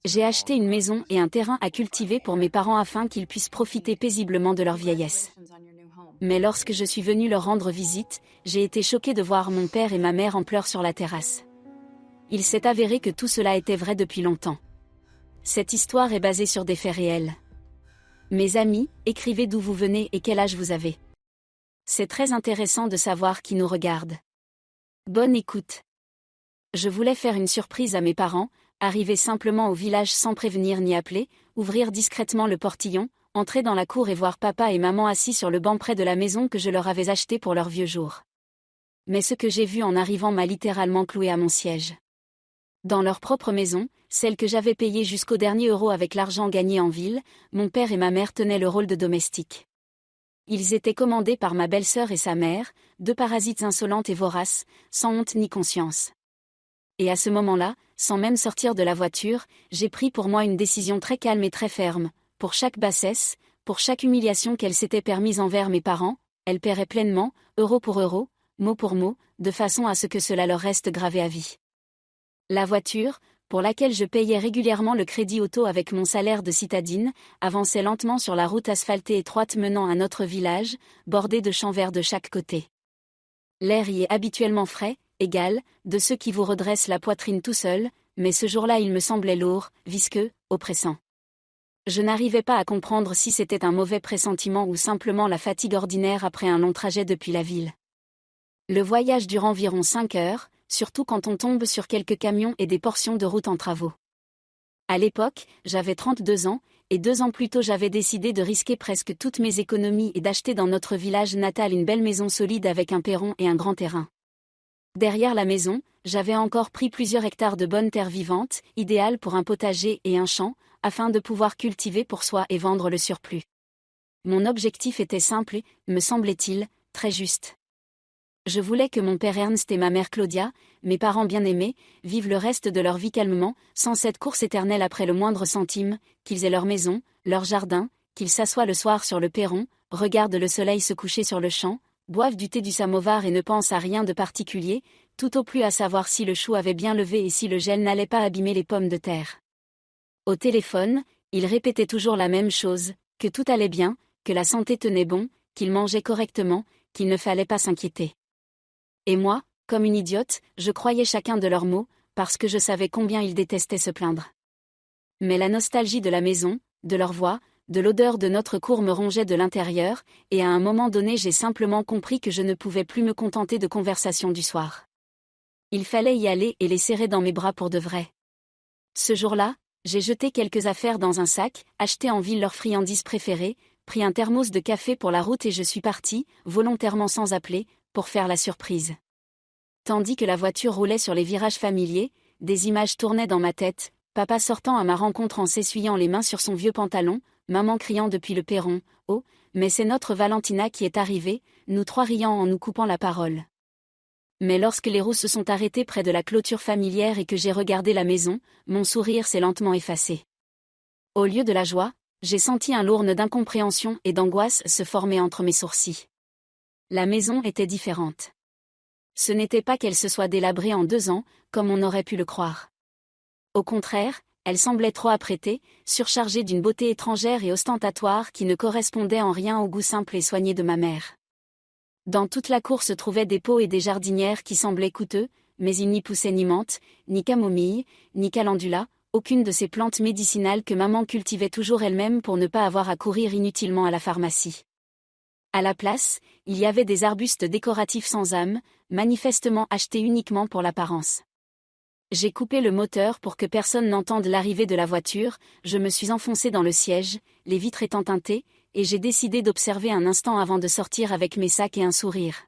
J'ai acheté une maison et un terrain à cultiver pour mes parents afin qu'ils puissent profiter paisiblement de leur vieillesse. Mais lorsque je suis venue leur rendre visite, j'ai été choquée de voir mon père et ma mère en pleurs sur la terrasse. Il s'est avéré que tout cela était vrai depuis longtemps. Cette histoire est basée sur des faits réels. Mes amis, écrivez d'où vous venez et quel âge vous avez. C'est très intéressant de savoir qui nous regarde. Bonne écoute. Je voulais faire une surprise à mes parents, arriver simplement au village sans prévenir ni appeler, ouvrir discrètement le portillon, entrer dans la cour et voir papa et maman assis sur le banc près de la maison que je leur avais achetée pour leurs vieux jours. Mais ce que j'ai vu en arrivant m'a littéralement cloué à mon siège. Dans leur propre maison, celle que j'avais payée jusqu'au dernier euro avec l'argent gagné en ville, mon père et ma mère tenaient le rôle de domestiques. Ils étaient commandés par ma belle-sœur et sa mère, deux parasites insolentes et voraces, sans honte ni conscience. Et à ce moment-là, sans même sortir de la voiture, j'ai pris pour moi une décision très calme et très ferme. Pour chaque bassesse, pour chaque humiliation qu'elle s'était permise envers mes parents, elle paierait pleinement, euro pour euro, mot pour mot, de façon à ce que cela leur reste gravé à vie. La voiture, pour laquelle je payais régulièrement le crédit auto avec mon salaire de citadine, avançait lentement sur la route asphaltée étroite menant à notre village, bordée de champs verts de chaque côté. L'air y est habituellement frais, égal, de ceux qui vous redressent la poitrine tout seul, mais ce jour-là il me semblait lourd, visqueux, oppressant. Je n'arrivais pas à comprendre si c'était un mauvais pressentiment ou simplement la fatigue ordinaire après un long trajet depuis la ville. Le voyage dure environ 5 heures, surtout quand on tombe sur quelques camions et des portions de route en travaux. À l'époque, j'avais 32 ans, et 2 ans plus tôt j'avais décidé de risquer presque toutes mes économies et d'acheter dans notre village natal une belle maison solide avec un perron et un grand terrain. Derrière la maison, j'avais encore pris plusieurs hectares de bonnes terres vivantes, idéales pour un potager et un champ, afin de pouvoir cultiver pour soi et vendre le surplus. Mon objectif était simple et, me semblait-il, très juste. Je voulais que mon père Ernst et ma mère Claudia, mes parents bien-aimés, vivent le reste de leur vie calmement, sans cette course éternelle après le moindre centime, qu'ils aient leur maison, leur jardin, qu'ils s'assoient le soir sur le perron, regardent le soleil se coucher sur le champ, boivent du thé du samovar et ne pensent à rien de particulier, tout au plus à savoir si le chou avait bien levé et si le gel n'allait pas abîmer les pommes de terre. Au téléphone, ils répétaient toujours la même chose, que tout allait bien, que la santé tenait bon, qu'ils mangeaient correctement, qu'il ne fallait pas s'inquiéter. Et moi, comme une idiote, je croyais chacun de leurs mots, parce que je savais combien ils détestaient se plaindre. Mais la nostalgie de la maison, de leur voix, de l'odeur de notre cour me rongeait de l'intérieur, et à un moment donné j'ai simplement compris que je ne pouvais plus me contenter de conversations du soir. Il fallait y aller et les serrer dans mes bras pour de vrai. Ce jour-là, j'ai jeté quelques affaires dans un sac, acheté en ville leurs friandises préférées, pris un thermos de café pour la route et je suis partie, volontairement sans appeler, pour faire la surprise. Tandis que la voiture roulait sur les virages familiers, des images tournaient dans ma tête, papa sortant à ma rencontre en s'essuyant les mains sur son vieux pantalon, maman criant depuis le perron, « Oh, mais c'est notre Valentina qui est arrivée », nous trois riant en nous coupant la parole. Mais lorsque les roues se sont arrêtées près de la clôture familière et que j'ai regardé la maison, mon sourire s'est lentement effacé. Au lieu de la joie, j'ai senti un lourd nœud d'incompréhension et d'angoisse se former entre mes sourcils. La maison était différente. Ce n'était pas qu'elle se soit délabrée en 2 ans, comme on aurait pu le croire. Au contraire, elle semblait trop apprêtée, surchargée d'une beauté étrangère et ostentatoire qui ne correspondait en rien au goût simple et soigné de ma mère. Dans toute la cour se trouvaient des pots et des jardinières qui semblaient coûteux, mais il n'y poussait ni menthe, ni camomille, ni calendula, aucune de ces plantes médicinales que maman cultivait toujours elle-même pour ne pas avoir à courir inutilement à la pharmacie. À la place, il y avait des arbustes décoratifs sans âme, manifestement achetés uniquement pour l'apparence. J'ai coupé le moteur pour que personne n'entende l'arrivée de la voiture, je me suis enfoncé dans le siège, les vitres étant teintées, et j'ai décidé d'observer un instant avant de sortir avec mes sacs et un sourire.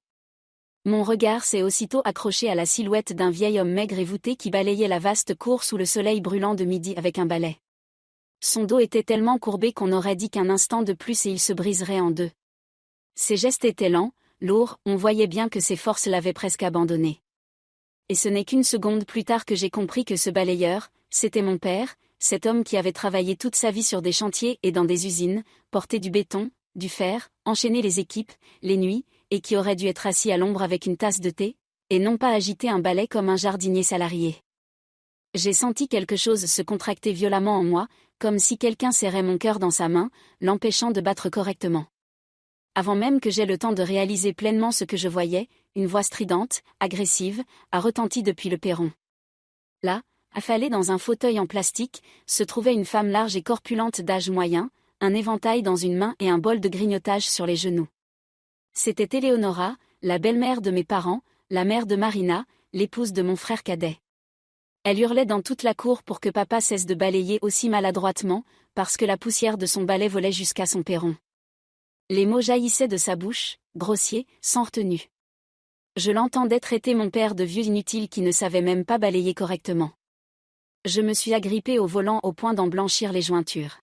Mon regard s'est aussitôt accroché à la silhouette d'un vieil homme maigre et voûté qui balayait la vaste cour sous le soleil brûlant de midi avec un balai. Son dos était tellement courbé qu'on aurait dit qu'un instant de plus et il se briserait en deux. Ses gestes étaient lents, lourds, on voyait bien que ses forces l'avaient presque abandonné. Et ce n'est qu'une seconde plus tard que j'ai compris que ce balayeur, c'était mon père, cet homme qui avait travaillé toute sa vie sur des chantiers et dans des usines, porté du béton, du fer, enchaîné les équipes, les nuits, et qui aurait dû être assis à l'ombre avec une tasse de thé, et non pas agiter un balai comme un jardinier salarié. J'ai senti quelque chose se contracter violemment en moi, comme si quelqu'un serrait mon cœur dans sa main, l'empêchant de battre correctement. Avant même que j'aie le temps de réaliser pleinement ce que je voyais, une voix stridente, agressive, a retenti depuis le perron. Là, affalée dans un fauteuil en plastique, se trouvait une femme large et corpulente d'âge moyen, un éventail dans une main et un bol de grignotage sur les genoux. C'était Eleonora, la belle-mère de mes parents, la mère de Marina, l'épouse de mon frère cadet. Elle hurlait dans toute la cour pour que papa cesse de balayer aussi maladroitement, parce que la poussière de son balai volait jusqu'à son perron. Les mots jaillissaient de sa bouche, grossiers, sans retenue. Je l'entendais traiter mon père de vieux inutile qui ne savait même pas balayer correctement. Je me suis agrippée au volant au point d'en blanchir les jointures.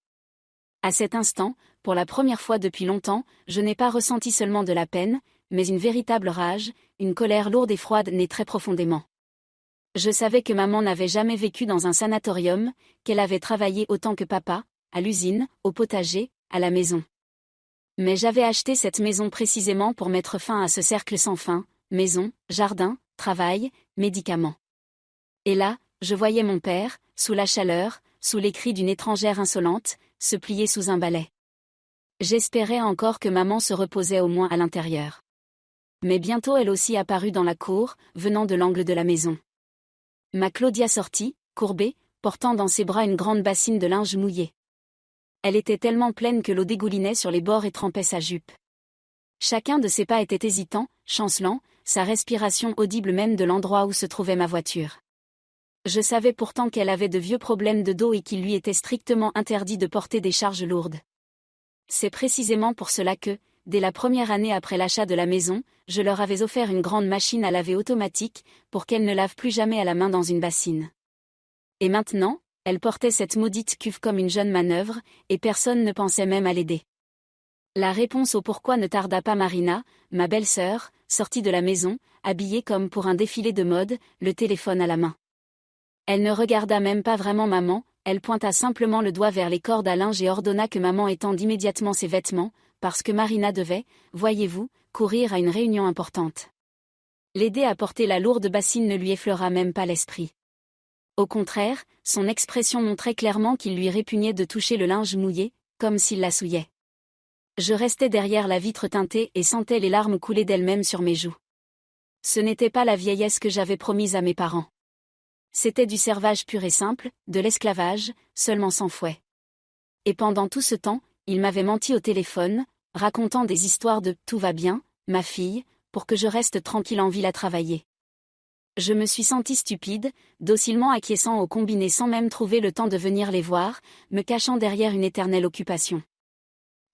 À cet instant, pour la première fois depuis longtemps, je n'ai pas ressenti seulement de la peine, mais une véritable rage, une colère lourde et froide née très profondément. Je savais que maman n'avait jamais vécu dans un sanatorium, qu'elle avait travaillé autant que papa, à l'usine, au potager, à la maison. Mais j'avais acheté cette maison précisément pour mettre fin à ce cercle sans fin, maison, jardin, travail, médicaments. Et là, je voyais mon père, sous la chaleur, sous les cris d'une étrangère insolente, se plier sous un balai. J'espérais encore que maman se reposait au moins à l'intérieur. Mais bientôt elle aussi apparut dans la cour, venant de l'angle de la maison. Ma Claudia sortit, courbée, portant dans ses bras une grande bassine de linge mouillé. Elle était tellement pleine que l'eau dégoulinait sur les bords et trempait sa jupe. Chacun de ses pas était hésitant, chancelant, sa respiration audible même de l'endroit où se trouvait ma voiture. Je savais pourtant qu'elle avait de vieux problèmes de dos et qu'il lui était strictement interdit de porter des charges lourdes. C'est précisément pour cela que, dès la première année après l'achat de la maison, je leur avais offert une grande machine à laver automatique, pour qu'elle ne lave plus jamais à la main dans une bassine. Et maintenant, elle portait cette maudite cuve comme une jeune manœuvre, et personne ne pensait même à l'aider. La réponse au pourquoi ne tarda pas. Marina, ma belle-sœur, sortit de la maison, habillée comme pour un défilé de mode, le téléphone à la main. Elle ne regarda même pas vraiment maman, elle pointa simplement le doigt vers les cordes à linge et ordonna que maman étende immédiatement ses vêtements, parce que Marina devait, voyez-vous, courir à une réunion importante. L'aider à porter la lourde bassine ne lui effleura même pas l'esprit. Au contraire, son expression montrait clairement qu'il lui répugnait de toucher le linge mouillé, comme s'il la souillait. Je restais derrière la vitre teintée et sentais les larmes couler d'elles-mêmes sur mes joues. Ce n'était pas la vieillesse que j'avais promise à mes parents. C'était du servage pur et simple, de l'esclavage, seulement sans fouet. Et pendant tout ce temps, il m'avait menti au téléphone, racontant des histoires de « tout va bien, ma fille », pour que je reste tranquille en ville à travailler. Je me suis sentie stupide, docilement acquiesçant aux combinés sans même trouver le temps de venir les voir, me cachant derrière une éternelle occupation.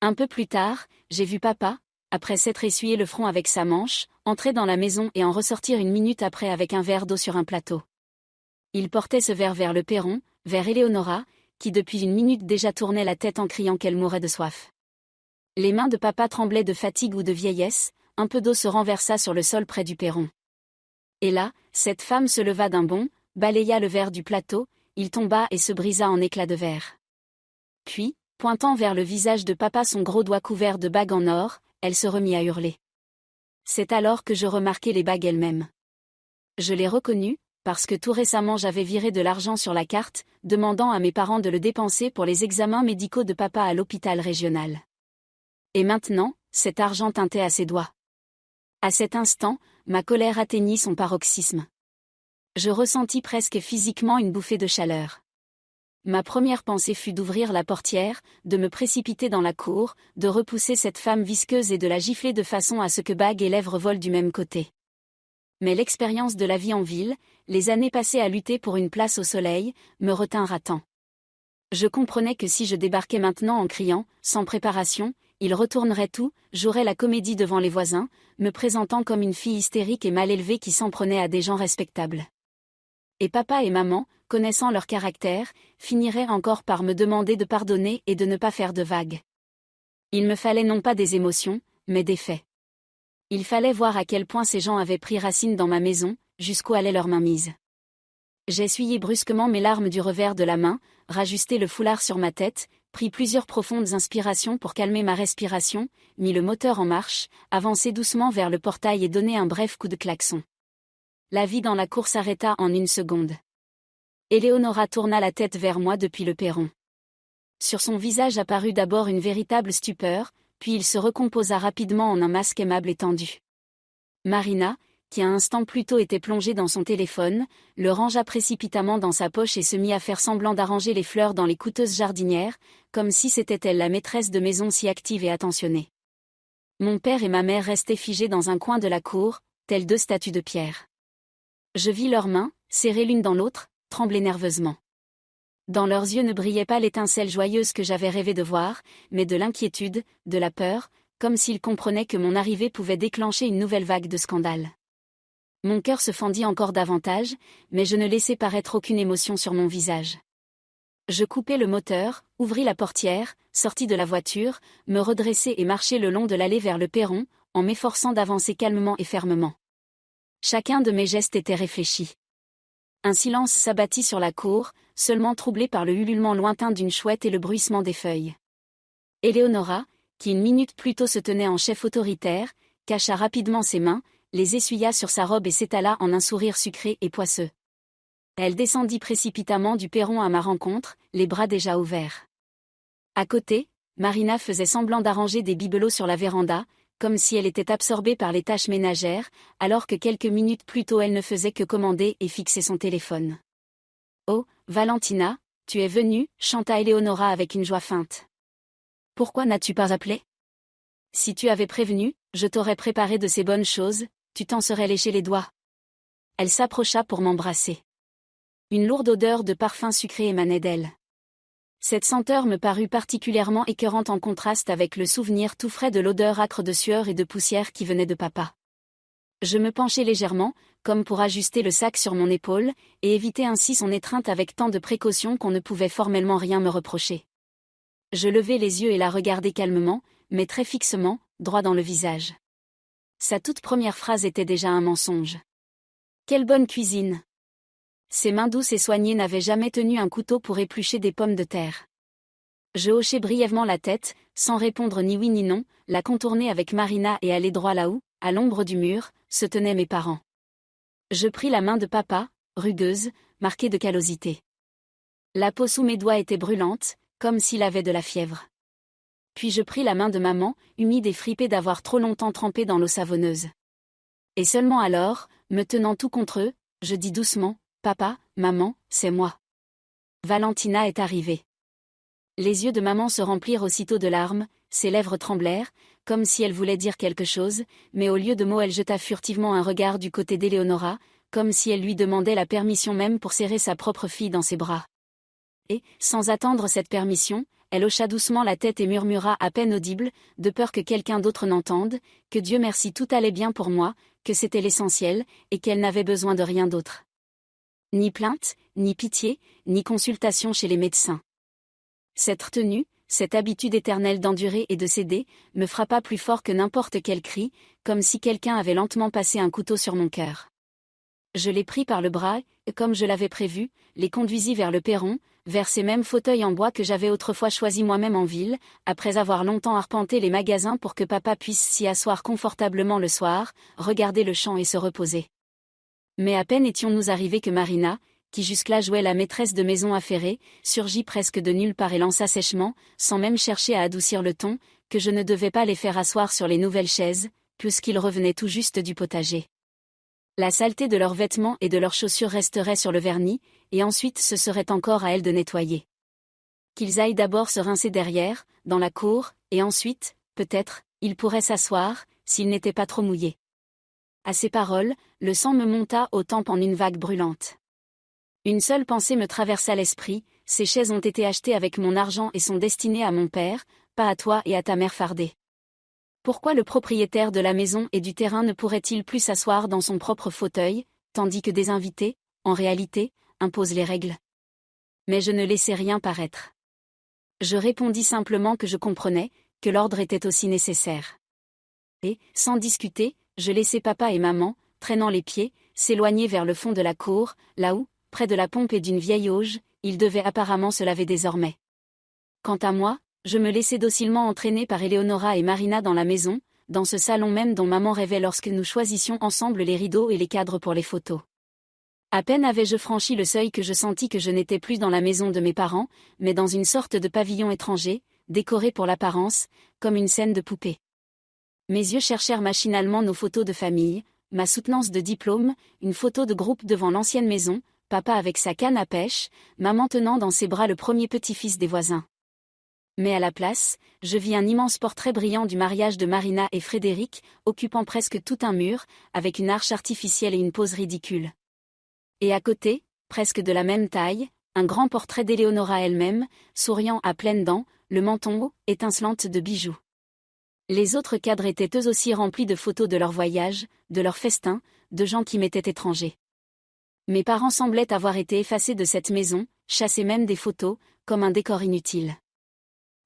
Un peu plus tard, j'ai vu papa, après s'être essuyé le front avec sa manche, entrer dans la maison et en ressortir une minute après avec un verre d'eau sur un plateau. Il portait ce verre vers le perron, vers Eleonora, qui depuis une minute déjà tournait la tête en criant qu'elle mourait de soif. Les mains de papa tremblaient de fatigue ou de vieillesse, un peu d'eau se renversa sur le sol près du perron. Et là, cette femme se leva d'un bond, balaya le verre du plateau, il tomba et se brisa en éclats de verre. Puis, pointant vers le visage de papa son gros doigt couvert de bagues en or, elle se remit à hurler. C'est alors que je remarquai les bagues elles-mêmes. Je les reconnus, parce que tout récemment j'avais viré de l'argent sur la carte, demandant à mes parents de le dépenser pour les examens médicaux de papa à l'hôpital régional. Et maintenant, cet argent teintait à ses doigts. À cet instant, ma colère atteignit son paroxysme. Je ressentis presque physiquement une bouffée de chaleur. Ma première pensée fut d'ouvrir la portière, de me précipiter dans la cour, de repousser cette femme visqueuse et de la gifler de façon à ce que bagues et lèvres volent du même côté. Mais l'expérience de la vie en ville, les années passées à lutter pour une place au soleil, me retinrent à temps. Je comprenais que si je débarquais maintenant en criant, sans préparation, il retournerait tout, jouerait la comédie devant les voisins, me présentant comme une fille hystérique et mal élevée qui s'en prenait à des gens respectables. Et papa et maman, connaissant leur caractère, finiraient encore par me demander de pardonner et de ne pas faire de vagues. Il me fallait non pas des émotions, mais des faits. Il fallait voir à quel point ces gens avaient pris racine dans ma maison, jusqu'où allait leur mainmise. J'essuyai brusquement mes larmes du revers de la main, rajustai le foulard sur ma tête, pris plusieurs profondes inspirations pour calmer ma respiration, mis le moteur en marche, avancai doucement vers le portail et donnai un bref coup de klaxon. La vie dans la cour s'arrêta en une seconde. Éléonora tourna la tête vers moi depuis le perron. Sur son visage apparut d'abord une véritable stupeur, puis il se recomposa rapidement en un masque aimable et tendu. Marina, qui un instant plus tôt était plongée dans son téléphone, le rangea précipitamment dans sa poche et se mit à faire semblant d'arranger les fleurs dans les coûteuses jardinières, comme si c'était elle la maîtresse de maison si active et attentionnée. Mon père et ma mère restaient figés dans un coin de la cour, tels deux statues de pierre. Je vis leurs mains, serrées l'une dans l'autre, trembler nerveusement. Dans leurs yeux ne brillait pas l'étincelle joyeuse que j'avais rêvé de voir, mais de l'inquiétude, de la peur, comme s'ils comprenaient que mon arrivée pouvait déclencher une nouvelle vague de scandale. Mon cœur se fendit encore davantage, mais je ne laissai paraître aucune émotion sur mon visage. Je coupai le moteur, ouvris la portière, sortis de la voiture, me redressai et marchai le long de l'allée vers le perron, en m'efforçant d'avancer calmement et fermement. Chacun de mes gestes était réfléchi. Un silence s'abattit sur la cour, seulement troublé par le ululement lointain d'une chouette et le bruissement des feuilles. Éléonora, qui une minute plus tôt se tenait en chef autoritaire, cacha rapidement ses mains, les essuya sur sa robe et s'étala en un sourire sucré et poisseux. Elle descendit précipitamment du perron à ma rencontre, les bras déjà ouverts. À côté, Marina faisait semblant d'arranger des bibelots sur la véranda, comme si elle était absorbée par les tâches ménagères, alors que quelques minutes plus tôt elle ne faisait que commander et fixer son téléphone. « Oh, Valentina, tu es venue » chanta Éléonora avec une joie feinte. « Pourquoi n'as-tu pas appelé ? Si tu avais prévenu, je t'aurais préparé de ces bonnes choses, tu t'en serais léché les doigts. » Elle s'approcha pour m'embrasser. Une lourde odeur de parfum sucré émanait d'elle. Cette senteur me parut particulièrement écœurante en contraste avec le souvenir tout frais de l'odeur âcre de sueur et de poussière qui venait de papa. Je me penchai légèrement, comme pour ajuster le sac sur mon épaule, et éviter ainsi son étreinte avec tant de précaution qu'on ne pouvait formellement rien me reprocher. Je levai les yeux et la regardai calmement, mais très fixement, droit dans le visage. Sa toute première phrase était déjà un mensonge. Quelle bonne cuisine! Ses mains douces et soignées n'avaient jamais tenu un couteau pour éplucher des pommes de terre. Je hochai brièvement la tête, sans répondre ni oui ni non, la contourner avec Marina et aller droit là où, à l'ombre du mur, se tenaient mes parents. Je pris la main de papa, rugueuse, marquée de callosité. La peau sous mes doigts était brûlante, comme s'il avait de la fièvre. Puis je pris la main de maman, humide et fripée d'avoir trop longtemps trempé dans l'eau savonneuse. Et seulement alors, me tenant tout contre eux, je dis doucement, « Papa, maman, c'est moi. Valentina est arrivée. » Les yeux de maman se remplirent aussitôt de larmes, ses lèvres tremblèrent, comme si elle voulait dire quelque chose, mais au lieu de mots elle jeta furtivement un regard du côté d'Éléonora, comme si elle lui demandait la permission même pour serrer sa propre fille dans ses bras. Et, sans attendre cette permission, elle hocha doucement la tête et murmura à peine audible, de peur que quelqu'un d'autre n'entende, que Dieu merci tout allait bien pour moi, que c'était l'essentiel, et qu'elle n'avait besoin de rien d'autre. Ni plainte, ni pitié, ni consultation chez les médecins. Cette retenue, cette habitude éternelle d'endurer et de céder, me frappa plus fort que n'importe quel cri, comme si quelqu'un avait lentement passé un couteau sur mon cœur. Je les pris par le bras, et comme je l'avais prévu, les conduisis vers le perron, vers ces mêmes fauteuils en bois que j'avais autrefois choisis moi-même en ville, après avoir longtemps arpenté les magasins pour que papa puisse s'y asseoir confortablement le soir, regarder le champ et se reposer. Mais à peine étions-nous arrivés que Marina, qui jusque-là jouait la maîtresse de maison affairée, surgit presque de nulle part et lança sèchement, sans même chercher à adoucir le ton, que je ne devais pas les faire asseoir sur les nouvelles chaises, puisqu'ils revenaient tout juste du potager. La saleté de leurs vêtements et de leurs chaussures resterait sur le vernis, et ensuite ce serait encore à elles de nettoyer. Qu'ils aillent d'abord se rincer derrière, dans la cour, et ensuite, peut-être, ils pourraient s'asseoir, s'ils n'étaient pas trop mouillés. À ces paroles, le sang me monta aux tempes en une vague brûlante. Une seule pensée me traversa l'esprit, ces chaises ont été achetées avec mon argent et sont destinées à mon père, pas à toi et à ta mère fardée. Pourquoi le propriétaire de la maison et du terrain ne pourrait-il plus s'asseoir dans son propre fauteuil, tandis que des invités, en réalité, imposent les règles? Mais je ne laissai rien paraître. Je répondis simplement que je comprenais, que l'ordre était aussi nécessaire. Et, sans discuter, je laissai papa et maman, traînant les pieds, s'éloigner vers le fond de la cour, là où, près de la pompe et d'une vieille auge, ils devaient apparemment se laver désormais. Quant à moi, je me laissai docilement entraîner par Éléonora et Marina dans la maison, dans ce salon même dont maman rêvait lorsque nous choisissions ensemble les rideaux et les cadres pour les photos. À peine avais-je franchi le seuil que je sentis que je n'étais plus dans la maison de mes parents, mais dans une sorte de pavillon étranger, décoré pour l'apparence, comme une scène de poupée. Mes yeux cherchèrent machinalement nos photos de famille, ma soutenance de diplôme, une photo de groupe devant l'ancienne maison, papa avec sa canne à pêche, maman tenant dans ses bras le premier petit-fils des voisins. Mais à la place, je vis un immense portrait brillant du mariage de Marina et Frédéric, occupant presque tout un mur, avec une arche artificielle et une pose ridicule. Et à côté, presque de la même taille, un grand portrait d'Éléonora elle-même, souriant à pleines dents, le menton haut, étincelante de bijoux. Les autres cadres étaient eux aussi remplis de photos de leur voyage, de leurs festins, de gens qui m'étaient étrangers. Mes parents semblaient avoir été effacés de cette maison, chassés même des photos, comme un décor inutile.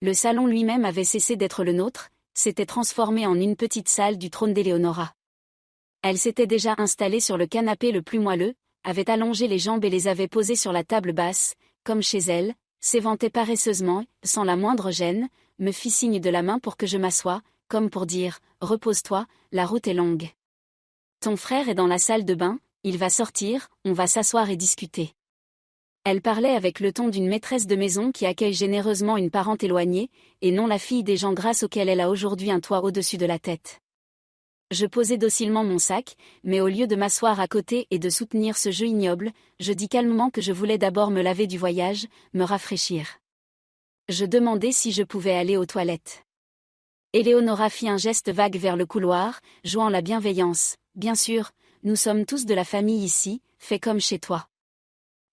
Le salon lui-même avait cessé d'être le nôtre, s'était transformé en une petite salle du trône d'Éléonora. Elle s'était déjà installée sur le canapé le plus moelleux, avait allongé les jambes et les avait posées sur la table basse, comme chez elle, s'éventait paresseusement, sans la moindre gêne, me fit signe de la main pour que je m'assoie, comme pour dire « Repose-toi, la route est longue. Ton frère est dans la salle de bain, il va sortir, on va s'asseoir et discuter. » Elle parlait avec le ton d'une maîtresse de maison qui accueille généreusement une parente éloignée, et non la fille des gens grâce auxquels elle a aujourd'hui un toit au-dessus de la tête. Je posai docilement mon sac, mais au lieu de m'asseoir à côté et de soutenir ce jeu ignoble, je dis calmement que je voulais d'abord me laver du voyage, me rafraîchir. Je demandai si je pouvais aller aux toilettes. Éléonora fit un geste vague vers le couloir, jouant la bienveillance. « Bien sûr, nous sommes tous de la famille ici, fais comme chez toi. »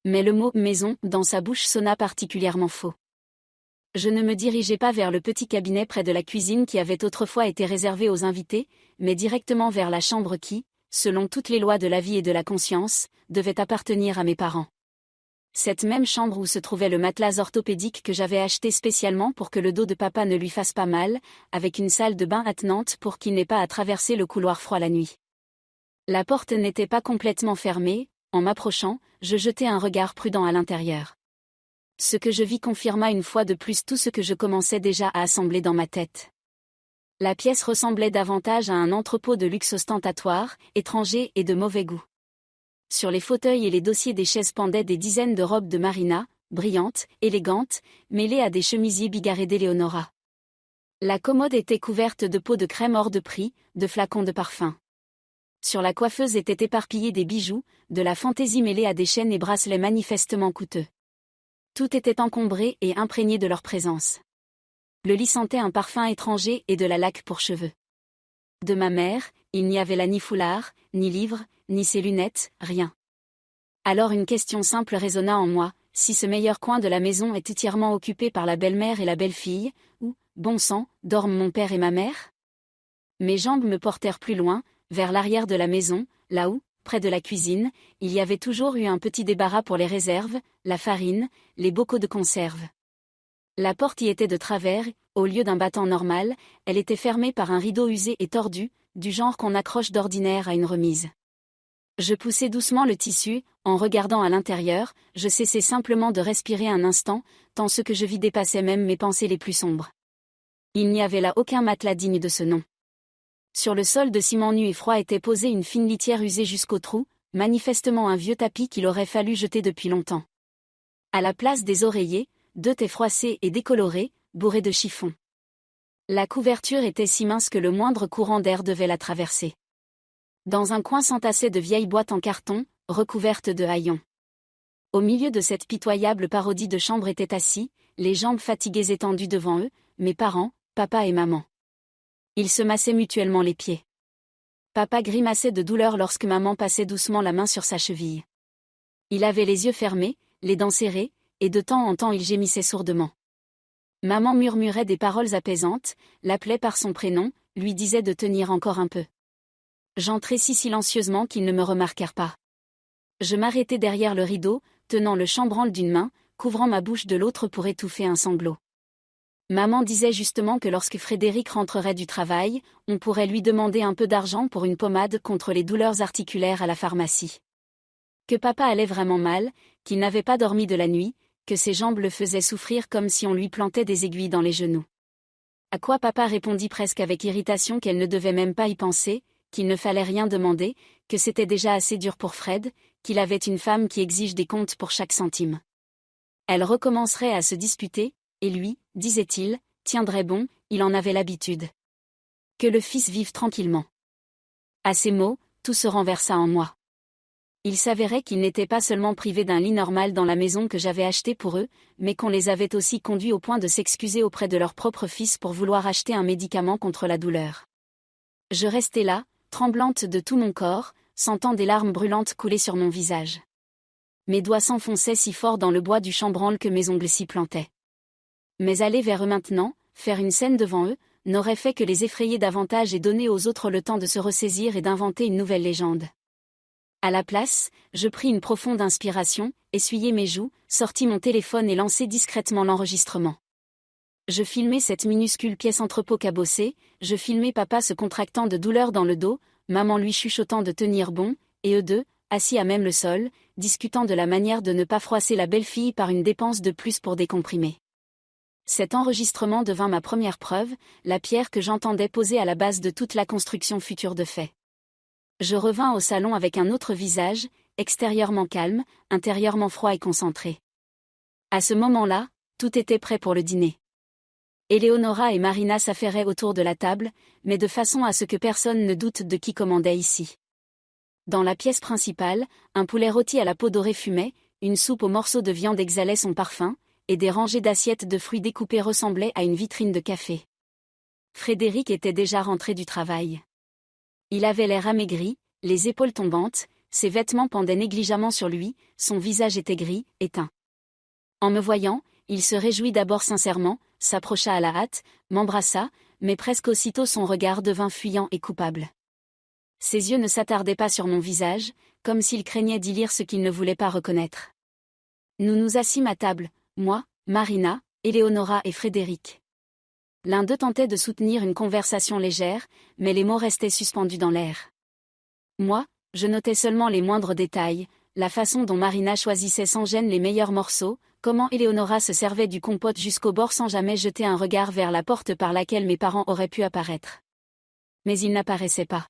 Mais le mot « maison » dans sa bouche sonna particulièrement faux. Je ne me dirigeai pas vers le petit cabinet près de la cuisine qui avait autrefois été réservé aux invités, mais directement vers la chambre qui, selon toutes les lois de la vie et de la conscience, devait appartenir à mes parents. Cette même chambre où se trouvait le matelas orthopédique que j'avais acheté spécialement pour que le dos de papa ne lui fasse pas mal, avec une salle de bain attenante pour qu'il n'ait pas à traverser le couloir froid la nuit. La porte n'était pas complètement fermée, en m'approchant, je jetai un regard prudent à l'intérieur. Ce que je vis confirma une fois de plus tout ce que je commençais déjà à assembler dans ma tête. La pièce ressemblait davantage à un entrepôt de luxe ostentatoire, étranger et de mauvais goût. Sur les fauteuils et les dossiers des chaises pendaient des dizaines de robes de Marina, brillantes, élégantes, mêlées à des chemisiers bigarrés d'Éléonora. La commode était couverte de pots de crème hors de prix, de flacons de parfum. Sur la coiffeuse étaient éparpillés des bijoux, de la fantaisie mêlée à des chaînes et bracelets manifestement coûteux. Tout était encombré et imprégné de leur présence. Le lit sentait un parfum étranger et de la laque pour cheveux. De ma mère, il n'y avait là ni foulard, ni livre, ni ses lunettes, rien. Alors une question simple résonna en moi, si ce meilleur coin de la maison est entièrement occupé par la belle-mère et la belle-fille, où, bon sang, dorment mon père et ma mère? Mes jambes me portèrent plus loin, vers l'arrière de la maison, là où, près de la cuisine, il y avait toujours eu un petit débarras pour les réserves, la farine, les bocaux de conserve. La porte y était de travers, au lieu d'un battant normal, elle était fermée par un rideau usé et tordu, du genre qu'on accroche d'ordinaire à une remise. Je poussai doucement le tissu, en regardant à l'intérieur, je cessai simplement de respirer un instant, tant ce que je vis dépassait même mes pensées les plus sombres. Il n'y avait là aucun matelas digne de ce nom. Sur le sol de ciment nu et froid était posée une fine litière usée jusqu'au trou, manifestement un vieux tapis qu'il aurait fallu jeter depuis longtemps. À la place des oreillers, deux tais froissés et décolorés, bourrés de chiffon. La couverture était si mince que le moindre courant d'air devait la traverser. Dans un coin s'entassaient de vieilles boîtes en carton, recouvertes de haillons. Au milieu de cette pitoyable parodie de chambre étaient assis, les jambes fatiguées étendues devant eux, mes parents, papa et maman. Ils se massaient mutuellement les pieds. Papa grimaçait de douleur lorsque maman passait doucement la main sur sa cheville. Il avait les yeux fermés, les dents serrées, et de temps en temps il gémissait sourdement. Maman murmurait des paroles apaisantes, l'appelait par son prénom, lui disait de tenir encore un peu. J'entrai si silencieusement qu'ils ne me remarquèrent pas. Je m'arrêtai derrière le rideau, tenant le chambranle d'une main, couvrant ma bouche de l'autre pour étouffer un sanglot. Maman disait justement que lorsque Frédéric rentrerait du travail, on pourrait lui demander un peu d'argent pour une pommade contre les douleurs articulaires à la pharmacie. Que papa allait vraiment mal, qu'il n'avait pas dormi de la nuit, que ses jambes le faisaient souffrir comme si on lui plantait des aiguilles dans les genoux. À quoi papa répondit presque avec irritation qu'elle ne devait même pas y penser, qu'il ne fallait rien demander, que c'était déjà assez dur pour Fred, qu'il avait une femme qui exige des comptes pour chaque centime. Elle recommencerait à se disputer, et lui, disait-il, tiendrait bon, il en avait l'habitude. Que le fils vive tranquillement. À ces mots, tout se renversa en moi. Il s'avérait qu'ils n'étaient pas seulement privés d'un lit normal dans la maison que j'avais achetée pour eux, mais qu'on les avait aussi conduits au point de s'excuser auprès de leur propre fils pour vouloir acheter un médicament contre la douleur. Je restais là, tremblante de tout mon corps, sentant des larmes brûlantes couler sur mon visage. Mes doigts s'enfonçaient si fort dans le bois du chambranle que mes ongles s'y plantaient. Mais aller vers eux maintenant, faire une scène devant eux, n'aurait fait que les effrayer davantage et donner aux autres le temps de se ressaisir et d'inventer une nouvelle légende. À la place, je pris une profonde inspiration, essuyai mes joues, sortis mon téléphone et lançai discrètement l'enregistrement. Je filmais cette minuscule pièce entrepôt cabossée, je filmais papa se contractant de douleur dans le dos, maman lui chuchotant de tenir bon, et eux deux, assis à même le sol, discutant de la manière de ne pas froisser la belle-fille par une dépense de plus pour des comprimés. Cet enregistrement devint ma première preuve, la pierre que j'entendais poser à la base de toute la construction future de faits. Je revins au salon avec un autre visage, extérieurement calme, intérieurement froid et concentré. À ce moment-là, tout était prêt pour le dîner. Éléonora et Marina s'affairaient autour de la table, mais de façon à ce que personne ne doute de qui commandait ici. Dans la pièce principale, un poulet rôti à la peau dorée fumait, une soupe aux morceaux de viande exhalait son parfum, et des rangées d'assiettes de fruits découpés ressemblaient à une vitrine de café. Frédéric était déjà rentré du travail. Il avait l'air amaigri, les épaules tombantes, ses vêtements pendaient négligemment sur lui, son visage était gris, éteint. En me voyant, il se réjouit d'abord sincèrement, s'approcha à la hâte, m'embrassa, mais presque aussitôt son regard devint fuyant et coupable. Ses yeux ne s'attardaient pas sur mon visage, comme s'il craignait d'y lire ce qu'il ne voulait pas reconnaître. Nous nous assîmes à table, moi, Marina, Éléonora et Frédéric. L'un d'eux tentait de soutenir une conversation légère, mais les mots restaient suspendus dans l'air. Moi, je notais seulement les moindres détails, la façon dont Marina choisissait sans gêne les meilleurs morceaux, comment Éléonora se servait du compote jusqu'au bord sans jamais jeter un regard vers la porte par laquelle mes parents auraient pu apparaître. Mais ils n'apparaissaient pas.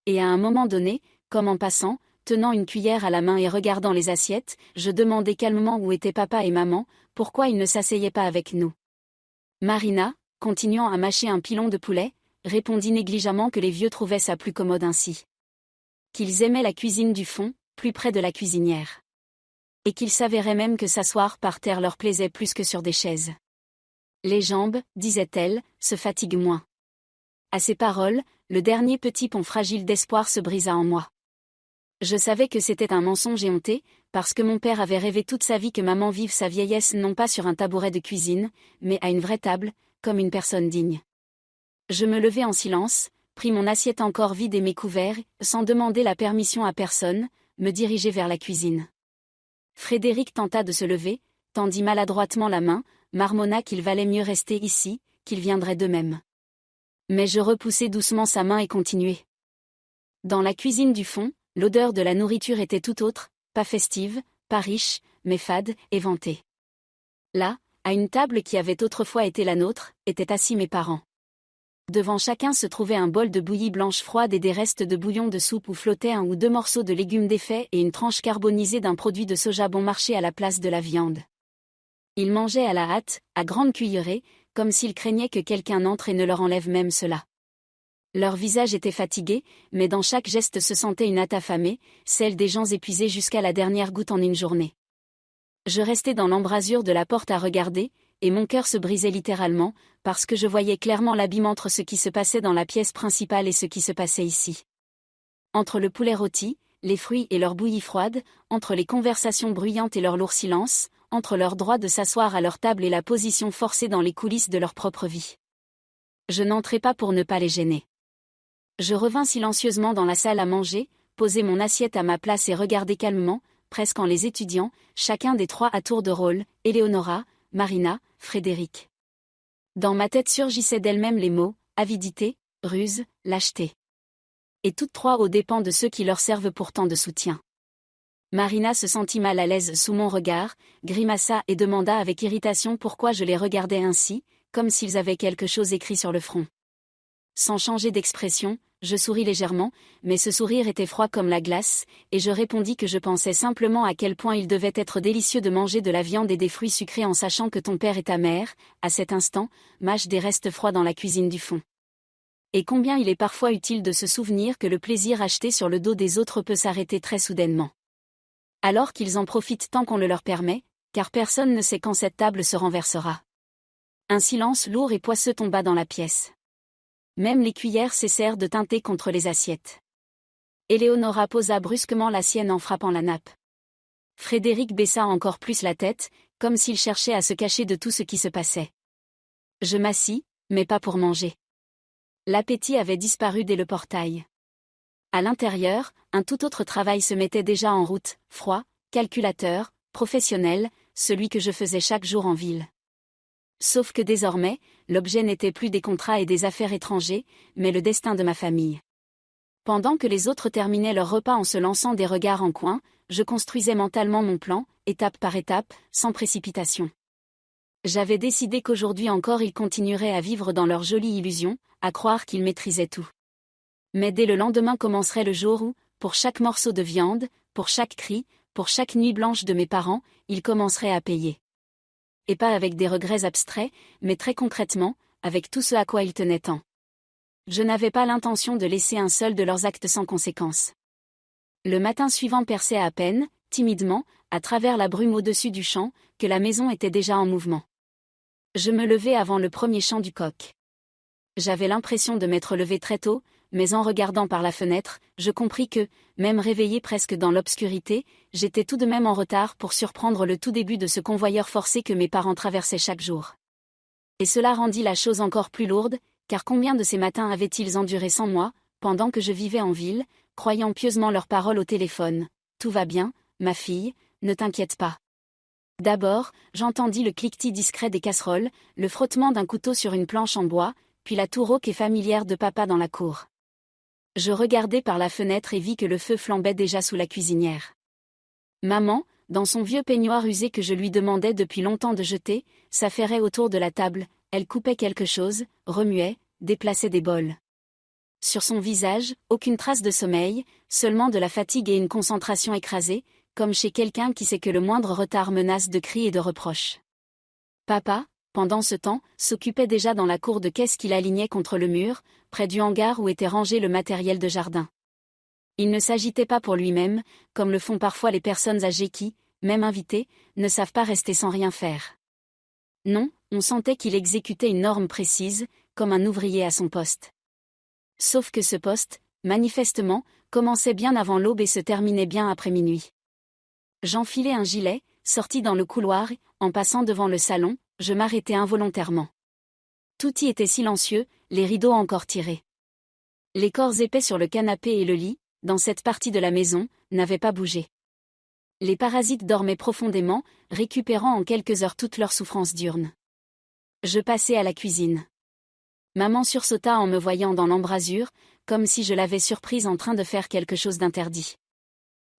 Et à un moment donné, comme en passant, tenant une cuillère à la main et regardant les assiettes, je demandai calmement où étaient papa et maman, pourquoi ils ne s'asseyaient pas avec nous. Marina, continuant à mâcher un pilon de poulet, répondit négligemment que les vieux trouvaient ça plus commode ainsi. Qu'ils aimaient la cuisine du fond, plus près de la cuisinière. Et qu'ils s'avérait même que s'asseoir par terre leur plaisait plus que sur des chaises. Les jambes, disait-elle, se fatiguent moins. À ces paroles, le dernier petit pont fragile d'espoir se brisa en moi. Je savais que c'était un mensonge éhonté, parce que mon père avait rêvé toute sa vie que maman vive sa vieillesse non pas sur un tabouret de cuisine, mais à une vraie table, comme une personne digne. Je me levai en silence, pris mon assiette encore vide et mes couverts, sans demander la permission à personne, me dirigeai vers la cuisine. Frédéric tenta de se lever, tendit maladroitement la main, marmonna qu'il valait mieux rester ici, qu'il viendrait d'eux-mêmes. Mais je repoussai doucement sa main et continuai. Dans la cuisine du fond, l'odeur de la nourriture était tout autre, pas festive, pas riche, mais fade, éventée. Là, à une table qui avait autrefois été la nôtre, étaient assis mes parents. Devant chacun se trouvait un bol de bouillie blanche froide et des restes de bouillon de soupe où flottaient un ou deux morceaux de légumes défaits et une tranche carbonisée d'un produit de soja bon marché à la place de la viande. Ils mangeaient à la hâte, à grande cuillerée, comme s'ils craignaient que quelqu'un n'entre et ne leur enlève même cela. Leur visage était fatigué, mais dans chaque geste se sentait une hâte affamée, celle des gens épuisés jusqu'à la dernière goutte en une journée. Je restais dans l'embrasure de la porte à regarder, et mon cœur se brisait littéralement, parce que je voyais clairement l'abîme entre ce qui se passait dans la pièce principale et ce qui se passait ici. Entre le poulet rôti, les fruits et leur bouillie froide, entre les conversations bruyantes et leur lourd silence, entre leur droit de s'asseoir à leur table et la position forcée dans les coulisses de leur propre vie. Je n'entrai pas pour ne pas les gêner. Je revins silencieusement dans la salle à manger, posai mon assiette à ma place et regardai calmement, presque en les étudiant, chacun des trois à tour de rôle, Éléonora, Marina, Frédéric. Dans ma tête surgissaient d'elles-mêmes les mots, avidité, ruse, lâcheté. Et toutes trois aux dépens de ceux qui leur servent pourtant de soutien. Marina se sentit mal à l'aise sous mon regard, grimaça et demanda avec irritation pourquoi je les regardais ainsi, comme s'ils avaient quelque chose écrit sur le front. Sans changer d'expression, je souris légèrement, mais ce sourire était froid comme la glace, et je répondis que je pensais simplement à quel point il devait être délicieux de manger de la viande et des fruits sucrés en sachant que ton père et ta mère, à cet instant, mâchent des restes froids dans la cuisine du fond. Et combien il est parfois utile de se souvenir que le plaisir acheté sur le dos des autres peut s'arrêter très soudainement. Alors qu'ils en profitent tant qu'on le leur permet, car personne ne sait quand cette table se renversera. Un silence lourd et poisseux tomba dans la pièce. Même les cuillères cessèrent de tinter contre les assiettes. Éléonora posa brusquement la sienne en frappant la nappe. Frédéric baissa encore plus la tête, comme s'il cherchait à se cacher de tout ce qui se passait. Je m'assis, mais pas pour manger. L'appétit avait disparu dès le portail. À l'intérieur, un tout autre travail se mettait déjà en route, froid, calculateur, professionnel, celui que je faisais chaque jour en ville. Sauf que désormais, l'objet n'était plus des contrats et des affaires étrangers, mais le destin de ma famille. Pendant que les autres terminaient leur repas en se lançant des regards en coin, je construisais mentalement mon plan, étape par étape, sans précipitation. J'avais décidé qu'aujourd'hui encore ils continueraient à vivre dans leur jolie illusion, à croire qu'ils maîtrisaient tout. Mais dès le lendemain commencerait le jour où, pour chaque morceau de viande, pour chaque cri, pour chaque nuit blanche de mes parents, ils commenceraient à payer. Et pas avec des regrets abstraits, mais très concrètement, avec tout ce à quoi ils tenaient tant. Je n'avais pas l'intention de laisser un seul de leurs actes sans conséquence. Le matin suivant perçait à peine, timidement, à travers la brume au-dessus du champ, que la maison était déjà en mouvement. Je me levai avant le premier chant du coq. J'avais l'impression de m'être levé très tôt, mais en regardant par la fenêtre, je compris que, même réveillé presque dans l'obscurité, j'étais tout de même en retard pour surprendre le tout début de ce convoyeur forcé que mes parents traversaient chaque jour. Et cela rendit la chose encore plus lourde, car combien de ces matins avaient-ils enduré sans moi, pendant que je vivais en ville, croyant pieusement leurs paroles au téléphone. « Tout va bien, ma fille, ne t'inquiète pas. » D'abord, j'entendis le cliquetis discret des casseroles, le frottement d'un couteau sur une planche en bois, puis la toux rauque et familière de papa dans la cour. Je regardai par la fenêtre et vis que le feu flambait déjà sous la cuisinière. Maman, dans son vieux peignoir usé que je lui demandais depuis longtemps de jeter, s'affairait autour de la table, elle coupait quelque chose, remuait, déplaçait des bols. Sur son visage, aucune trace de sommeil, seulement de la fatigue et une concentration écrasée, comme chez quelqu'un qui sait que le moindre retard menace de cris et de reproches. Papa, pendant ce temps, s'occupait déjà dans la cour de caisse qu'il alignait contre le mur, près du hangar où était rangé le matériel de jardin. Il ne s'agitait pas pour lui-même, comme le font parfois les personnes âgées qui, même invitées, ne savent pas rester sans rien faire. Non, on sentait qu'il exécutait une norme précise, comme un ouvrier à son poste. Sauf que ce poste, manifestement, commençait bien avant l'aube et se terminait bien après minuit. J'enfilai un gilet, sortis dans le couloir et, en passant devant le salon, je m'arrêtai involontairement. Tout y était silencieux, les rideaux encore tirés. Les corps épais sur le canapé et le lit, dans cette partie de la maison, n'avaient pas bougé. Les parasites dormaient profondément, récupérant en quelques heures toute leur souffrance diurne. Je passai à la cuisine. Maman sursauta en me voyant dans l'embrasure, comme si je l'avais surprise en train de faire quelque chose d'interdit.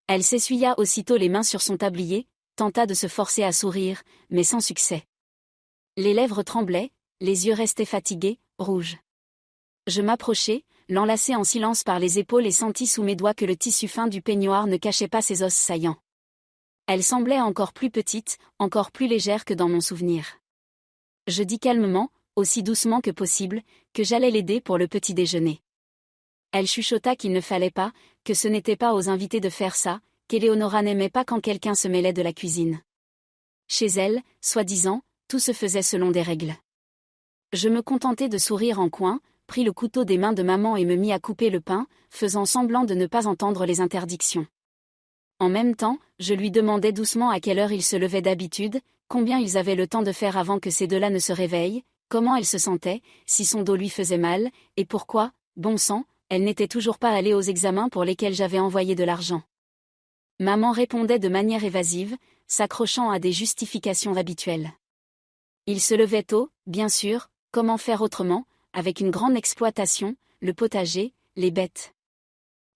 Elle s'essuya aussitôt les mains sur son tablier, tenta de se forcer à sourire, mais sans succès. Les lèvres tremblaient, les yeux restaient fatigués, rouges. Je m'approchai, l'enlacai en silence par les épaules et sentis sous mes doigts que le tissu fin du peignoir ne cachait pas ses os saillants. Elle semblait encore plus petite, encore plus légère que dans mon souvenir. Je dis calmement, aussi doucement que possible, que j'allais l'aider pour le petit déjeuner. Elle chuchota qu'il ne fallait pas, que ce n'était pas aux invités de faire ça, qu'Éléonora n'aimait pas quand quelqu'un se mêlait de la cuisine. Chez elle, soi-disant, tout se faisait selon des règles. Je me contentai de sourire en coin, pris le couteau des mains de maman et me mis à couper le pain, faisant semblant de ne pas entendre les interdictions. En même temps, je lui demandais doucement à quelle heure il se levait d'habitude, combien ils avaient le temps de faire avant que ces deux-là ne se réveillent, comment elle se sentait, si son dos lui faisait mal, et pourquoi, bon sang, elle n'était toujours pas allée aux examens pour lesquels j'avais envoyé de l'argent. Maman répondait de manière évasive, s'accrochant à des justifications habituelles. Il se levait tôt, bien sûr, comment faire autrement, avec une grande exploitation, le potager, les bêtes.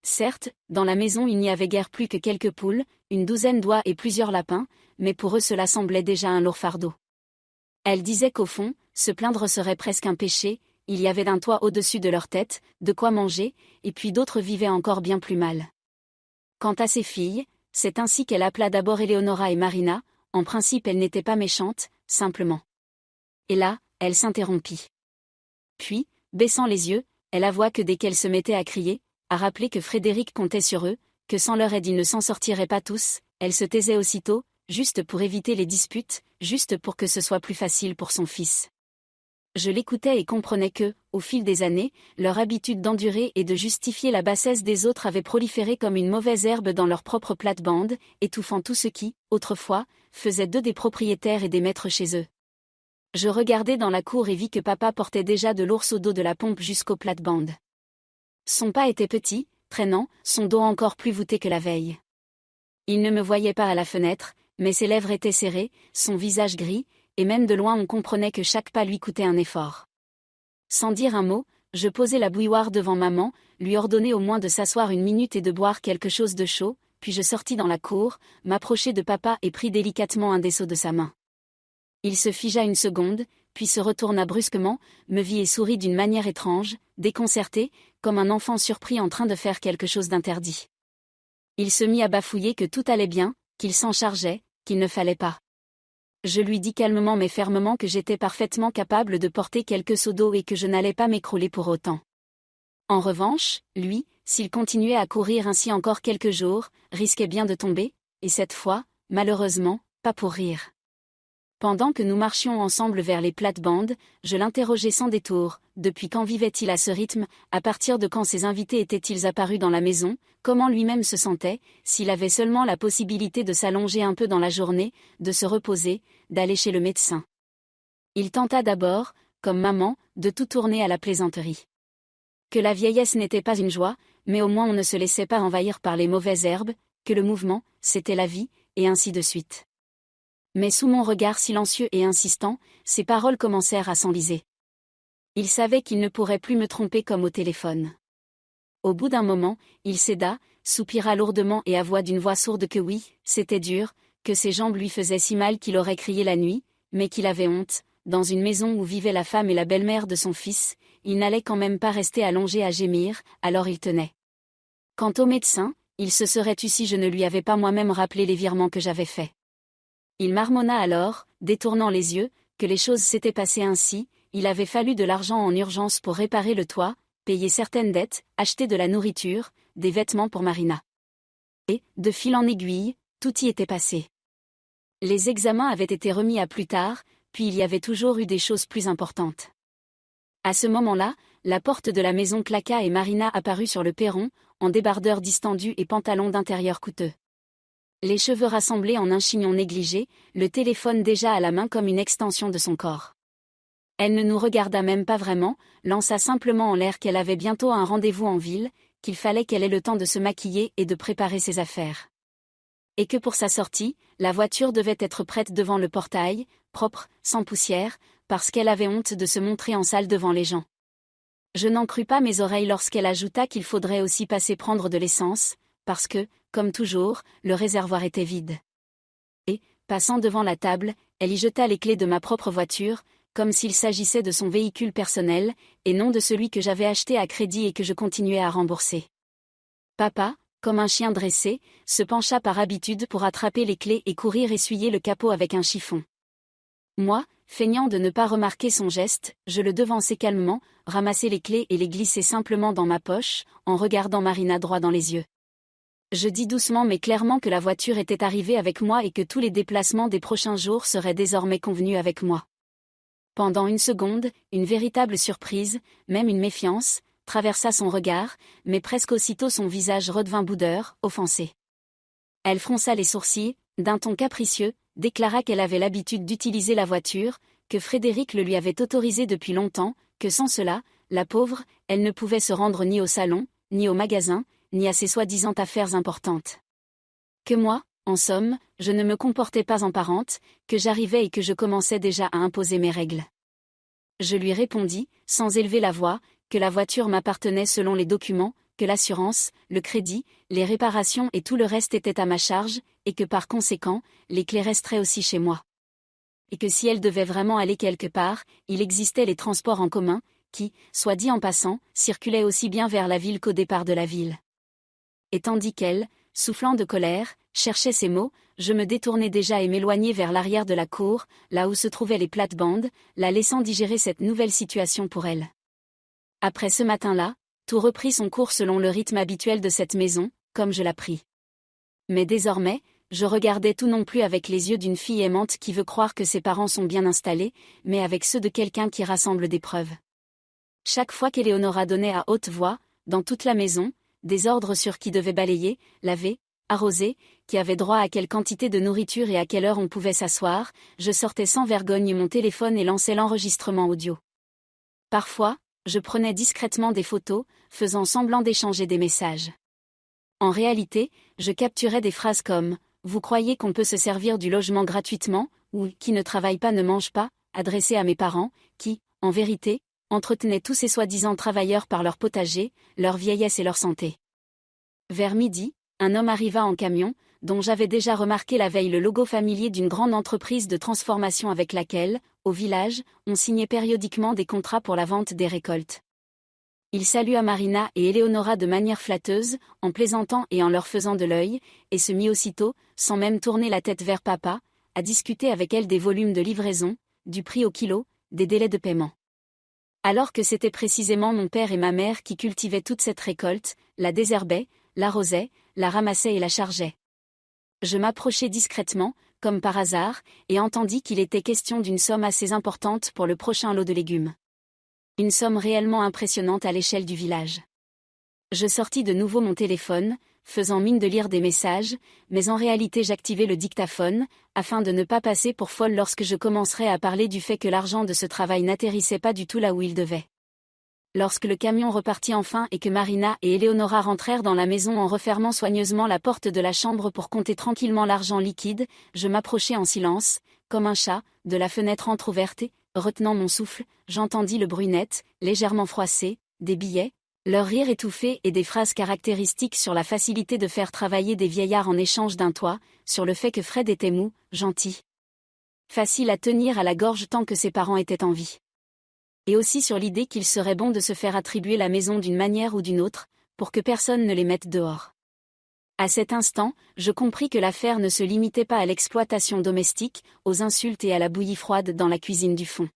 Certes, dans la maison il n'y avait guère plus que quelques poules, une douzaine d'oies et plusieurs lapins, mais pour eux cela semblait déjà un lourd fardeau. Elle disait qu'au fond, se plaindre serait presque un péché, il y avait un toit au-dessus de leur tête, de quoi manger, et puis d'autres vivaient encore bien plus mal. Quant à ses filles, c'est ainsi qu'elle appela d'abord Eleonora et Marina, en principe elle n'était pas méchante, simplement. Et là, elle s'interrompit. Puis, baissant les yeux, elle avoua que dès qu'elle se mettait à crier, à rappeler que Frédéric comptait sur eux, que sans leur aide ils ne s'en sortiraient pas tous, elle se taisait aussitôt, juste pour éviter les disputes, juste pour que ce soit plus facile pour son fils. Je l'écoutais et comprenais que, au fil des années, leur habitude d'endurer et de justifier la bassesse des autres avait proliféré comme une mauvaise herbe dans leur propre plate-bande, étouffant tout ce qui, autrefois, faisait d'eux des propriétaires et des maîtres chez eux. Je regardai dans la cour et vis que papa portait déjà de l'ours au dos de la pompe jusqu'aux plates-bandes. Son pas était petit, traînant, son dos encore plus voûté que la veille. Il ne me voyait pas à la fenêtre, mais ses lèvres étaient serrées, son visage gris, et même de loin on comprenait que chaque pas lui coûtait un effort. Sans dire un mot, je posai la bouilloire devant maman, lui ordonnai au moins de s'asseoir une minute et de boire quelque chose de chaud, puis je sortis dans la cour, m'approchai de papa et pris délicatement un des seaux de sa main. Il se figea une seconde, puis se retourna brusquement, me vit et sourit d'une manière étrange, déconcerté, comme un enfant surpris en train de faire quelque chose d'interdit. Il se mit à bafouiller que tout allait bien, qu'il s'en chargeait, qu'il ne fallait pas. Je lui dis calmement mais fermement que j'étais parfaitement capable de porter quelques seaux d'eau et que je n'allais pas m'écrouler pour autant. En revanche, lui, s'il continuait à courir ainsi encore quelques jours, risquait bien de tomber, et cette fois, malheureusement, pas pour rire. Pendant que nous marchions ensemble vers les plates-bandes, je l'interrogeais sans détour, depuis quand vivait-il à ce rythme, à partir de quand ses invités étaient-ils apparus dans la maison, comment lui-même se sentait, s'il avait seulement la possibilité de s'allonger un peu dans la journée, de se reposer, d'aller chez le médecin. Il tenta d'abord, comme maman, de tout tourner à la plaisanterie. Que la vieillesse n'était pas une joie, mais au moins on ne se laissait pas envahir par les mauvaises herbes, que le mouvement, c'était la vie, et ainsi de suite. Mais sous mon regard silencieux et insistant, ses paroles commencèrent à s'enliser. Il savait qu'il ne pourrait plus me tromper comme au téléphone. Au bout d'un moment, il céda, soupira lourdement et avoua d'une voix sourde que oui, c'était dur, que ses jambes lui faisaient si mal qu'il aurait crié la nuit, mais qu'il avait honte, dans une maison où vivaient la femme et la belle-mère de son fils, il n'allait quand même pas rester allongé à gémir, alors il tenait. Quant au médecin, il se serait tu si je ne lui avais pas moi-même rappelé les virements que j'avais faits. Il marmonna alors, détournant les yeux, que les choses s'étaient passées ainsi, il avait fallu de l'argent en urgence pour réparer le toit, payer certaines dettes, acheter de la nourriture, des vêtements pour Marina. Et, de fil en aiguille, tout y était passé. Les examens avaient été remis à plus tard, puis il y avait toujours eu des choses plus importantes. À ce moment-là, la porte de la maison claqua et Marina apparut sur le perron, en débardeur distendu et pantalon d'intérieur coûteux. Les cheveux rassemblés en un chignon négligé, le téléphone déjà à la main comme une extension de son corps. Elle ne nous regarda même pas vraiment, lança simplement en l'air qu'elle avait bientôt un rendez-vous en ville, qu'il fallait qu'elle ait le temps de se maquiller et de préparer ses affaires. Et que pour sa sortie, la voiture devait être prête devant le portail, propre, sans poussière, parce qu'elle avait honte de se montrer en salle devant les gens. Je n'en crus pas mes oreilles lorsqu'elle ajouta qu'il faudrait aussi passer prendre de l'essence, parce que, comme toujours, le réservoir était vide. Et, passant devant la table, elle y jeta les clés de ma propre voiture, comme s'il s'agissait de son véhicule personnel, et non de celui que j'avais acheté à crédit et que je continuais à rembourser. Papa, comme un chien dressé, se pencha par habitude pour attraper les clés et courir essuyer le capot avec un chiffon. Moi, feignant de ne pas remarquer son geste, je le devançai calmement, ramassai les clés et les glissai simplement dans ma poche, en regardant Marina droit dans les yeux. Je dis doucement mais clairement que la voiture était arrivée avec moi et que tous les déplacements des prochains jours seraient désormais convenus avec moi. Pendant une seconde, une véritable surprise, même une méfiance, traversa son regard, mais presque aussitôt son visage redevint boudeur, offensé. Elle fronça les sourcils, d'un ton capricieux, déclara qu'elle avait l'habitude d'utiliser la voiture, que Frédéric le lui avait autorisé depuis longtemps, que sans cela, la pauvre, elle ne pouvait se rendre ni au salon, ni au magasin, ni à ses soi-disant affaires importantes. Que moi, en somme, je ne me comportais pas en parente, que j'arrivais et que je commençais déjà à imposer mes règles. Je lui répondis, sans élever la voix, que la voiture m'appartenait selon les documents, que l'assurance, le crédit, les réparations et tout le reste étaient à ma charge, et que par conséquent, les clés resteraient aussi chez moi. Et que si elle devait vraiment aller quelque part, il existait les transports en commun, qui, soit dit en passant, circulait aussi bien vers la ville qu'au départ de la ville. Et tandis qu'elle, soufflant de colère, cherchait ses mots, je me détournais déjà et m'éloignais vers l'arrière de la cour, là où se trouvaient les plates-bandes, la laissant digérer cette nouvelle situation pour elle. Après ce matin-là, tout reprit son cours selon le rythme habituel de cette maison, comme je l'appris. Mais désormais, je regardais tout non plus avec les yeux d'une fille aimante qui veut croire que ses parents sont bien installés, mais avec ceux de quelqu'un qui rassemble des preuves. Chaque fois qu'Éléonora donnait à haute voix, dans toute la maison, des ordres sur qui devait balayer, laver, arroser, qui avait droit à quelle quantité de nourriture et à quelle heure on pouvait s'asseoir, je sortais sans vergogne mon téléphone et lançais l'enregistrement audio. Parfois, je prenais discrètement des photos, faisant semblant d'échanger des messages. En réalité, je capturais des phrases comme « Vous croyez qu'on peut se servir du logement gratuitement ?» ou « Qui ne travaille pas ne mange pas ?» adressées à mes parents, qui, en vérité, entretenaient tous ces soi-disant travailleurs par leur potager, leur vieillesse et leur santé. Vers midi, un homme arriva en camion, dont j'avais déjà remarqué la veille le logo familier d'une grande entreprise de transformation avec laquelle, au village, on signait périodiquement des contrats pour la vente des récoltes. Il salua Marina et Éléonora de manière flatteuse, en plaisantant et en leur faisant de l'œil, et se mit aussitôt, sans même tourner la tête vers papa, à discuter avec elle des volumes de livraison, du prix au kilo, des délais de paiement. Alors que c'était précisément mon père et ma mère qui cultivaient toute cette récolte, la désherbaient, l'arrosaient, la ramassaient et la chargeaient. Je m'approchai discrètement, comme par hasard, et entendis qu'il était question d'une somme assez importante pour le prochain lot de légumes. Une somme réellement impressionnante à l'échelle du village. Je sortis de nouveau mon téléphone, faisant mine de lire des messages, mais en réalité j'activai le dictaphone, afin de ne pas passer pour folle lorsque je commencerais à parler du fait que l'argent de ce travail n'atterrissait pas du tout là où il devait. Lorsque le camion repartit enfin et que Marina et Éléonora rentrèrent dans la maison en refermant soigneusement la porte de la chambre pour compter tranquillement l'argent liquide, je m'approchai en silence, comme un chat, de la fenêtre entr'ouverte et, retenant mon souffle, j'entendis le bruit net, légèrement froissé, des billets, leur rire étouffé et des phrases caractéristiques sur la facilité de faire travailler des vieillards en échange d'un toit, sur le fait que Fred était mou, gentil. Facile à tenir à la gorge tant que ses parents étaient en vie. Et aussi sur l'idée qu'il serait bon de se faire attribuer la maison d'une manière ou d'une autre, pour que personne ne les mette dehors. À cet instant, je compris que l'affaire ne se limitait pas à l'exploitation domestique, aux insultes et à la bouillie froide dans la cuisine du fond.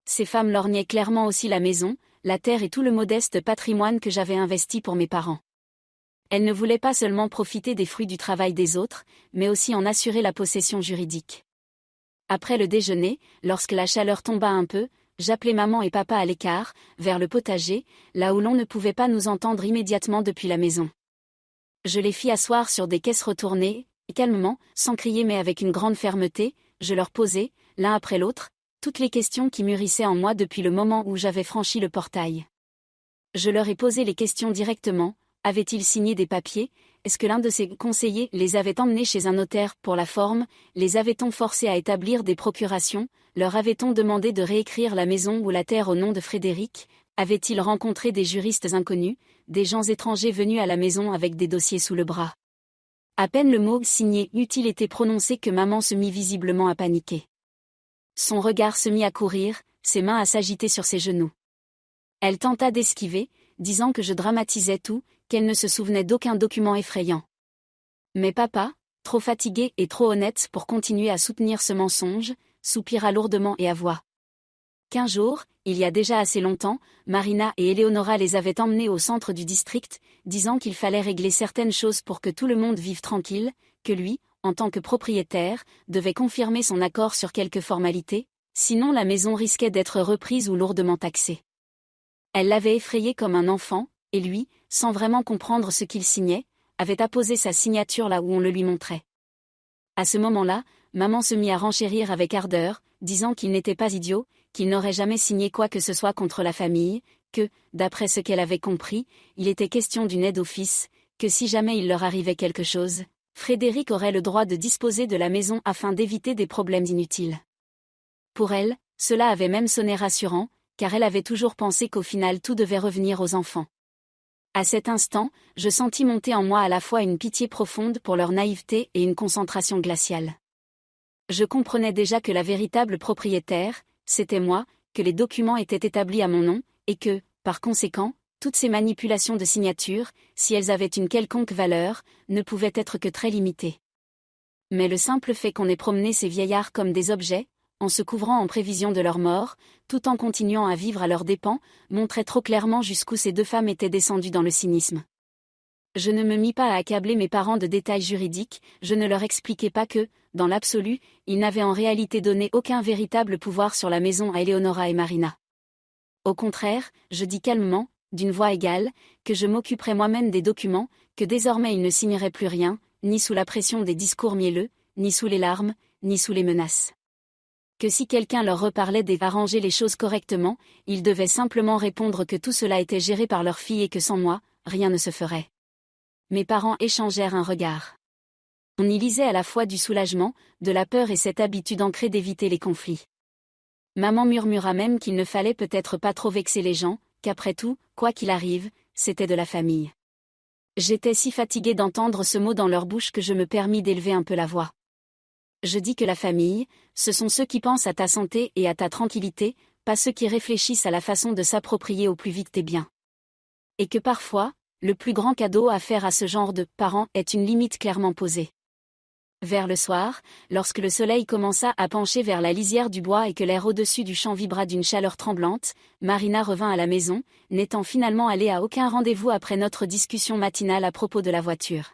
Ces femmes lorgnaient clairement aussi la maison, la terre et tout le modeste patrimoine que j'avais investi pour mes parents. Elles ne voulaient pas seulement profiter des fruits du travail des autres, mais aussi en assurer la possession juridique. Après le déjeuner, lorsque la chaleur tomba un peu, j'appelai maman et papa à l'écart, vers le potager, là où l'on ne pouvait pas nous entendre immédiatement depuis la maison. Je les fis asseoir sur des caisses retournées, et calmement, sans crier mais avec une grande fermeté, je leur posai, l'un après l'autre, toutes les questions qui mûrissaient en moi depuis le moment où j'avais franchi le portail. Je leur ai posé les questions directement. Avait-il signé des papiers? Est-ce que l'un de ses conseillers les avait emmenés chez un notaire pour la forme? Les avait-on forcés à établir des procurations? Leur avait-on demandé de réécrire la maison ou la terre au nom de Frédéric? Avait-il rencontré des juristes inconnus, des gens étrangers venus à la maison avec des dossiers sous le bras? À peine le mot « signé » eut-il été prononcé que maman se mit visiblement à paniquer. Son regard se mit à courir, ses mains à s'agiter sur ses genoux. Elle tenta d'esquiver, disant que je dramatisais tout, qu'elle ne se souvenait d'aucun document effrayant. Mais papa, trop fatigué et trop honnête pour continuer à soutenir ce mensonge, soupira lourdement et avoua. Qu'un jour, il y a déjà assez longtemps, Marina et Éléonora les avaient emmenés au centre du district, disant qu'il fallait régler certaines choses pour que tout le monde vive tranquille, que lui, en tant que propriétaire, devait confirmer son accord sur quelques formalités, sinon la maison risquait d'être reprise ou lourdement taxée. Elle l'avait effrayé comme un enfant, et lui, sans vraiment comprendre ce qu'il signait, avait apposé sa signature là où on le lui montrait. À ce moment-là, maman se mit à renchérir avec ardeur, disant qu'il n'était pas idiot, qu'il n'aurait jamais signé quoi que ce soit contre la famille, que, d'après ce qu'elle avait compris, il était question d'une aide au fils, que si jamais il leur arrivait quelque chose, Frédéric aurait le droit de disposer de la maison afin d'éviter des problèmes inutiles. Pour elle, cela avait même sonné rassurant, car elle avait toujours pensé qu'au final tout devait revenir aux enfants. À cet instant, je sentis monter en moi à la fois une pitié profonde pour leur naïveté et une concentration glaciale. Je comprenais déjà que la véritable propriétaire, c'était moi, que les documents étaient établis à mon nom, et que, par conséquent, toutes ces manipulations de signature, si elles avaient une quelconque valeur, ne pouvaient être que très limitées. Mais le simple fait qu'on ait promené ces vieillards comme des objets, en se couvrant en prévision de leur mort, tout en continuant à vivre à leurs dépens, montrait trop clairement jusqu'où ces deux femmes étaient descendues dans le cynisme. Je ne me mis pas à accabler mes parents de détails juridiques, je ne leur expliquai pas que, dans l'absolu, ils n'avaient en réalité donné aucun véritable pouvoir sur la maison à Eleonora et Marina. Au contraire, je dis calmement, d'une voix égale, que je m'occuperais moi-même des documents, que désormais ils ne signeraient plus rien, ni sous la pression des discours mielleux, ni sous les larmes, ni sous les menaces. Que si quelqu'un leur reparlait d'arranger les choses correctement, ils devaient simplement répondre que tout cela était géré par leur fille et que sans moi, rien ne se ferait. Mes parents échangèrent un regard. On y lisait à la fois du soulagement, de la peur et cette habitude ancrée d'éviter les conflits. Maman murmura même qu'il ne fallait peut-être pas trop vexer les gens, qu'après tout, quoi qu'il arrive, c'était de la famille. J'étais si fatiguée d'entendre ce mot dans leur bouche que je me permis d'élever un peu la voix. Je dis que la famille, ce sont ceux qui pensent à ta santé et à ta tranquillité, pas ceux qui réfléchissent à la façon de s'approprier au plus vite tes biens. Et que parfois, le plus grand cadeau à faire à ce genre de parents est une limite clairement posée. Vers le soir, lorsque le soleil commença à pencher vers la lisière du bois et que l'air au-dessus du champ vibra d'une chaleur tremblante, Marina revint à la maison, n'étant finalement allée à aucun rendez-vous après notre discussion matinale à propos de la voiture.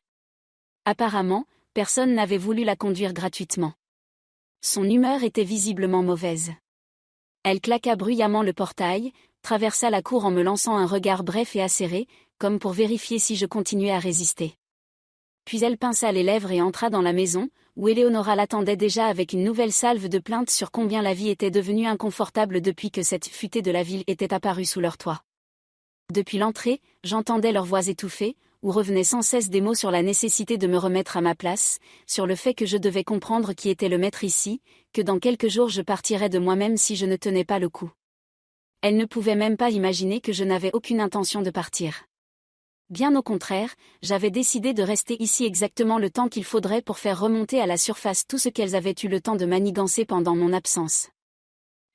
Apparemment, personne n'avait voulu la conduire gratuitement. Son humeur était visiblement mauvaise. Elle claqua bruyamment le portail, traversa la cour en me lançant un regard bref et acéré, comme pour vérifier si je continuais à résister. Puis elle pinça les lèvres et entra dans la maison, où Eleonora l'attendait déjà avec une nouvelle salve de plaintes sur combien la vie était devenue inconfortable depuis que cette futée de la ville était apparue sous leur toit. Depuis l'entrée, j'entendais leurs voix étouffées, où revenaient sans cesse des mots sur la nécessité de me remettre à ma place, sur le fait que je devais comprendre qui était le maître ici, que dans quelques jours je partirais de moi-même si je ne tenais pas le coup. Elle ne pouvait même pas imaginer que je n'avais aucune intention de partir. Bien au contraire, j'avais décidé de rester ici exactement le temps qu'il faudrait pour faire remonter à la surface tout ce qu'elles avaient eu le temps de manigancer pendant mon absence.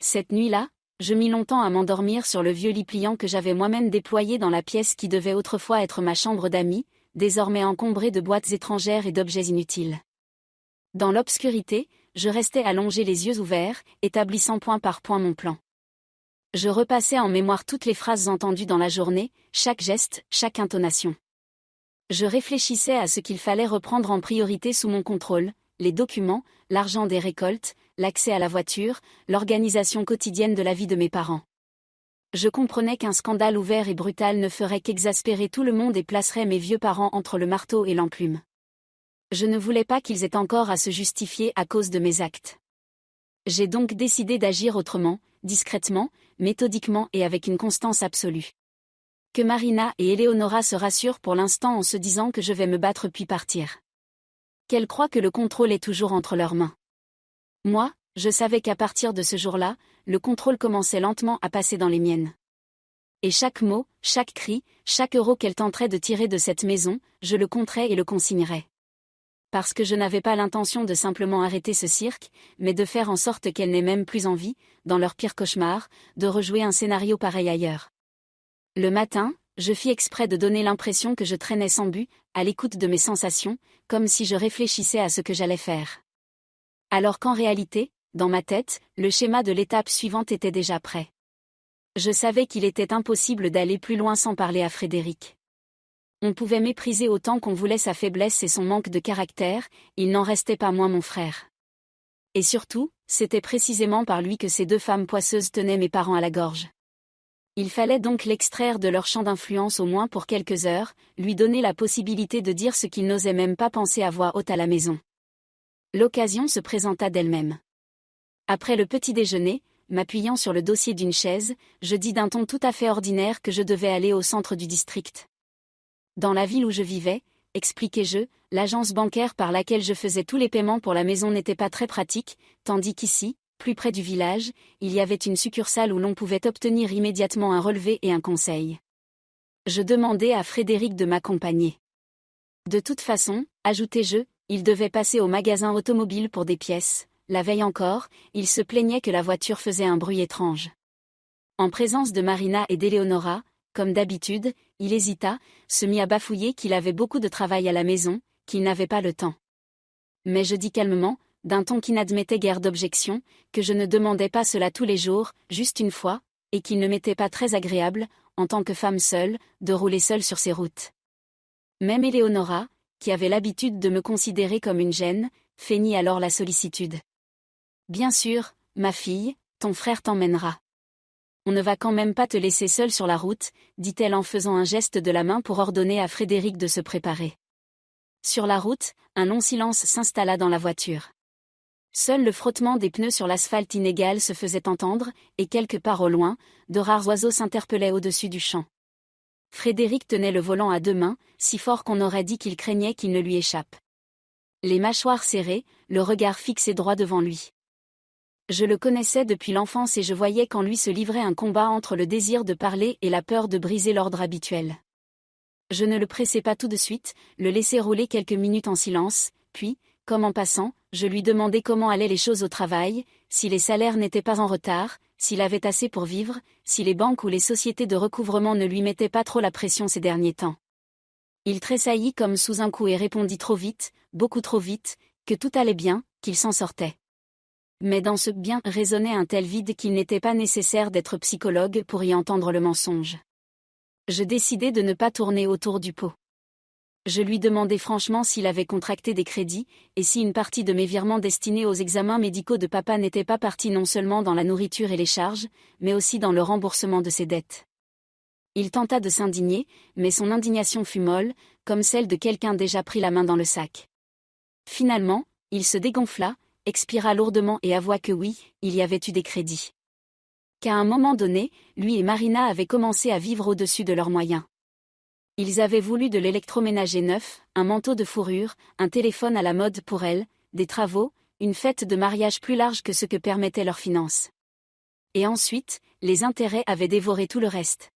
Cette nuit-là, je mis longtemps à m'endormir sur le vieux lit pliant que j'avais moi-même déployé dans la pièce qui devait autrefois être ma chambre d'amis, désormais encombrée de boîtes étrangères et d'objets inutiles. Dans l'obscurité, je restais allongé les yeux ouverts, établissant point par point mon plan. Je repassais en mémoire toutes les phrases entendues dans la journée, chaque geste, chaque intonation. Je réfléchissais à ce qu'il fallait reprendre en priorité sous mon contrôle, les documents, l'argent des récoltes, l'accès à la voiture, l'organisation quotidienne de la vie de mes parents. Je comprenais qu'un scandale ouvert et brutal ne ferait qu'exaspérer tout le monde et placerait mes vieux parents entre le marteau et l'enclume. Je ne voulais pas qu'ils aient encore à se justifier à cause de mes actes. J'ai donc décidé d'agir autrement, discrètement, méthodiquement et avec une constance absolue. Que Marina et Eleonora se rassurent pour l'instant en se disant que je vais me battre puis partir. Qu'elles croient que le contrôle est toujours entre leurs mains. Moi, je savais qu'à partir de ce jour-là, le contrôle commençait lentement à passer dans les miennes. Et chaque mot, chaque cri, chaque euro qu'elles tenteraient de tirer de cette maison, je le compterais et le consignerais. Parce que je n'avais pas l'intention de simplement arrêter ce cirque, mais de faire en sorte qu'elles n'aient même plus envie, dans leur pire cauchemar, de rejouer un scénario pareil ailleurs. Le matin, je fis exprès de donner l'impression que je traînais sans but, à l'écoute de mes sensations, comme si je réfléchissais à ce que j'allais faire. Alors qu'en réalité, dans ma tête, le schéma de l'étape suivante était déjà prêt. Je savais qu'il était impossible d'aller plus loin sans parler à Frédéric. On pouvait mépriser autant qu'on voulait sa faiblesse et son manque de caractère, il n'en restait pas moins mon frère. Et surtout, c'était précisément par lui que ces deux femmes poisseuses tenaient mes parents à la gorge. Il fallait donc l'extraire de leur champ d'influence au moins pour quelques heures, lui donner la possibilité de dire ce qu'il n'osait même pas penser à voix haute à la maison. L'occasion se présenta d'elle-même. Après le petit déjeuner, m'appuyant sur le dossier d'une chaise, je dis d'un ton tout à fait ordinaire que je devais aller au centre du district. Dans la ville où je vivais, expliquai-je, l'agence bancaire par laquelle je faisais tous les paiements pour la maison n'était pas très pratique, tandis qu'ici, plus près du village, il y avait une succursale où l'on pouvait obtenir immédiatement un relevé et un conseil. Je demandai à Frédéric de m'accompagner. De toute façon, ajoutai-je, il devait passer au magasin automobile pour des pièces. La veille encore, il se plaignait que la voiture faisait un bruit étrange. En présence de Marina et d'Eleonora, comme d'habitude, il hésita, se mit à bafouiller qu'il avait beaucoup de travail à la maison, qu'il n'avait pas le temps. Mais je dis calmement, d'un ton qui n'admettait guère d'objection, que je ne demandais pas cela tous les jours, juste une fois, et qu'il ne m'était pas très agréable, en tant que femme seule, de rouler seule sur ces routes. Même Eleonora, qui avait l'habitude de me considérer comme une gêne, feignit alors la sollicitude. « Bien sûr, ma fille, ton frère t'emmènera. On ne va quand même pas te laisser seule sur la route, dit-elle en faisant un geste de la main pour ordonner à Frédéric de se préparer. Sur la route, un long silence s'installa dans la voiture. Seul le frottement des pneus sur l'asphalte inégal se faisait entendre, et quelque part au loin, de rares oiseaux s'interpellaient au-dessus du champ. Frédéric tenait le volant à deux mains, si fort qu'on aurait dit qu'il craignait qu'il ne lui échappe. Les mâchoires serrées, le regard fixé droit devant lui. Je le connaissais depuis l'enfance et je voyais qu'en lui se livrait un combat entre le désir de parler et la peur de briser l'ordre habituel. Je ne le pressai pas tout de suite, le laissai rouler quelques minutes en silence, puis, comme en passant, je lui demandai comment allaient les choses au travail, si les salaires n'étaient pas en retard, s'il avait assez pour vivre, si les banques ou les sociétés de recouvrement ne lui mettaient pas trop la pression ces derniers temps. Il tressaillit comme sous un coup et répondit trop vite, beaucoup trop vite, que tout allait bien, qu'il s'en sortait. Mais dans ce bien résonnait un tel vide qu'il n'était pas nécessaire d'être psychologue pour y entendre le mensonge. Je décidai de ne pas tourner autour du pot. Je lui demandai franchement s'il avait contracté des crédits, et si une partie de mes virements destinés aux examens médicaux de papa n'était pas partie non seulement dans la nourriture et les charges, mais aussi dans le remboursement de ses dettes. Il tenta de s'indigner, mais son indignation fut molle, comme celle de quelqu'un déjà pris la main dans le sac. Finalement, il se dégonfla, expira lourdement et avoua que oui, il y avait eu des crédits. Qu'à un moment donné, lui et Marina avaient commencé à vivre au-dessus de leurs moyens. Ils avaient voulu de l'électroménager neuf, un manteau de fourrure, un téléphone à la mode pour elle, des travaux, une fête de mariage plus large que ce que permettaient leurs finances. Et ensuite, les intérêts avaient dévoré tout le reste.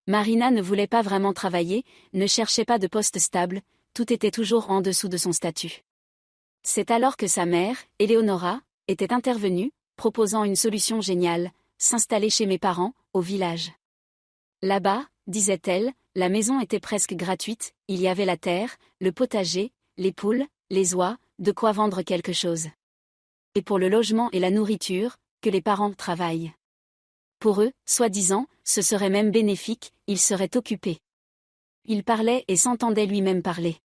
Marina ne voulait pas vraiment travailler, ne cherchait pas de poste stable, tout était toujours en dessous de son statut. C'est alors que sa mère, Eleonora, était intervenue, proposant une solution géniale, s'installer chez mes parents, au village. Là-bas, disait-elle, la maison était presque gratuite, il y avait la terre, le potager, les poules, les oies, de quoi vendre quelque chose. Et pour le logement et la nourriture, que les parents travaillent. Pour eux, soi-disant, ce serait même bénéfique, ils seraient occupés. Il parlait et s'entendait lui-même parler.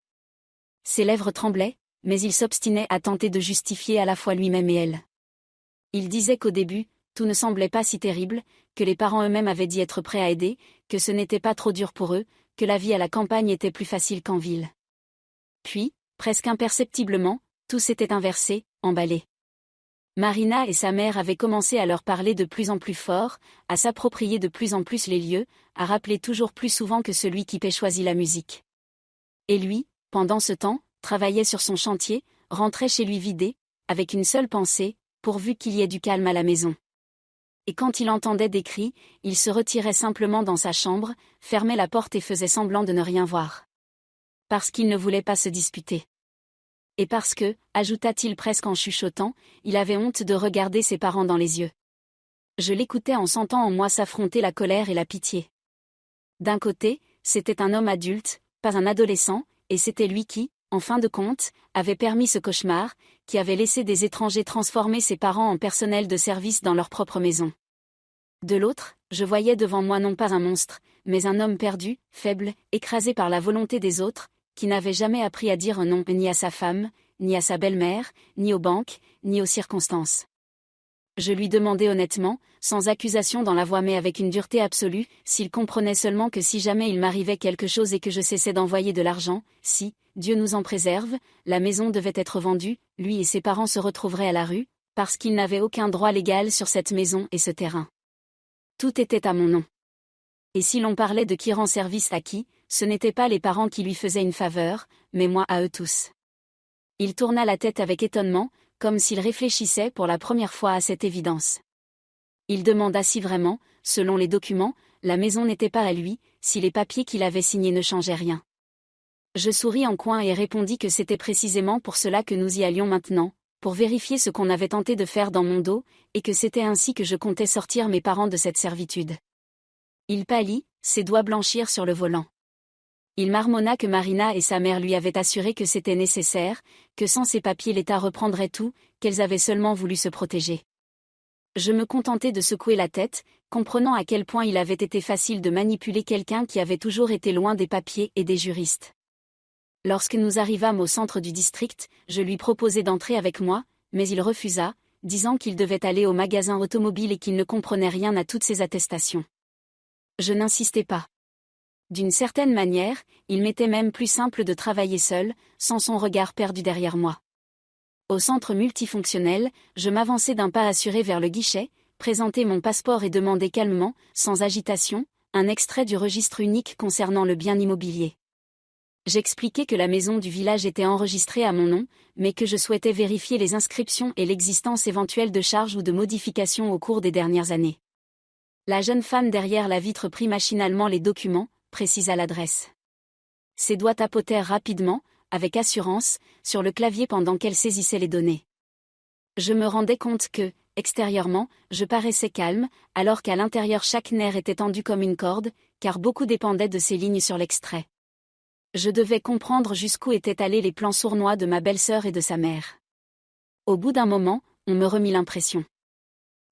Ses lèvres tremblaient, mais il s'obstinait à tenter de justifier à la fois lui-même et elle. Il disait qu'au début, tout ne semblait pas si terrible, que les parents eux-mêmes avaient dit être prêts à aider, que ce n'était pas trop dur pour eux, que la vie à la campagne était plus facile qu'en ville. Puis, presque imperceptiblement, tout s'était inversé, emballé. Marina et sa mère avaient commencé à leur parler de plus en plus fort, à s'approprier de plus en plus les lieux, à rappeler toujours plus souvent que celui qui paie choisit la musique. Et lui, pendant ce temps, travaillait sur son chantier, rentrait chez lui vidé, avec une seule pensée, pourvu qu'il y ait du calme à la maison. Et quand il entendait des cris, il se retirait simplement dans sa chambre, fermait la porte et faisait semblant de ne rien voir. Parce qu'il ne voulait pas se disputer. Et parce que, ajouta-t-il presque en chuchotant, il avait honte de regarder ses parents dans les yeux. Je l'écoutais en sentant en moi s'affronter la colère et la pitié. D'un côté, c'était un homme adulte, pas un adolescent, et c'était lui qui, en fin de compte, avait permis ce cauchemar, qui avait laissé des étrangers transformer ses parents en personnel de service dans leur propre maison. De l'autre, je voyais devant moi non pas un monstre, mais un homme perdu, faible, écrasé par la volonté des autres, qui n'avait jamais appris à dire non ni à sa femme, ni à sa belle-mère, ni aux banques, ni aux circonstances. Je lui demandai honnêtement, sans accusation dans la voix mais avec une dureté absolue, s'il comprenait seulement que si jamais il m'arrivait quelque chose et que je cessais d'envoyer de l'argent, si, Dieu nous en préserve, la maison devait être vendue, lui et ses parents se retrouveraient à la rue, parce qu'ils n'avaient aucun droit légal sur cette maison et ce terrain. Tout était à mon nom. Et si l'on parlait de qui rend service à qui, ce n'étaient pas les parents qui lui faisaient une faveur, mais moi à eux tous. Il tourna la tête avec étonnement, comme s'il réfléchissait pour la première fois à cette évidence. Il demanda si vraiment, selon les documents, la maison n'était pas à lui, si les papiers qu'il avait signés ne changeaient rien. Je souris en coin et répondis que c'était précisément pour cela que nous y allions maintenant, pour vérifier ce qu'on avait tenté de faire dans mon dos, et que c'était ainsi que je comptais sortir mes parents de cette servitude. Il pâlit, ses doigts blanchirent sur le volant. Il marmonna que Marina et sa mère lui avaient assuré que c'était nécessaire, que sans ces papiers l'État reprendrait tout, qu'elles avaient seulement voulu se protéger. Je me contentais de secouer la tête, comprenant à quel point il avait été facile de manipuler quelqu'un qui avait toujours été loin des papiers et des juristes. Lorsque nous arrivâmes au centre du district, je lui proposai d'entrer avec moi, mais il refusa, disant qu'il devait aller au magasin automobile et qu'il ne comprenait rien à toutes ces attestations. Je n'insistai pas. D'une certaine manière, il m'était même plus simple de travailler seul, sans son regard perdu derrière moi. Au centre multifonctionnel, je m'avançai d'un pas assuré vers le guichet, présentai mon passeport et demandai calmement, sans agitation, un extrait du registre unique concernant le bien immobilier. J'expliquai que la maison du village était enregistrée à mon nom, mais que je souhaitais vérifier les inscriptions et l'existence éventuelle de charges ou de modifications au cours des dernières années. La jeune femme derrière la vitre prit machinalement les documents, précisa l'adresse. Ses doigts tapotèrent rapidement, avec assurance, sur le clavier pendant qu'elle saisissait les données. Je me rendais compte que, extérieurement, je paraissais calme, alors qu'à l'intérieur chaque nerf était tendu comme une corde, car beaucoup dépendait de ces lignes sur l'extrait. Je devais comprendre jusqu'où étaient allés les plans sournois de ma belle-sœur et de sa mère. Au bout d'un moment, on me remit l'impression.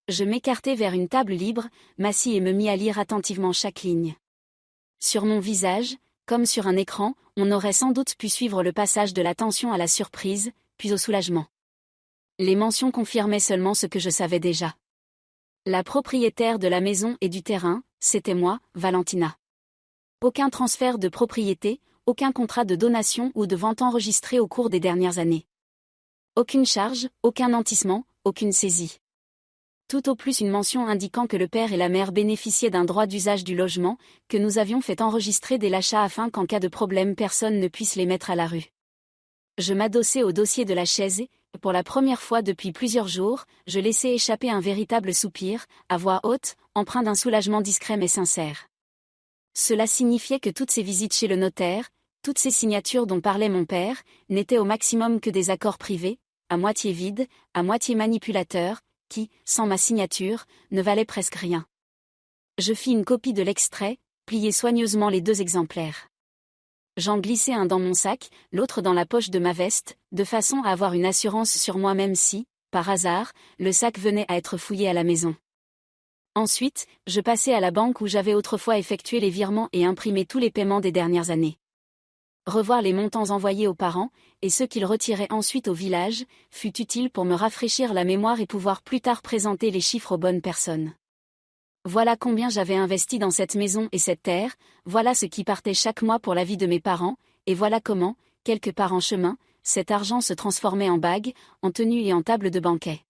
Je m'écartai vers une table libre, m'assis et me mis à lire attentivement chaque ligne. Sur mon visage, comme sur un écran, on aurait sans doute pu suivre le passage de la tension à la surprise, puis au soulagement. Les mentions confirmaient seulement ce que je savais déjà. La propriétaire de la maison et du terrain, c'était moi, Valentina. Aucun transfert de propriété, aucun contrat de donation ou de vente enregistré au cours des dernières années. Aucune charge, aucun nantissement, aucune saisie. Tout au plus une mention indiquant que le père et la mère bénéficiaient d'un droit d'usage du logement, que nous avions fait enregistrer dès l'achat afin qu'en cas de problème personne ne puisse les mettre à la rue. Je m'adossai au dossier de la chaise et, pour la première fois depuis plusieurs jours, je laissai échapper un véritable soupir, à voix haute, empreint d'un soulagement discret mais sincère. Cela signifiait que toutes ces visites chez le notaire, toutes ces signatures dont parlait mon père, n'étaient au maximum que des accords privés, à moitié vides, à moitié manipulateurs, qui, sans ma signature, ne valaient presque rien. Je fis une copie de l'extrait, pliai soigneusement les 2 exemplaires. J'en glissai un dans mon sac, l'autre dans la poche de ma veste, de façon à avoir une assurance sur moi même si, par hasard, le sac venait à être fouillé à la maison. Ensuite, je passai à la banque où j'avais autrefois effectué les virements et imprimé tous les paiements des dernières années. Revoir les montants envoyés aux parents, et ceux qu'ils retiraient ensuite au village, fut utile pour me rafraîchir la mémoire et pouvoir plus tard présenter les chiffres aux bonnes personnes. Voilà combien j'avais investi dans cette maison et cette terre, voilà ce qui partait chaque mois pour la vie de mes parents, et voilà comment, quelque part en chemin, cet argent se transformait en bagues, en tenues et en tables de banquet.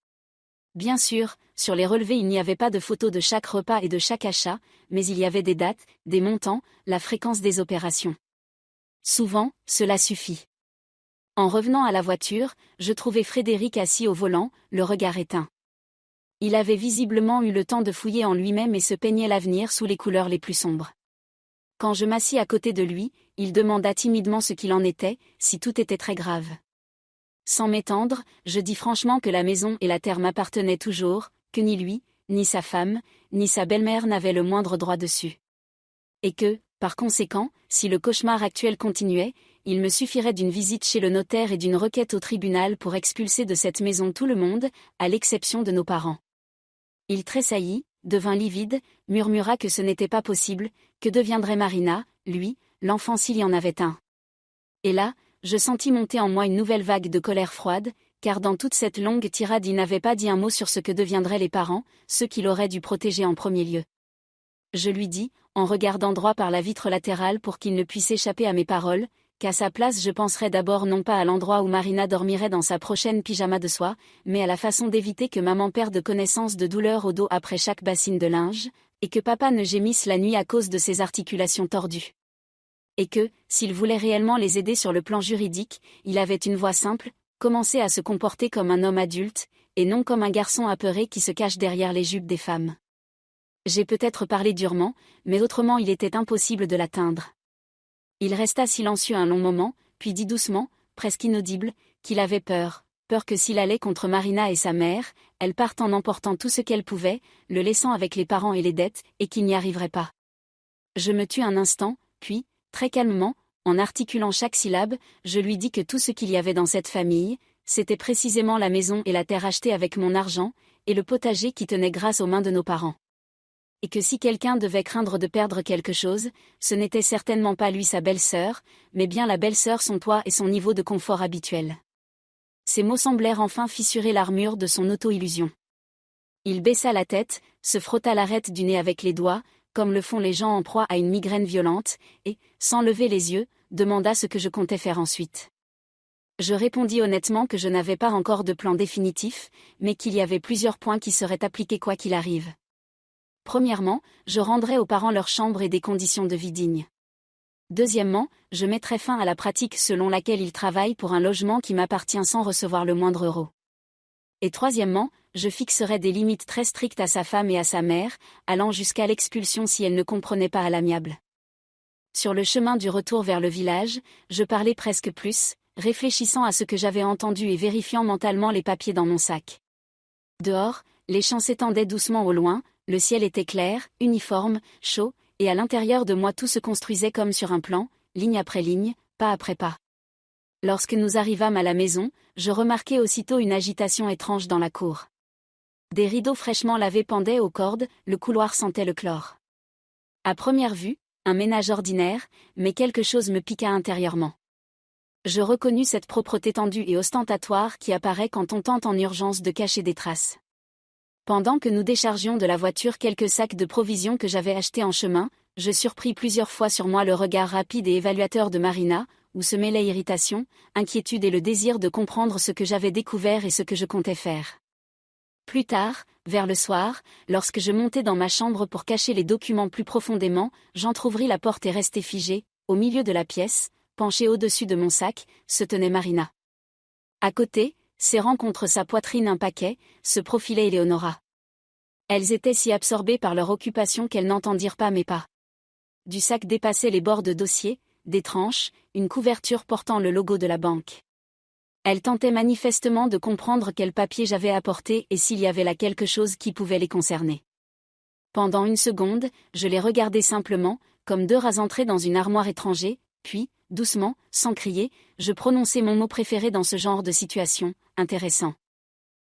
Bien sûr, sur les relevés il n'y avait pas de photos de chaque repas et de chaque achat, mais il y avait des dates, des montants, la fréquence des opérations. Souvent, cela suffit. En revenant à la voiture, je trouvai Frédéric assis au volant, le regard éteint. Il avait visiblement eu le temps de fouiller en lui-même et se peignait l'avenir sous les couleurs les plus sombres. Quand je m'assis à côté de lui, il demanda timidement ce qu'il en était, si tout était très grave. Sans m'étendre, je dis franchement que la maison et la terre m'appartenaient toujours, que ni lui, ni sa femme, ni sa belle-mère n'avaient le moindre droit dessus. Et que, par conséquent, si le cauchemar actuel continuait, il me suffirait d'une visite chez le notaire et d'une requête au tribunal pour expulser de cette maison tout le monde, à l'exception de nos parents. Il tressaillit, devint livide, murmura que ce n'était pas possible, que deviendrait Marina, lui, l'enfant s'il y en avait un. Et là, je sentis monter en moi une nouvelle vague de colère froide, car dans toute cette longue tirade il n'avait pas dit un mot sur ce que deviendraient les parents, ceux qu'il aurait dû protéger en premier lieu. Je lui dis, en regardant droit par la vitre latérale pour qu'il ne puisse échapper à mes paroles, qu'à sa place je penserais d'abord non pas à l'endroit où Marina dormirait dans sa prochaine pyjama de soie, mais à la façon d'éviter que maman perde connaissance de douleur au dos après chaque bassine de linge, et que papa ne gémisse la nuit à cause de ses articulations tordues. Et que, s'il voulait réellement les aider sur le plan juridique, il avait une voie simple, commencer à se comporter comme un homme adulte, et non comme un garçon apeuré qui se cache derrière les jupes des femmes. J'ai peut-être parlé durement, mais autrement il était impossible de l'atteindre. Il resta silencieux un long moment, puis dit doucement, presque inaudible, qu'il avait peur, peur que s'il allait contre Marina et sa mère, elle parte en emportant tout ce qu'elle pouvait, le laissant avec les parents et les dettes, et qu'il n'y arriverait pas. Je me tus un instant, puis, très calmement, en articulant chaque syllabe, je lui dis que tout ce qu'il y avait dans cette famille, c'était précisément la maison et la terre achetée avec mon argent, et le potager qui tenait grâce aux mains de nos parents. Et que si quelqu'un devait craindre de perdre quelque chose, ce n'était certainement pas lui sa belle-sœur, mais bien la belle-sœur son toit et son niveau de confort habituel. Ces mots semblèrent enfin fissurer l'armure de son auto-illusion. Il baissa la tête, se frotta l'arête du nez avec les doigts, comme le font les gens en proie à une migraine violente, et, sans lever les yeux, demanda ce que je comptais faire ensuite. Je répondis honnêtement que je n'avais pas encore de plan définitif, mais qu'il y avait plusieurs points qui seraient appliqués quoi qu'il arrive. Premièrement, je rendrais aux parents leur chambre et des conditions de vie dignes. Deuxièmement, je mettrais fin à la pratique selon laquelle ils travaillent pour un logement qui m'appartient sans recevoir le moindre euro. Et troisièmement, je fixerais des limites très strictes à sa femme et à sa mère, allant jusqu'à l'expulsion si elles ne comprenaient pas à l'amiable. Sur le chemin du retour vers le village, je parlais presque plus, réfléchissant à ce que j'avais entendu et vérifiant mentalement les papiers dans mon sac. Dehors, les champs s'étendaient doucement au loin, le ciel était clair, uniforme, chaud, et à l'intérieur de moi tout se construisait comme sur un plan, ligne après ligne, pas après pas. Lorsque nous arrivâmes à la maison, je remarquai aussitôt une agitation étrange dans la cour. Des rideaux fraîchement lavés pendaient aux cordes, le couloir sentait le chlore. À première vue, un ménage ordinaire, mais quelque chose me piqua intérieurement. Je reconnus cette propreté tendue et ostentatoire qui apparaît quand on tente en urgence de cacher des traces. Pendant que nous déchargions de la voiture quelques sacs de provisions que j'avais achetés en chemin, je surpris plusieurs fois sur moi le regard rapide et évaluateur de Marina, où se mêlaient irritation, inquiétude et le désir de comprendre ce que j'avais découvert et ce que je comptais faire. Plus tard, vers le soir, lorsque je montai dans ma chambre pour cacher les documents plus profondément, j'entr'ouvris la porte et restai figée, au milieu de la pièce, penchée au-dessus de mon sac, se tenait Marina. À côté, serrant contre sa poitrine un paquet, se profilait Eleonora. Elles étaient si absorbées par leur occupation qu'elles n'entendirent pas mes pas. Du sac dépassaient les bords de dossier, des tranches, une couverture portant le logo de la banque. Elles tentaient manifestement de comprendre quel papier j'avais apporté et s'il y avait là quelque chose qui pouvait les concerner. Pendant une seconde, je les regardais simplement, comme deux rats entrés dans une armoire étrangère, puis, doucement, sans crier, je prononçai mon mot préféré dans ce genre de situation, intéressant.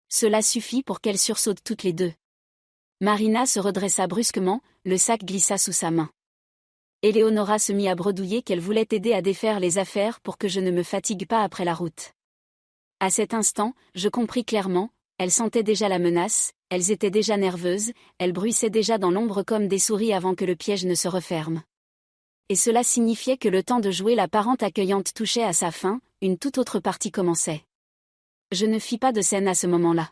Cela suffit pour qu'elles sursautent toutes les deux. Marina se redressa brusquement, le sac glissa sous sa main. Eleonora se mit à bredouiller qu'elle voulait aider à défaire les affaires pour que je ne me fatigue pas après la route. À cet instant, je compris clairement, elles sentaient déjà la menace, elles étaient déjà nerveuses, elles bruissaient déjà dans l'ombre comme des souris avant que le piège ne se referme. Et cela signifiait que le temps de jouer la parente accueillante touchait à sa fin, une toute autre partie commençait. Je ne fis pas de scène à ce moment-là.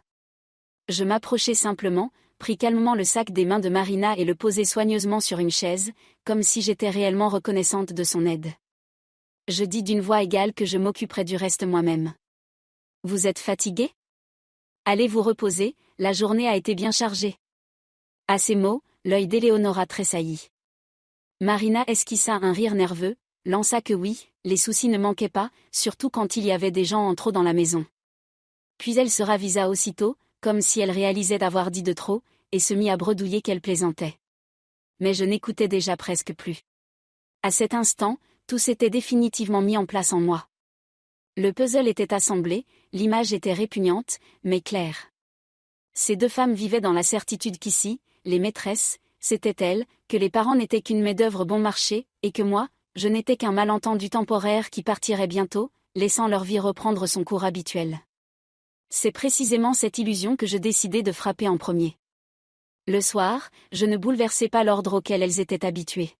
Je m'approchai simplement, pris calmement le sac des mains de Marina et le posai soigneusement sur une chaise, comme si j'étais réellement reconnaissante de son aide. Je dis d'une voix égale que je m'occuperai du reste moi-même. « Vous êtes fatigué ? Allez vous reposer, la journée a été bien chargée. » À ces mots, l'œil d'Eleonora tressaillit. Marina esquissa un rire nerveux, lança que oui, les soucis ne manquaient pas, surtout quand il y avait des gens en trop dans la maison. Puis elle se ravisa aussitôt, comme si elle réalisait d'avoir dit de trop, et se mit à bredouiller qu'elle plaisantait. Mais je n'écoutais déjà presque plus. À cet instant, tout s'était définitivement mis en place en moi. Le puzzle était assemblé, l'image était répugnante, mais claire. Ces deux femmes vivaient dans la certitude qu'ici, les maîtresses, c'étaient elles, que les parents n'étaient qu'une main-d'œuvre bon marché, et que moi, je n'étais qu'un malentendu temporaire qui partirait bientôt, laissant leur vie reprendre son cours habituel. C'est précisément cette illusion que je décidai de frapper en premier. Le soir, je ne bouleversai pas l'ordre auquel elles étaient habituées.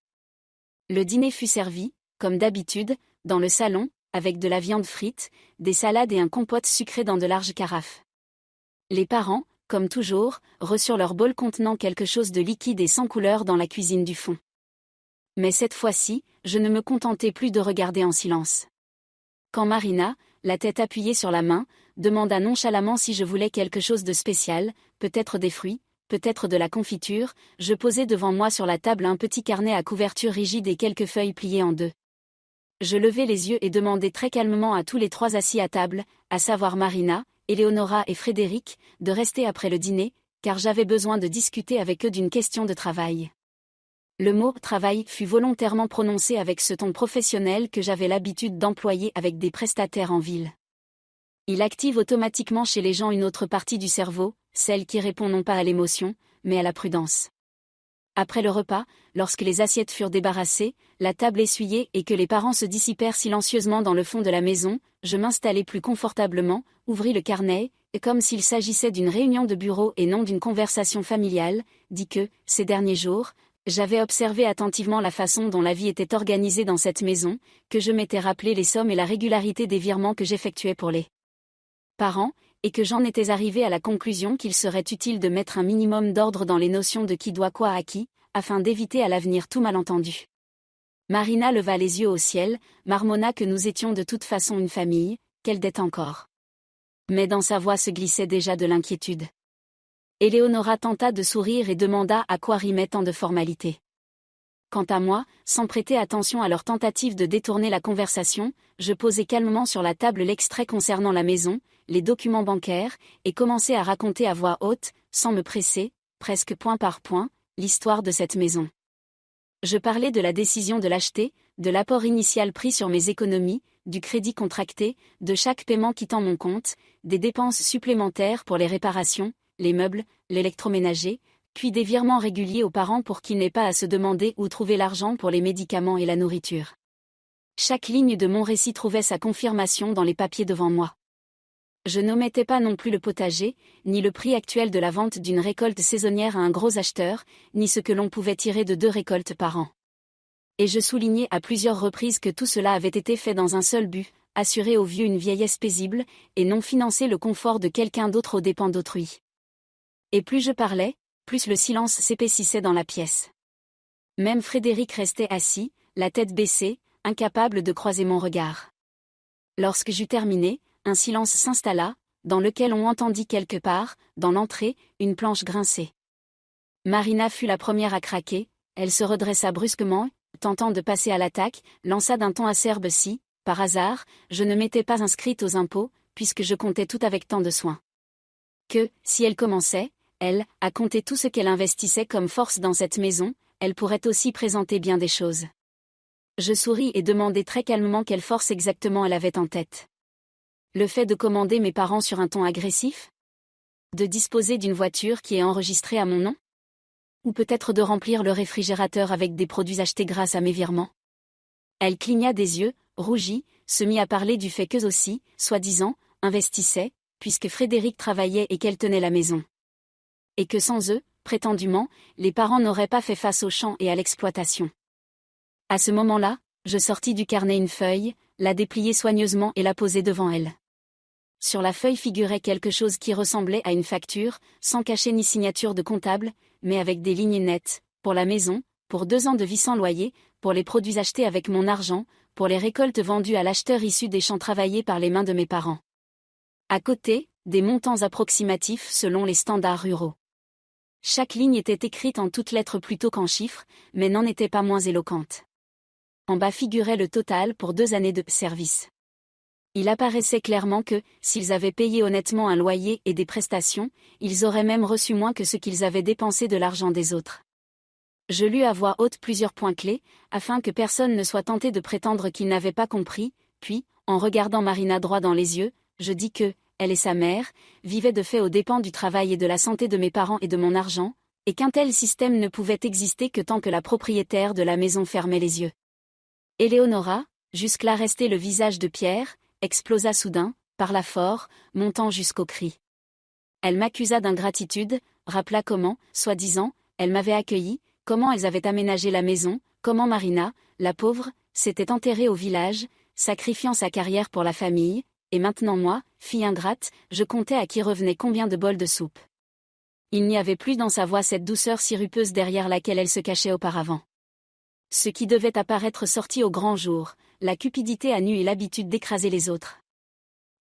Le dîner fut servi, comme d'habitude, dans le salon, avec de la viande frite, des salades et un compote sucré dans de larges carafes. Les parents, comme toujours, reçurent leur bol contenant quelque chose de liquide et sans couleur dans la cuisine du fond. Mais cette fois-ci, je ne me contentais plus de regarder en silence. Quand Marina, la tête appuyée sur la main, demanda nonchalamment si je voulais quelque chose de spécial, peut-être des fruits, peut-être de la confiture, je posai devant moi sur la table un petit carnet à couverture rigide et quelques feuilles pliées en deux. Je levai les yeux et demandai très calmement à tous les trois assis à table, à savoir Marina, Éléonora et Frédéric, de rester après le dîner, car j'avais besoin de discuter avec eux d'une question de travail. Le mot « travail » fut volontairement prononcé avec ce ton professionnel que j'avais l'habitude d'employer avec des prestataires en ville. Il active automatiquement chez les gens une autre partie du cerveau, celle qui répond non pas à l'émotion, mais à la prudence. Après le repas, lorsque les assiettes furent débarrassées, la table essuyée et que les parents se dissipèrent silencieusement dans le fond de la maison, je m'installai plus confortablement, ouvris le carnet, et comme s'il s'agissait d'une réunion de bureau et non d'une conversation familiale, dis que, ces derniers jours, j'avais observé attentivement la façon dont la vie était organisée dans cette maison, que je m'étais rappelé les sommes et la régularité des virements que j'effectuais pour les parents, et que j'en étais arrivé à la conclusion qu'il serait utile de mettre un minimum d'ordre dans les notions de qui doit quoi à qui, afin d'éviter à l'avenir tout malentendu. Marina leva les yeux au ciel, marmonna que nous étions de toute façon une famille, qu'elle dette encore. Mais dans sa voix se glissait déjà de l'inquiétude. Éléonora tenta de sourire et demanda à quoi rimaient tant de formalités. Quant à moi, sans prêter attention à leur tentative de détourner la conversation, je posai calmement sur la table l'extrait concernant la maison, les documents bancaires, et commençai à raconter à voix haute, sans me presser, presque point par point, l'histoire de cette maison. Je parlais de la décision de l'acheter, de l'apport initial pris sur mes économies, du crédit contracté, de chaque paiement quittant mon compte, des dépenses supplémentaires pour les réparations, les meubles, l'électroménager, puis des virements réguliers aux parents pour qu'ils n'aient pas à se demander où trouver l'argent pour les médicaments et la nourriture. Chaque ligne de mon récit trouvait sa confirmation dans les papiers devant moi. Je n'omettais pas non plus le potager, ni le prix actuel de la vente d'une récolte saisonnière à un gros acheteur, ni ce que l'on pouvait tirer de 2 récoltes par an. Et je soulignais à plusieurs reprises que tout cela avait été fait dans un seul but, assurer aux vieux une vieillesse paisible, et non financer le confort de quelqu'un d'autre aux dépens d'autrui. Et plus je parlais, plus le silence s'épaississait dans la pièce. Même Frédéric restait assis, la tête baissée, incapable de croiser mon regard. Lorsque j'eus terminé, un silence s'installa, dans lequel on entendit quelque part, dans l'entrée, une planche grincer. Marina fut la première à craquer, elle se redressa brusquement, tentant de passer à l'attaque, lança d'un ton acerbe si, par hasard, je ne m'étais pas inscrite aux impôts, puisque je comptais tout avec tant de soin. Que, si elle commençait, elle, à compter tout ce qu'elle investissait comme force dans cette maison, elle pourrait aussi présenter bien des choses. Je souris et demandai très calmement quelle force exactement elle avait en tête. Le fait de commander mes parents sur un ton agressif ? De disposer d'une voiture qui est enregistrée à mon nom ? Ou peut-être de remplir le réfrigérateur avec des produits achetés grâce à mes virements ? Elle cligna des yeux, rougit, se mit à parler du fait qu'eux aussi, soi-disant, investissaient, puisque Frédéric travaillait et qu'elle tenait la maison. Et que sans eux, prétendument, les parents n'auraient pas fait face aux champs et à l'exploitation. À ce moment-là, je sortis du carnet une feuille, la dépliai soigneusement et la posai devant elle. Sur la feuille figurait quelque chose qui ressemblait à une facture, sans cachet ni signature de comptable, mais avec des lignes nettes, pour la maison, pour 2 ans de vie sans loyer, pour les produits achetés avec mon argent, pour les récoltes vendues à l'acheteur issu des champs travaillés par les mains de mes parents. À côté, des montants approximatifs selon les standards ruraux. Chaque ligne était écrite en toutes lettres plutôt qu'en chiffres, mais n'en était pas moins éloquente. En bas figurait le total pour 2 années de service. Il apparaissait clairement que, s'ils avaient payé honnêtement un loyer et des prestations, ils auraient même reçu moins que ce qu'ils avaient dépensé de l'argent des autres. Je lus à voix haute plusieurs points clés, afin que personne ne soit tenté de prétendre qu'il n'avait pas compris, puis, en regardant Marina droit dans les yeux, je dis que, elle et sa mère, vivaient de fait aux dépens du travail et de la santé de mes parents et de mon argent, et qu'un tel système ne pouvait exister que tant que la propriétaire de la maison fermait les yeux. Éléonora, jusque-là restée le visage de pierre, explosa soudain, parla fort, montant jusqu'au cri. Elle m'accusa d'ingratitude, rappela comment, soi-disant, elle m'avait accueilli, comment elles avaient aménagé la maison, comment Marina, la pauvre, s'était enterrée au village, sacrifiant sa carrière pour la famille, et maintenant moi, fille ingrate, je comptais à qui revenait combien de bols de soupe. Il n'y avait plus dans sa voix cette douceur sirupeuse derrière laquelle elle se cachait auparavant. Ce qui devait apparaître sortit au grand jour, la cupidité à nu et l'habitude d'écraser les autres.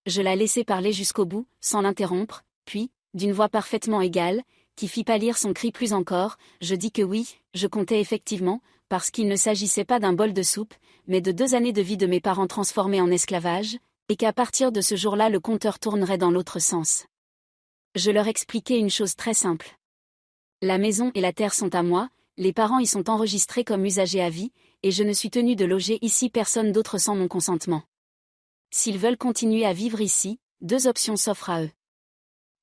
Je la laissai parler jusqu'au bout, sans l'interrompre, puis, d'une voix parfaitement égale, qui fit pâlir son cri plus encore, je dis que oui, je comptais effectivement, parce qu'il ne s'agissait pas d'un bol de soupe, mais de 2 années de vie de mes parents transformés en esclavage, Et qu'à partir de ce jour-là le compteur tournerait dans l'autre sens. Je leur expliquai une chose très simple. La maison et la terre sont à moi, les parents y sont enregistrés comme usagers à vie, et je ne suis tenu de loger ici personne d'autre sans mon consentement. S'ils veulent continuer à vivre ici, 2 options s'offrent à eux.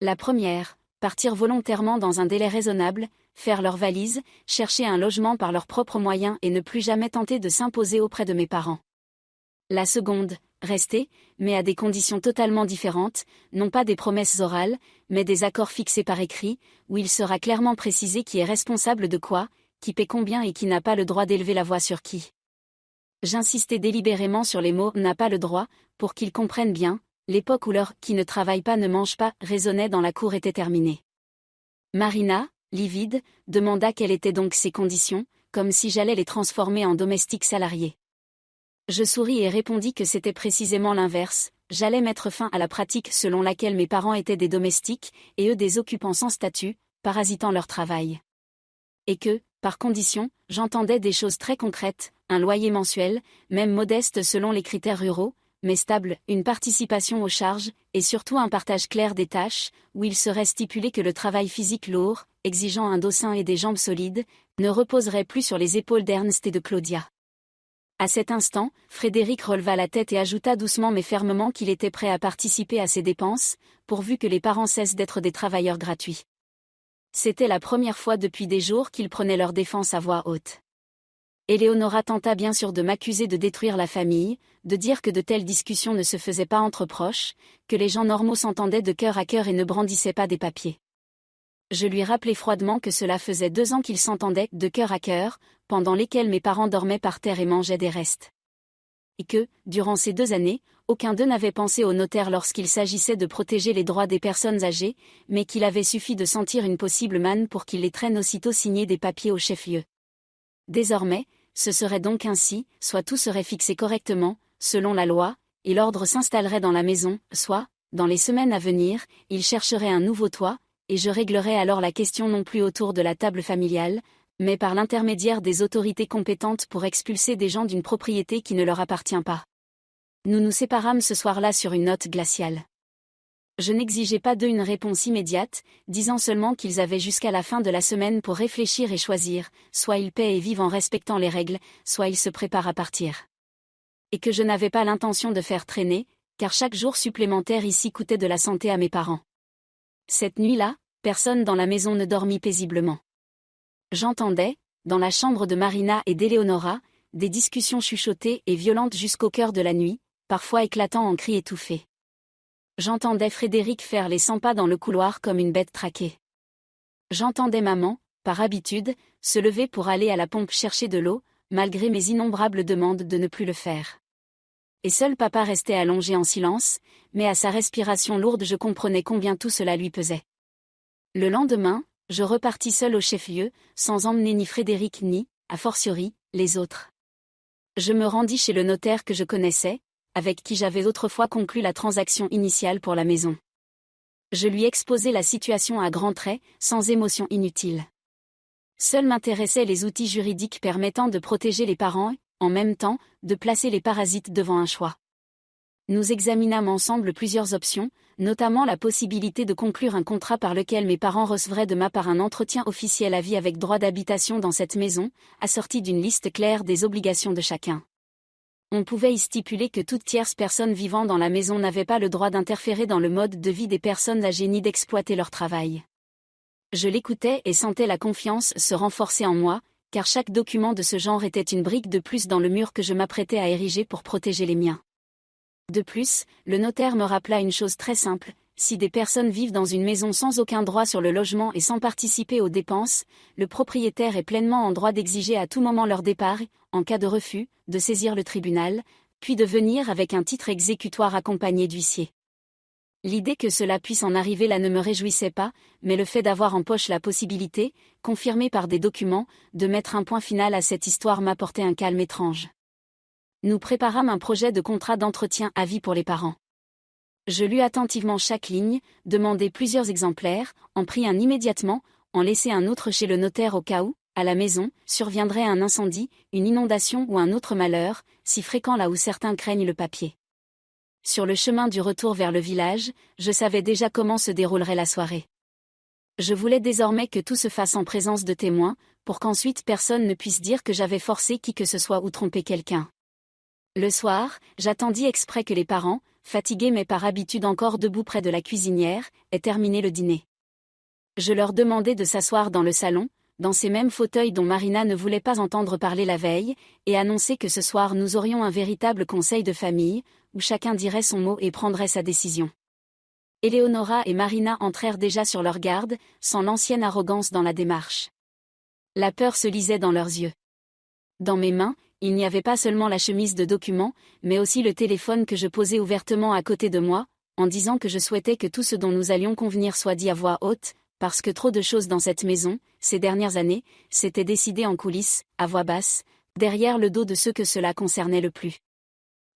La première, partir volontairement dans un délai raisonnable, faire leurs valises, chercher un logement par leurs propres moyens et ne plus jamais tenter de s'imposer auprès de mes parents. La seconde, rester, mais à des conditions totalement différentes, non pas des promesses orales, mais des accords fixés par écrit, où il sera clairement précisé qui est responsable de quoi, qui paie combien et qui n'a pas le droit d'élever la voix sur qui. J'insistais délibérément sur les mots « n'a pas le droit », pour qu'ils comprennent bien, l'époque où leur « qui ne travaille pas ne mange pas » résonnait dans la cour était terminée. Marina, livide, demanda quelles étaient donc ces conditions, comme si j'allais les transformer en domestiques salariés. Je souris et répondis que c'était précisément l'inverse, j'allais mettre fin à la pratique selon laquelle mes parents étaient des domestiques, et eux des occupants sans statut, parasitant leur travail. Et que, par condition, j'entendais des choses très concrètes, un loyer mensuel, même modeste selon les critères ruraux, mais stable, une participation aux charges, et surtout un partage clair des tâches, où il serait stipulé que le travail physique lourd, exigeant un dos sain et des jambes solides, ne reposerait plus sur les épaules d'Ernst et de Claudia. À cet instant, Frédéric releva la tête et ajouta doucement mais fermement qu'il était prêt à participer à ces dépenses, pourvu que les parents cessent d'être des travailleurs gratuits. C'était la première fois depuis des jours qu'ils prenaient leur défense à voix haute. Éléonora tenta bien sûr de m'accuser de détruire la famille, de dire que de telles discussions ne se faisaient pas entre proches, que les gens normaux s'entendaient de cœur à cœur et ne brandissaient pas des papiers. Je lui rappelai froidement que cela faisait 2 ans qu'ils s'entendaient de cœur à cœur, pendant lesquels mes parents dormaient par terre et mangeaient des restes. Et que, durant ces 2 années, aucun d'eux n'avait pensé au notaire lorsqu'il s'agissait de protéger les droits des personnes âgées, mais qu'il avait suffi de sentir une possible manne pour qu'il les traîne aussitôt signer des papiers au chef-lieu. Désormais, ce serait donc ainsi, soit tout serait fixé correctement, selon la loi, et l'ordre s'installerait dans la maison, soit, dans les semaines à venir, il chercherait un nouveau toit, et je réglerai alors la question non plus autour de la table familiale, mais par l'intermédiaire des autorités compétentes pour expulser des gens d'une propriété qui ne leur appartient pas. Nous nous séparâmes ce soir-là sur une note glaciale. Je n'exigeais pas d'eux une réponse immédiate, disant seulement qu'ils avaient jusqu'à la fin de la semaine pour réfléchir et choisir, soit ils paient et vivent en respectant les règles, soit ils se préparent à partir. Et que je n'avais pas l'intention de faire traîner, car chaque jour supplémentaire ici coûtait de la santé à mes parents. Cette nuit-là, personne dans la maison ne dormit paisiblement. J'entendais, dans la chambre de Marina et d'Éléonora, des discussions chuchotées et violentes jusqu'au cœur de la nuit, parfois éclatant en cris étouffés. J'entendais Frédéric faire les 100 pas dans le couloir comme une bête traquée. J'entendais maman, par habitude, se lever pour aller à la pompe chercher de l'eau, malgré mes innombrables demandes de ne plus le faire. Et seul papa restait allongé en silence, mais à sa respiration lourde je comprenais combien tout cela lui pesait. Le lendemain, je repartis seul au chef-lieu, sans emmener ni Frédéric ni, a fortiori, les autres. Je me rendis chez le notaire que je connaissais, avec qui j'avais autrefois conclu la transaction initiale pour la maison. Je lui exposai la situation à grands traits, sans émotion inutile. Seuls m'intéressaient les outils juridiques permettant de protéger les parents et, en même temps, de placer les parasites devant un choix. Nous examinâmes ensemble plusieurs options, notamment la possibilité de conclure un contrat par lequel mes parents recevraient de ma part un entretien officiel à vie avec droit d'habitation dans cette maison, assorti d'une liste claire des obligations de chacun. On pouvait y stipuler que toute tierce personne vivant dans la maison n'avait pas le droit d'interférer dans le mode de vie des personnes âgées ni d'exploiter leur travail. Je l'écoutais et sentais la confiance se renforcer en moi, car chaque document de ce genre était une brique de plus dans le mur que je m'apprêtais à ériger pour protéger les miens. De plus, le notaire me rappela une chose très simple, si des personnes vivent dans une maison sans aucun droit sur le logement et sans participer aux dépenses, le propriétaire est pleinement en droit d'exiger à tout moment leur départ, en cas de refus, de saisir le tribunal, puis de venir avec un titre exécutoire accompagné d'huissier. L'idée que cela puisse en arriver là ne me réjouissait pas, mais le fait d'avoir en poche la possibilité, confirmée par des documents, de mettre un point final à cette histoire m'apportait un calme étrange. Nous préparâmes un projet de contrat d'entretien à vie pour les parents. Je lus attentivement chaque ligne, demandai plusieurs exemplaires, en pris un immédiatement, en laissai un autre chez le notaire au cas où, à la maison, surviendrait un incendie, une inondation ou un autre malheur, si fréquent là où certains craignent le papier. sur le chemin du retour vers le village, je savais déjà comment se déroulerait la soirée. Je voulais désormais que tout se fasse en présence de témoins, pour qu'ensuite personne ne puisse dire que j'avais forcé qui que ce soit ou trompé quelqu'un. Le soir, j'attendis exprès que les parents, fatigués mais par habitude encore debout près de la cuisinière, aient terminé le dîner. Je leur demandai de s'asseoir dans le salon, dans ces mêmes fauteuils dont Marina ne voulait pas entendre parler la veille, et annoncer que ce soir nous aurions un véritable conseil de famille, où chacun dirait son mot et prendrait sa décision. Éléonora et Marina entrèrent déjà sur leur garde, sans l'ancienne arrogance dans la démarche. La peur se lisait dans leurs yeux. Dans mes mains, il n'y avait pas seulement la chemise de documents, mais aussi le téléphone que je posais ouvertement à côté de moi, en disant que je souhaitais que tout ce dont nous allions convenir soit dit à voix haute, parce que trop de choses dans cette maison, ces dernières années, s'étaient décidées en coulisses, à voix basse, derrière le dos de ceux que cela concernait le plus.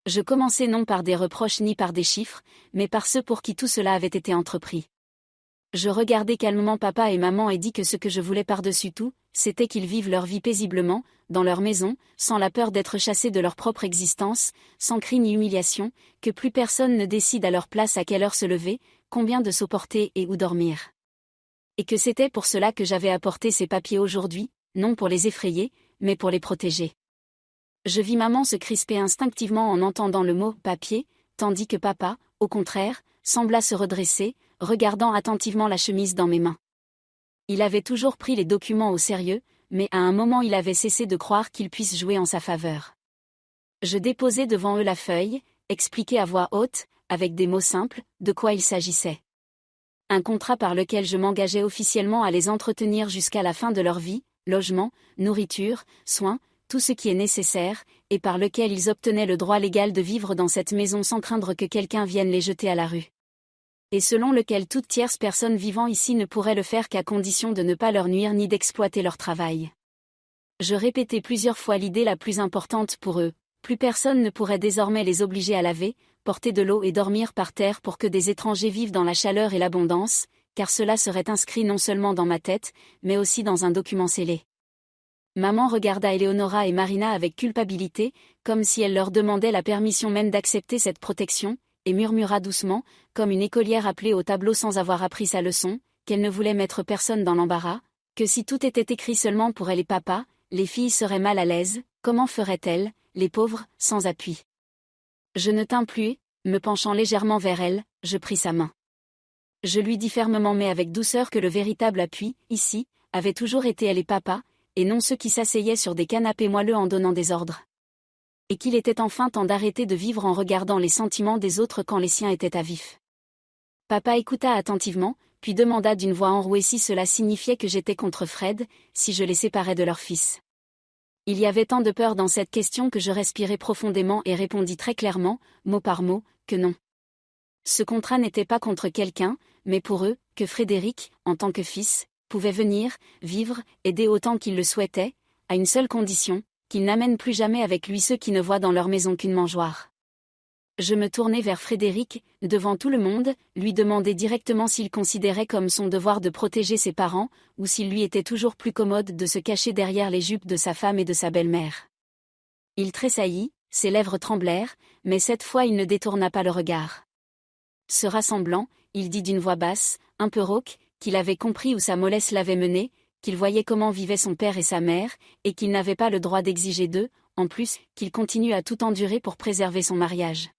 Je commençais non par des reproches ni par des chiffres, mais par ceux pour qui tout cela avait été entrepris. Je regardai calmement papa et maman et dis que ce que je voulais par-dessus tout, c'était qu'ils vivent leur vie paisiblement, dans leur maison, sans la peur d'être chassés de leur propre existence, sans cri ni humiliation, que plus personne ne décide à leur place à quelle heure se lever, combien de seaux porter et où dormir. Et que c'était pour cela que j'avais apporté ces papiers aujourd'hui, non pour les effrayer, mais pour les protéger. Je vis maman se crisper instinctivement en entendant le mot « papier », tandis que papa, au contraire, sembla se redresser, regardant attentivement la chemise dans mes mains. Il avait toujours pris les documents au sérieux, mais à un moment il avait cessé de croire qu'ils puissent jouer en sa faveur. Je déposai devant eux la feuille, expliquai à voix haute, avec des mots simples, de quoi il s'agissait. Un contrat par lequel je m'engageais officiellement à les entretenir jusqu'à la fin de leur vie, logement, nourriture, soins, tout ce qui est nécessaire, et par lequel ils obtenaient le droit légal de vivre dans cette maison sans craindre que quelqu'un vienne les jeter à la rue. Et selon lequel toute tierce personne vivant ici ne pourrait le faire qu'à condition de ne pas leur nuire ni d'exploiter leur travail. Je répétai plusieurs fois l'idée la plus importante pour eux, plus personne ne pourrait désormais les obliger à laver, porter de l'eau et dormir par terre pour que des étrangers vivent dans la chaleur et l'abondance, car cela serait inscrit non seulement dans ma tête, mais aussi dans un document scellé. Maman regarda Éléonora et Marina avec culpabilité, comme si elle leur demandait la permission même d'accepter cette protection, et murmura doucement, comme une écolière appelée au tableau sans avoir appris sa leçon, qu'elle ne voulait mettre personne dans l'embarras, que si tout était écrit seulement pour elle et papa, les filles seraient mal à l'aise, comment feraient-elles, les pauvres, sans appui. Je ne tins plus, me penchant légèrement vers elle, je pris sa main. Je lui dis fermement mais avec douceur que le véritable appui, ici, avait toujours été elle et papa, et non ceux qui s'asseyaient sur des canapés moelleux en donnant des ordres. Et qu'il était enfin temps d'arrêter de vivre en regardant les sentiments des autres quand les siens étaient à vif. Papa écouta attentivement, puis demanda d'une voix enrouée si cela signifiait que j'étais contre Fred, si je les séparais de leur fils. Il y avait tant de peur dans cette question que je respirai profondément et répondis très clairement, mot par mot, que non. Ce contrat n'était pas contre quelqu'un, mais pour eux, que Frédéric, en tant que fils, pouvait venir, vivre, aider autant qu'il le souhaitait, à une seule condition, qu'il n'amène plus jamais avec lui ceux qui ne voient dans leur maison qu'une mangeoire. Je me tournai vers Frédéric, devant tout le monde, lui demandai directement s'il considérait comme son devoir de protéger ses parents, ou s'il lui était toujours plus commode de se cacher derrière les jupes de sa femme et de sa belle-mère. Il tressaillit, ses lèvres tremblèrent, mais cette fois il ne détourna pas le regard. Se rassemblant, il dit d'une voix basse, un peu rauque, qu'il avait compris où sa mollesse l'avait mené, qu'il voyait comment vivaient son père et sa mère, et qu'il n'avait pas le droit d'exiger d'eux, en plus, qu'il continue à tout endurer pour préserver son mariage.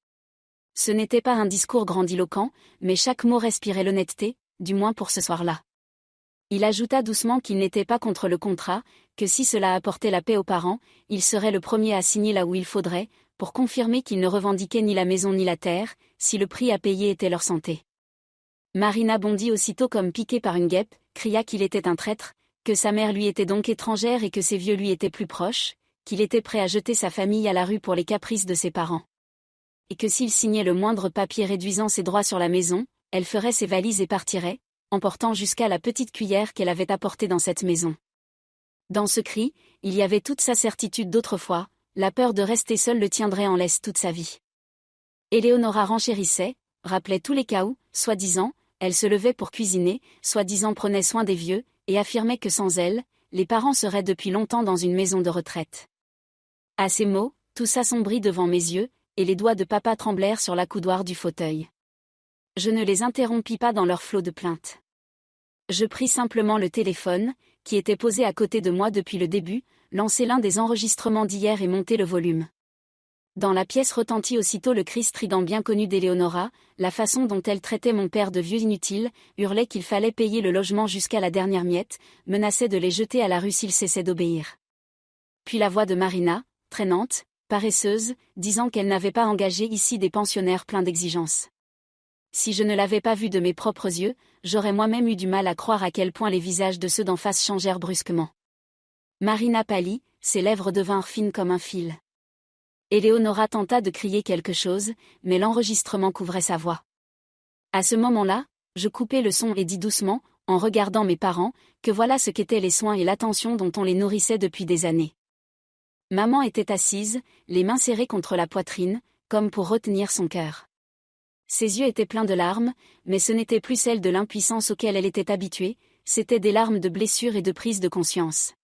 Ce n'était pas un discours grandiloquent, mais chaque mot respirait l'honnêteté, du moins pour ce soir-là. Il ajouta doucement qu'il n'était pas contre le contrat, que si cela apportait la paix aux parents, il serait le premier à signer là où il faudrait, pour confirmer qu'il ne revendiquait ni la maison ni la terre, si le prix à payer était leur santé. Marina bondit aussitôt comme piquée par une guêpe, cria qu'il était un traître, que sa mère lui était donc étrangère et que ses vieux lui étaient plus proches, qu'il était prêt à jeter sa famille à la rue pour les caprices de ses parents. Et que s'il signait le moindre papier réduisant ses droits sur la maison, elle ferait ses valises et partirait, emportant jusqu'à la petite cuillère qu'elle avait apportée dans cette maison. Dans ce cri, il y avait toute sa certitude d'autrefois, la peur de rester seule le tiendrait en laisse toute sa vie. Éléonora renchérissait, rappelait tous les cas où, soi-disant, elle se levait pour cuisiner, soi-disant prenait soin des vieux, et affirmait que sans elle, les parents seraient depuis longtemps dans une maison de retraite. À ces mots, tout s'assombrit devant mes yeux, et les doigts de papa tremblèrent sur l'accoudoir du fauteuil. Je ne les interrompis pas dans leur flot de plaintes. Je pris simplement le téléphone, qui était posé à côté de moi depuis le début, lancer l'un des enregistrements d'hier et monter le volume. Dans la pièce retentit aussitôt le cri strident bien connu d'Éléonora, la façon dont elle traitait mon père de vieux inutile, hurlait qu'il fallait payer le logement jusqu'à la dernière miette, menaçait de les jeter à la rue s'ils cessaient d'obéir. Puis la voix de Marina, traînante, paresseuse, disant qu'elle n'avait pas engagé ici des pensionnaires pleins d'exigences. Si je ne l'avais pas vu de mes propres yeux, j'aurais moi-même eu du mal à croire à quel point les visages de ceux d'en face changèrent brusquement. Marina pâlit, ses lèvres devinrent fines comme un fil. Éléonora tenta de crier quelque chose, mais l'enregistrement couvrait sa voix. À ce moment-là, je coupai le son et dis doucement, en regardant mes parents, que voilà ce qu'étaient les soins et l'attention dont on les nourrissait depuis des années. Maman était assise, les mains serrées contre la poitrine, comme pour retenir son cœur. Ses yeux étaient pleins de larmes, mais ce n'étaient plus celles de l'impuissance auxquelles elle était habituée, c'étaient des larmes de blessure et de prise de conscience.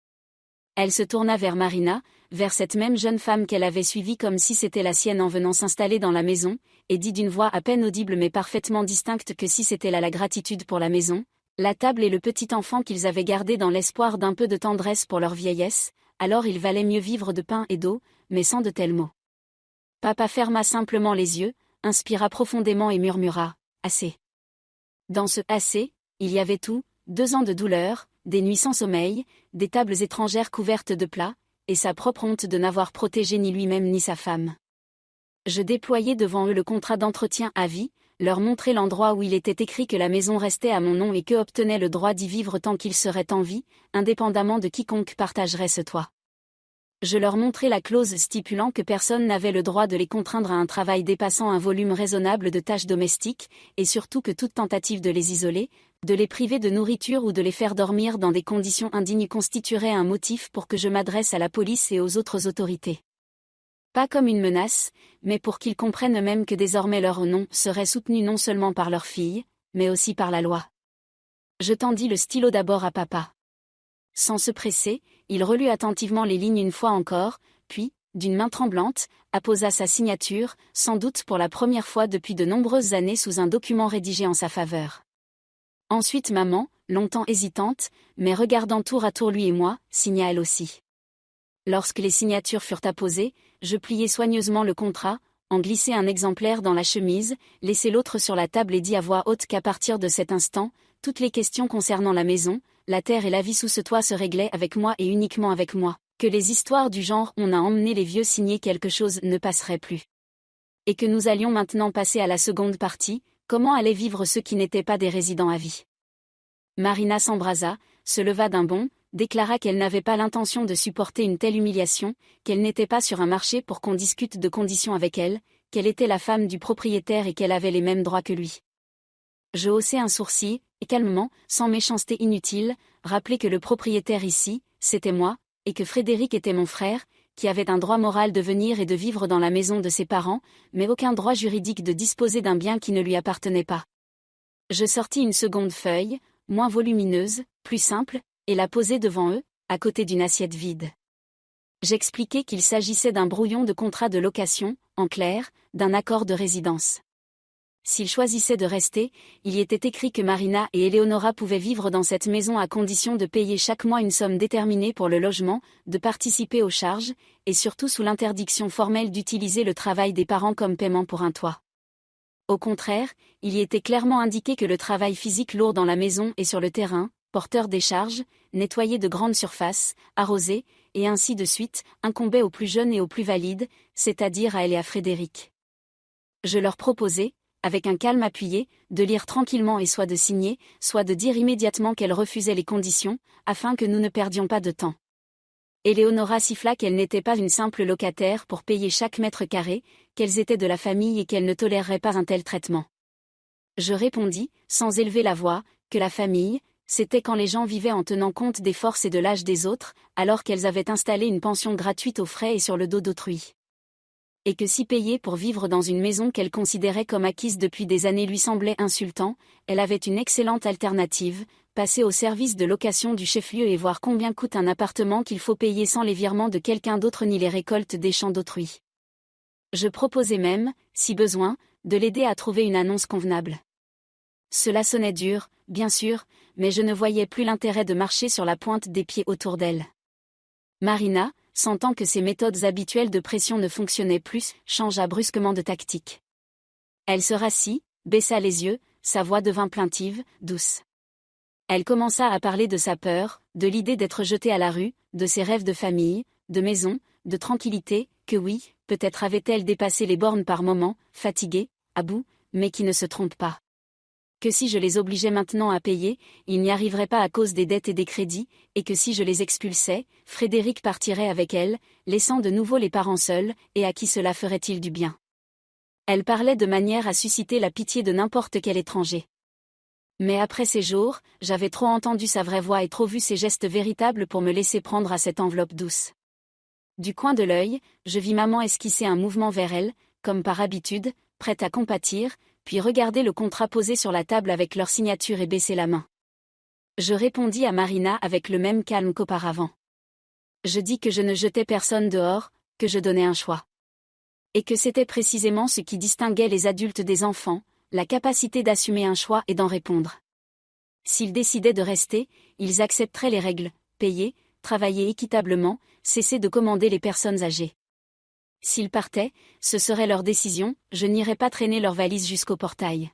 Elle se tourna vers Marina, vers cette même jeune femme qu'elle avait suivie comme si c'était la sienne en venant s'installer dans la maison, et dit d'une voix à peine audible mais parfaitement distincte que si c'était là la gratitude pour la maison, la table et le petit enfant qu'ils avaient gardé dans l'espoir d'un peu de tendresse pour leur vieillesse, alors il valait mieux vivre de pain et d'eau, mais sans de tels mots. Papa ferma simplement les yeux, inspira profondément et murmura « Assez ». Dans ce « assez », il y avait tout, 2 ans de douleur, des nuits sans sommeil, des tables étrangères couvertes de plats, et sa propre honte de n'avoir protégé ni lui-même ni sa femme. Je déployai devant eux le contrat d'entretien à vie, leur montrai l'endroit où il était écrit que la maison restait à mon nom et que obtenait le droit d'y vivre tant qu'il serait en vie, indépendamment de quiconque partagerait ce toit. Je leur montrai la clause stipulant que personne n'avait le droit de les contraindre à un travail dépassant un volume raisonnable de tâches domestiques, et surtout que toute tentative de les isoler, de les priver de nourriture ou de les faire dormir dans des conditions indignes constituerait un motif pour que je m'adresse à la police et aux autres autorités. Pas comme une menace, mais pour qu'ils comprennent eux-mêmes que désormais leur nom serait soutenu non seulement par leur fille, mais aussi par la loi. Je tendis le stylo d'abord à papa. Sans se presser, il relut attentivement les lignes une fois encore, puis, d'une main tremblante, apposa sa signature, sans doute pour la première fois depuis de nombreuses années sous un document rédigé en sa faveur. Ensuite maman, longtemps hésitante, mais regardant tour à tour lui et moi, signa elle aussi. Lorsque les signatures furent apposées, je pliai soigneusement le contrat, en glissai un exemplaire dans la chemise, laissai l'autre sur la table et dis à voix haute qu'à partir de cet instant, toutes les questions concernant la maison, la terre et la vie sous ce toit se réglaient avec moi et uniquement avec moi, que les histoires du genre « on a emmené les vieux signer quelque chose » ne passeraient plus. Et que nous allions maintenant passer à la seconde partie, comment allaient vivre ceux qui n'étaient pas des résidents à vie. Marina s'embrasa, se leva d'un bond, déclara qu'elle n'avait pas l'intention de supporter une telle humiliation, qu'elle n'était pas sur un marché pour qu'on discute de conditions avec elle, qu'elle était la femme du propriétaire et qu'elle avait les mêmes droits que lui. Je haussai un sourcil, et calmement, sans méchanceté inutile, rappelai que le propriétaire ici, c'était moi, et que Frédéric était mon frère, qui avait un droit moral de venir et de vivre dans la maison de ses parents, mais aucun droit juridique de disposer d'un bien qui ne lui appartenait pas. Je sortis une seconde feuille, moins volumineuse, plus simple, et la posai devant eux, à côté d'une assiette vide. J'expliquai qu'il s'agissait d'un brouillon de contrat de location, en clair, d'un accord de résidence. S'ils choisissaient de rester, il y était écrit que Marina et Éléonora pouvaient vivre dans cette maison à condition de payer chaque mois une somme déterminée pour le logement, de participer aux charges, et surtout sous l'interdiction formelle d'utiliser le travail des parents comme paiement pour un toit. Au contraire, il y était clairement indiqué que le travail physique lourd dans la maison et sur le terrain, porteur des charges, nettoyer de grandes surfaces, arroser, et ainsi de suite, incombait aux plus jeunes et aux plus valides, c'est-à-dire à elle et à Frédéric. Je leur proposai, avec un calme appuyé, de lire tranquillement et soit de signer, soit de dire immédiatement qu'elle refusait les conditions, afin que nous ne perdions pas de temps. Éléonora siffla qu'elle n'était pas une simple locataire pour payer chaque mètre carré, qu'elles étaient de la famille et qu'elle ne tolérerait pas un tel traitement. Je répondis, sans élever la voix, que la famille, c'était quand les gens vivaient en tenant compte des forces et de l'âge des autres, alors qu'elles avaient installé une pension gratuite aux frais et sur le dos d'autrui. Et que si payer pour vivre dans une maison qu'elle considérait comme acquise depuis des années lui semblait insultant, elle avait une excellente alternative, passer au service de location du chef-lieu et voir combien coûte un appartement qu'il faut payer sans les virements de quelqu'un d'autre ni les récoltes des champs d'autrui. Je proposai même, si besoin, de l'aider à trouver une annonce convenable. Cela sonnait dur, bien sûr, mais je ne voyais plus l'intérêt de marcher sur la pointe des pieds autour d'elle. Marina, sentant que ses méthodes habituelles de pression ne fonctionnaient plus, changea brusquement de tactique. Elle se rassit, baissa les yeux, sa voix devint plaintive, douce. Elle commença à parler de sa peur, de l'idée d'être jetée à la rue, de ses rêves de famille, de maison, de tranquillité, que oui, peut-être avait-elle dépassé les bornes par moments, fatiguée, à bout, mais qui ne se trompe pas. Que si je les obligeais maintenant à payer, ils n'y arriveraient pas à cause des dettes et des crédits, et que si je les expulsais, Frédéric partirait avec elle, laissant de nouveau les parents seuls, et à qui cela ferait-il du bien? Elle parlait de manière à susciter la pitié de n'importe quel étranger. Mais après ces jours, j'avais trop entendu sa vraie voix et trop vu ses gestes véritables pour me laisser prendre à cette enveloppe douce. Du coin de l'œil, je vis maman esquisser un mouvement vers elle, comme par habitude, prête à compatir, puis regarder le contrat posé sur la table avec leur signature et baisser la main. Je répondis à Marina avec le même calme qu'auparavant. Je dis que je ne jetais personne dehors, que je donnais un choix. Et que c'était précisément ce qui distinguait les adultes des enfants, la capacité d'assumer un choix et d'en répondre. S'ils décidaient de rester, ils accepteraient les règles, payer, travailler équitablement, cesser de commander les personnes âgées. S'ils partaient, ce serait leur décision, je n'irais pas traîner leurs valises jusqu'au portail.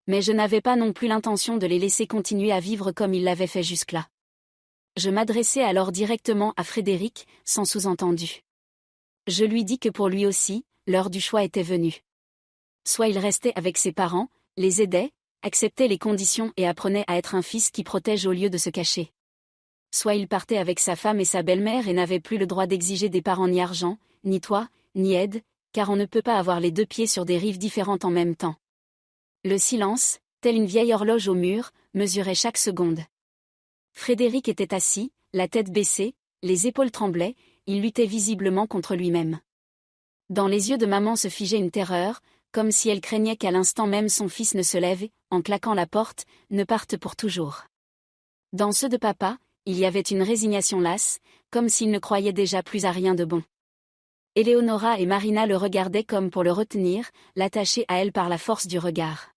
Mais je n'avais pas non plus l'intention de les laisser continuer à vivre comme ils l'avaient fait jusque-là. Je m'adressai alors directement à Frédéric, sans sous-entendu. Je lui dis que pour lui aussi, l'heure du choix était venue. Soit il restait avec ses parents, les aidait, acceptait les conditions et apprenait à être un fils qui protège au lieu de se cacher. Soit il partait avec sa femme et sa belle-mère et n'avait plus le droit d'exiger des parents ni argent, ni toit, ni aide, car on ne peut pas avoir les deux pieds sur des rives différentes en même temps. Le silence, tel une vieille horloge au mur, mesurait chaque seconde. Frédéric était assis, la tête baissée, les épaules tremblaient, il luttait visiblement contre lui-même. Dans les yeux de maman se figeait une terreur, comme si elle craignait qu'à l'instant même son fils ne se lève et, en claquant la porte, ne parte pour toujours. Dans ceux de papa, il y avait une résignation lasse, comme s'il ne croyait déjà plus à rien de bon. Éléonora et Marina le regardaient comme pour le retenir, l'attacher à elle par la force du regard.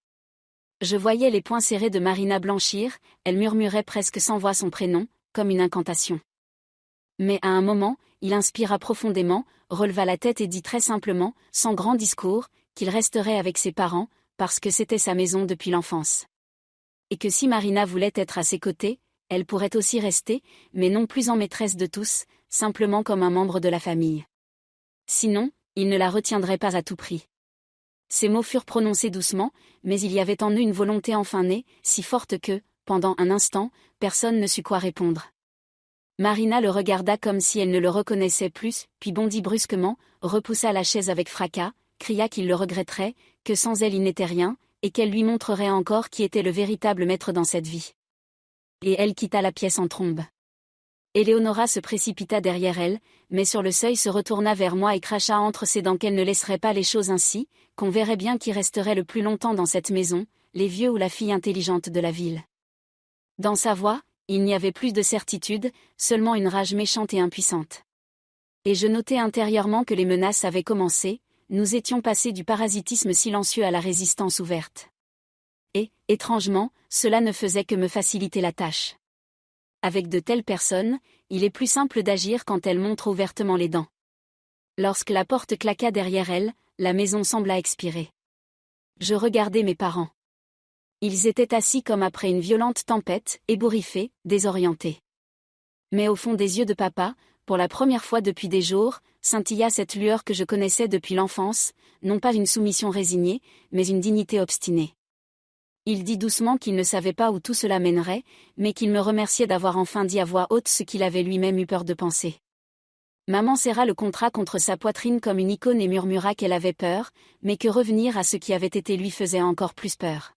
Je voyais les poings serrés de Marina blanchir, elle murmurait presque sans voix son prénom, comme une incantation. Mais à un moment, il inspira profondément, releva la tête et dit très simplement, sans grand discours, qu'il resterait avec ses parents, parce que c'était sa maison depuis l'enfance. Et que si Marina voulait être à ses côtés, elle pourrait aussi rester, mais non plus en maîtresse de tous, simplement comme un membre de la famille. Sinon, il ne la retiendrait pas à tout prix. Ces mots furent prononcés doucement, mais il y avait en eux une volonté enfin née, si forte que, pendant un instant, personne ne sut quoi répondre. Marina le regarda comme si elle ne le reconnaissait plus, puis bondit brusquement, repoussa la chaise avec fracas, cria qu'il le regretterait, que sans elle il n'était rien, et qu'elle lui montrerait encore qui était le véritable maître dans cette vie. Et elle quitta la pièce en trombe. Éléonora se précipita derrière elle, mais sur le seuil se retourna vers moi et cracha entre ses dents qu'elle ne laisserait pas les choses ainsi, qu'on verrait bien qui resterait le plus longtemps dans cette maison, les vieux ou la fille intelligente de la ville. Dans sa voix, il n'y avait plus de certitude, seulement une rage méchante et impuissante. Et je notai intérieurement que les menaces avaient commencé, nous étions passés du parasitisme silencieux à la résistance ouverte. Et, étrangement, cela ne faisait que me faciliter la tâche. Avec de telles personnes, il est plus simple d'agir quand elles montrent ouvertement les dents. Lorsque la porte claqua derrière elle, la maison sembla expirer. Je regardai mes parents. Ils étaient assis comme après une violente tempête, ébouriffés, désorientés. Mais au fond des yeux de papa, pour la première fois depuis des jours, scintilla cette lueur que je connaissais depuis l'enfance, non pas une soumission résignée, mais une dignité obstinée. Il dit doucement qu'il ne savait pas où tout cela mènerait, mais qu'il me remerciait d'avoir enfin dit à voix haute ce qu'il avait lui-même eu peur de penser. Maman serra le contrat contre sa poitrine comme une icône et murmura qu'elle avait peur, mais que revenir à ce qui avait été lui faisait encore plus peur.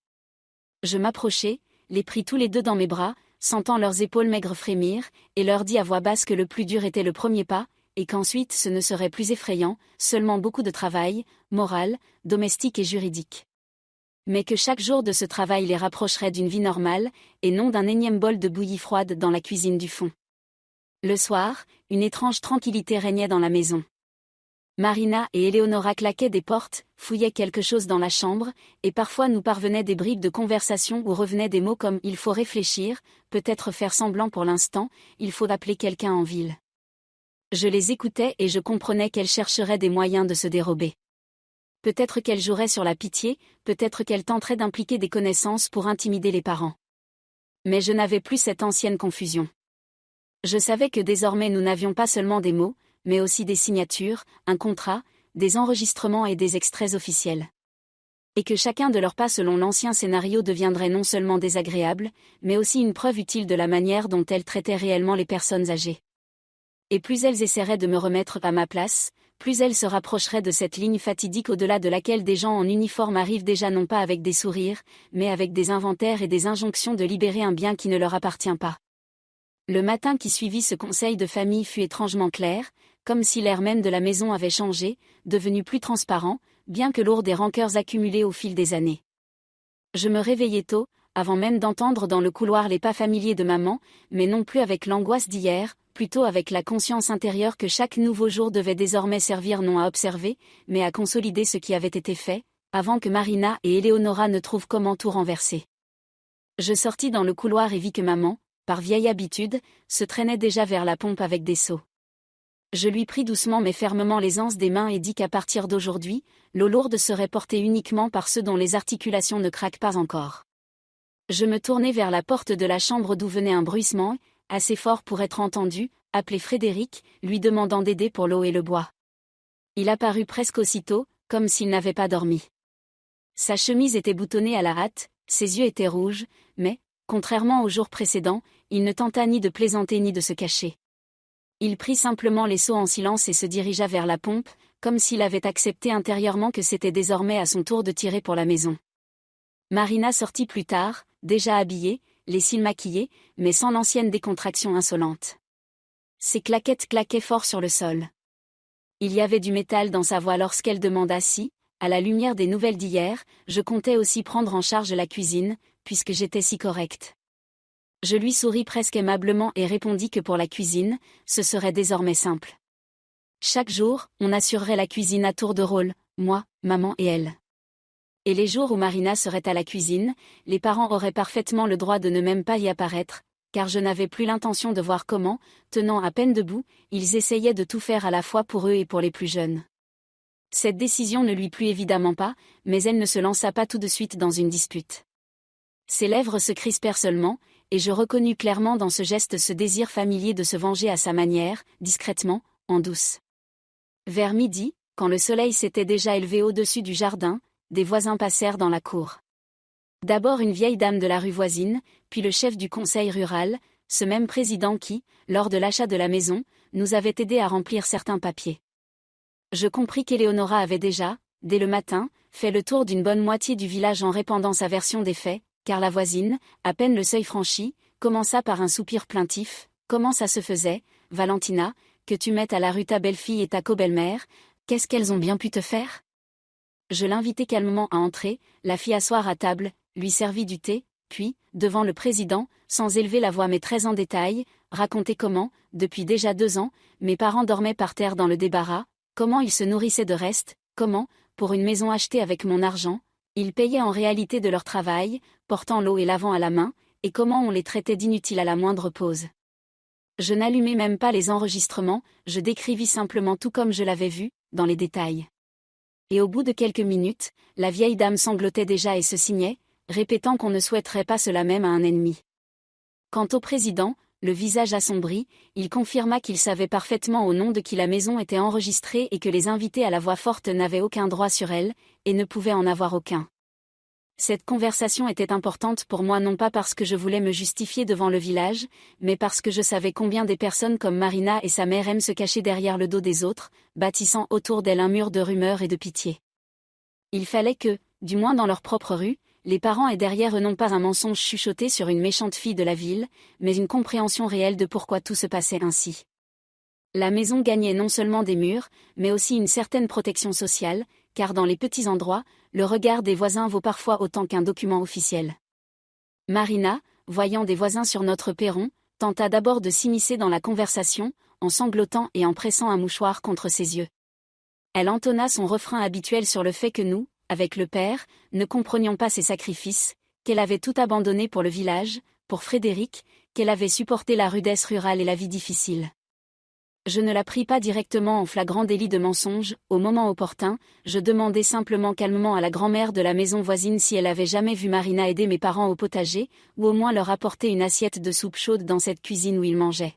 Je m'approchai, les pris tous les deux dans mes bras, sentant leurs épaules maigres frémir, et leur dis à voix basse que le plus dur était le premier pas, et qu'ensuite ce ne serait plus effrayant, seulement beaucoup de travail, moral, domestique et juridique. Mais que chaque jour de ce travail les rapprocherait d'une vie normale, et non d'un énième bol de bouillie froide dans la cuisine du fond. Le soir, une étrange tranquillité régnait dans la maison. Marina et Eleonora claquaient des portes, fouillaient quelque chose dans la chambre, et parfois nous parvenaient des bribes de conversation où revenaient des mots comme « il faut réfléchir »,« peut-être faire semblant pour l'instant »,« il faut appeler quelqu'un en ville ». Je les écoutais et je comprenais qu'elles chercheraient des moyens de se dérober. Peut-être qu'elles joueraient sur la pitié, peut-être qu'elles tenteraient d'impliquer des connaissances pour intimider les parents. Mais je n'avais plus cette ancienne confusion. Je savais que désormais nous n'avions pas seulement des mots, mais aussi des signatures, un contrat, des enregistrements et des extraits officiels. Et que chacun de leurs pas selon l'ancien scénario deviendrait non seulement désagréable, mais aussi une preuve utile de la manière dont elles traitaient réellement les personnes âgées. Et plus elles essaieraient de me remettre à ma place, plus elles se rapprocheraient de cette ligne fatidique au-delà de laquelle des gens en uniforme arrivent déjà non pas avec des sourires, mais avec des inventaires et des injonctions de libérer un bien qui ne leur appartient pas. Le matin qui suivit ce conseil de famille fut étrangement clair, comme si l'air même de la maison avait changé, devenu plus transparent, bien que lourd des rancœurs accumulées au fil des années. Je me réveillai tôt, avant même d'entendre dans le couloir les pas familiers de maman, mais non plus avec l'angoisse d'hier, plutôt avec la conscience intérieure que chaque nouveau jour devait désormais servir non à observer, mais à consolider ce qui avait été fait, avant que Marina et Eleonora ne trouvent comment tout renverser. Je sortis dans le couloir et vis que maman, par vieille habitude, se traînait déjà vers la pompe avec des seaux. Je lui pris doucement mais fermement les anses des mains et dis qu'à partir d'aujourd'hui, l'eau lourde serait portée uniquement par ceux dont les articulations ne craquent pas encore. Je me tournai vers la porte de la chambre d'où venait un bruissement, assez fort pour être entendu, appelai Frédéric, lui demandant d'aider pour l'eau et le bois. Il apparut presque aussitôt, comme s'il n'avait pas dormi. Sa chemise était boutonnée à la hâte, ses yeux étaient rouges, mais, contrairement aux jours précédents, il ne tenta ni de plaisanter ni de se cacher. Il prit simplement les seaux en silence et se dirigea vers la pompe, comme s'il avait accepté intérieurement que c'était désormais à son tour de tirer pour la maison. Marina sortit plus tard, déjà habillée, les cils maquillés, mais sans l'ancienne décontraction insolente. Ses claquettes claquaient fort sur le sol. Il y avait du métal dans sa voix lorsqu'elle demanda si, à la lumière des nouvelles d'hier, je comptais aussi prendre en charge la cuisine, puisque j'étais si correcte. Je lui souris presque aimablement et répondis que pour la cuisine, ce serait désormais simple. Chaque jour, on assurerait la cuisine à tour de rôle, moi, maman et elle. Et les jours où Marina serait à la cuisine, les parents auraient parfaitement le droit de ne même pas y apparaître, car je n'avais plus l'intention de voir comment, tenant à peine debout, ils essayaient de tout faire à la fois pour eux et pour les plus jeunes. Cette décision ne lui plut évidemment pas, mais elle ne se lança pas tout de suite dans une dispute. Ses lèvres se crispèrent seulement, et je reconnus clairement dans ce geste ce désir familier de se venger à sa manière, discrètement, en douce. Vers midi, quand le soleil s'était déjà élevé au-dessus du jardin, des voisins passèrent dans la cour. D'abord une vieille dame de la rue voisine, puis le chef du conseil rural, ce même président qui, lors de l'achat de la maison, nous avait aidés à remplir certains papiers. Je compris qu'Éléonora avait déjà, dès le matin, fait le tour d'une bonne moitié du village en répandant sa version des faits, car la voisine, à peine le seuil franchi, commença par un soupir plaintif. « Comment ça se faisait, Valentina, que tu mettes à la rue ta belle-fille et ta co-belle-mère, qu'est-ce qu'elles ont bien pu te faire ?» Je l'invitai calmement à entrer, la fis asseoir à table, lui servit du thé, puis, devant le président, sans élever la voix mais très en détail, raconter comment, depuis déjà 2 ans, mes parents dormaient par terre dans le débarras, comment ils se nourrissaient de restes, comment, pour une maison achetée avec mon argent, ils payaient en réalité de leur travail, portant l'eau et l'avant à la main, et comment on les traitait d'inutiles à la moindre pause. Je n'allumai même pas les enregistrements, je décrivis simplement tout comme je l'avais vu, dans les détails. Et au bout de quelques minutes, la vieille dame sanglotait déjà et se signait, répétant qu'on ne souhaiterait pas cela même à un ennemi. Quant au président, le visage assombri, il confirma qu'il savait parfaitement au nom de qui la maison était enregistrée et que les invités à la voix forte n'avaient aucun droit sur elle, et ne pouvaient en avoir aucun. Cette conversation était importante pour moi non pas parce que je voulais me justifier devant le village, mais parce que je savais combien des personnes comme Marina et sa mère aiment se cacher derrière le dos des autres, bâtissant autour d'elles un mur de rumeurs et de pitié. Il fallait que, du moins dans leur propre rue, les parents aient derrière eux non pas un mensonge chuchoté sur une méchante fille de la ville, mais une compréhension réelle de pourquoi tout se passait ainsi. La maison gagnait non seulement des murs, mais aussi une certaine protection sociale, car dans les petits endroits, le regard des voisins vaut parfois autant qu'un document officiel. Marina, voyant des voisins sur notre perron, tenta d'abord de s'immiscer dans la conversation, en sanglotant et en pressant un mouchoir contre ses yeux. Elle entonna son refrain habituel sur le fait que nous, avec le père, ne comprenions pas ses sacrifices, qu'elle avait tout abandonné pour le village, pour Frédéric, qu'elle avait supporté la rudesse rurale et la vie difficile. Je ne la pris pas directement en flagrant délit de mensonge. Au moment opportun, je demandai simplement calmement à la grand-mère de la maison voisine si elle avait jamais vu Marina aider mes parents au potager, ou au moins leur apporter une assiette de soupe chaude dans cette cuisine où ils mangeaient.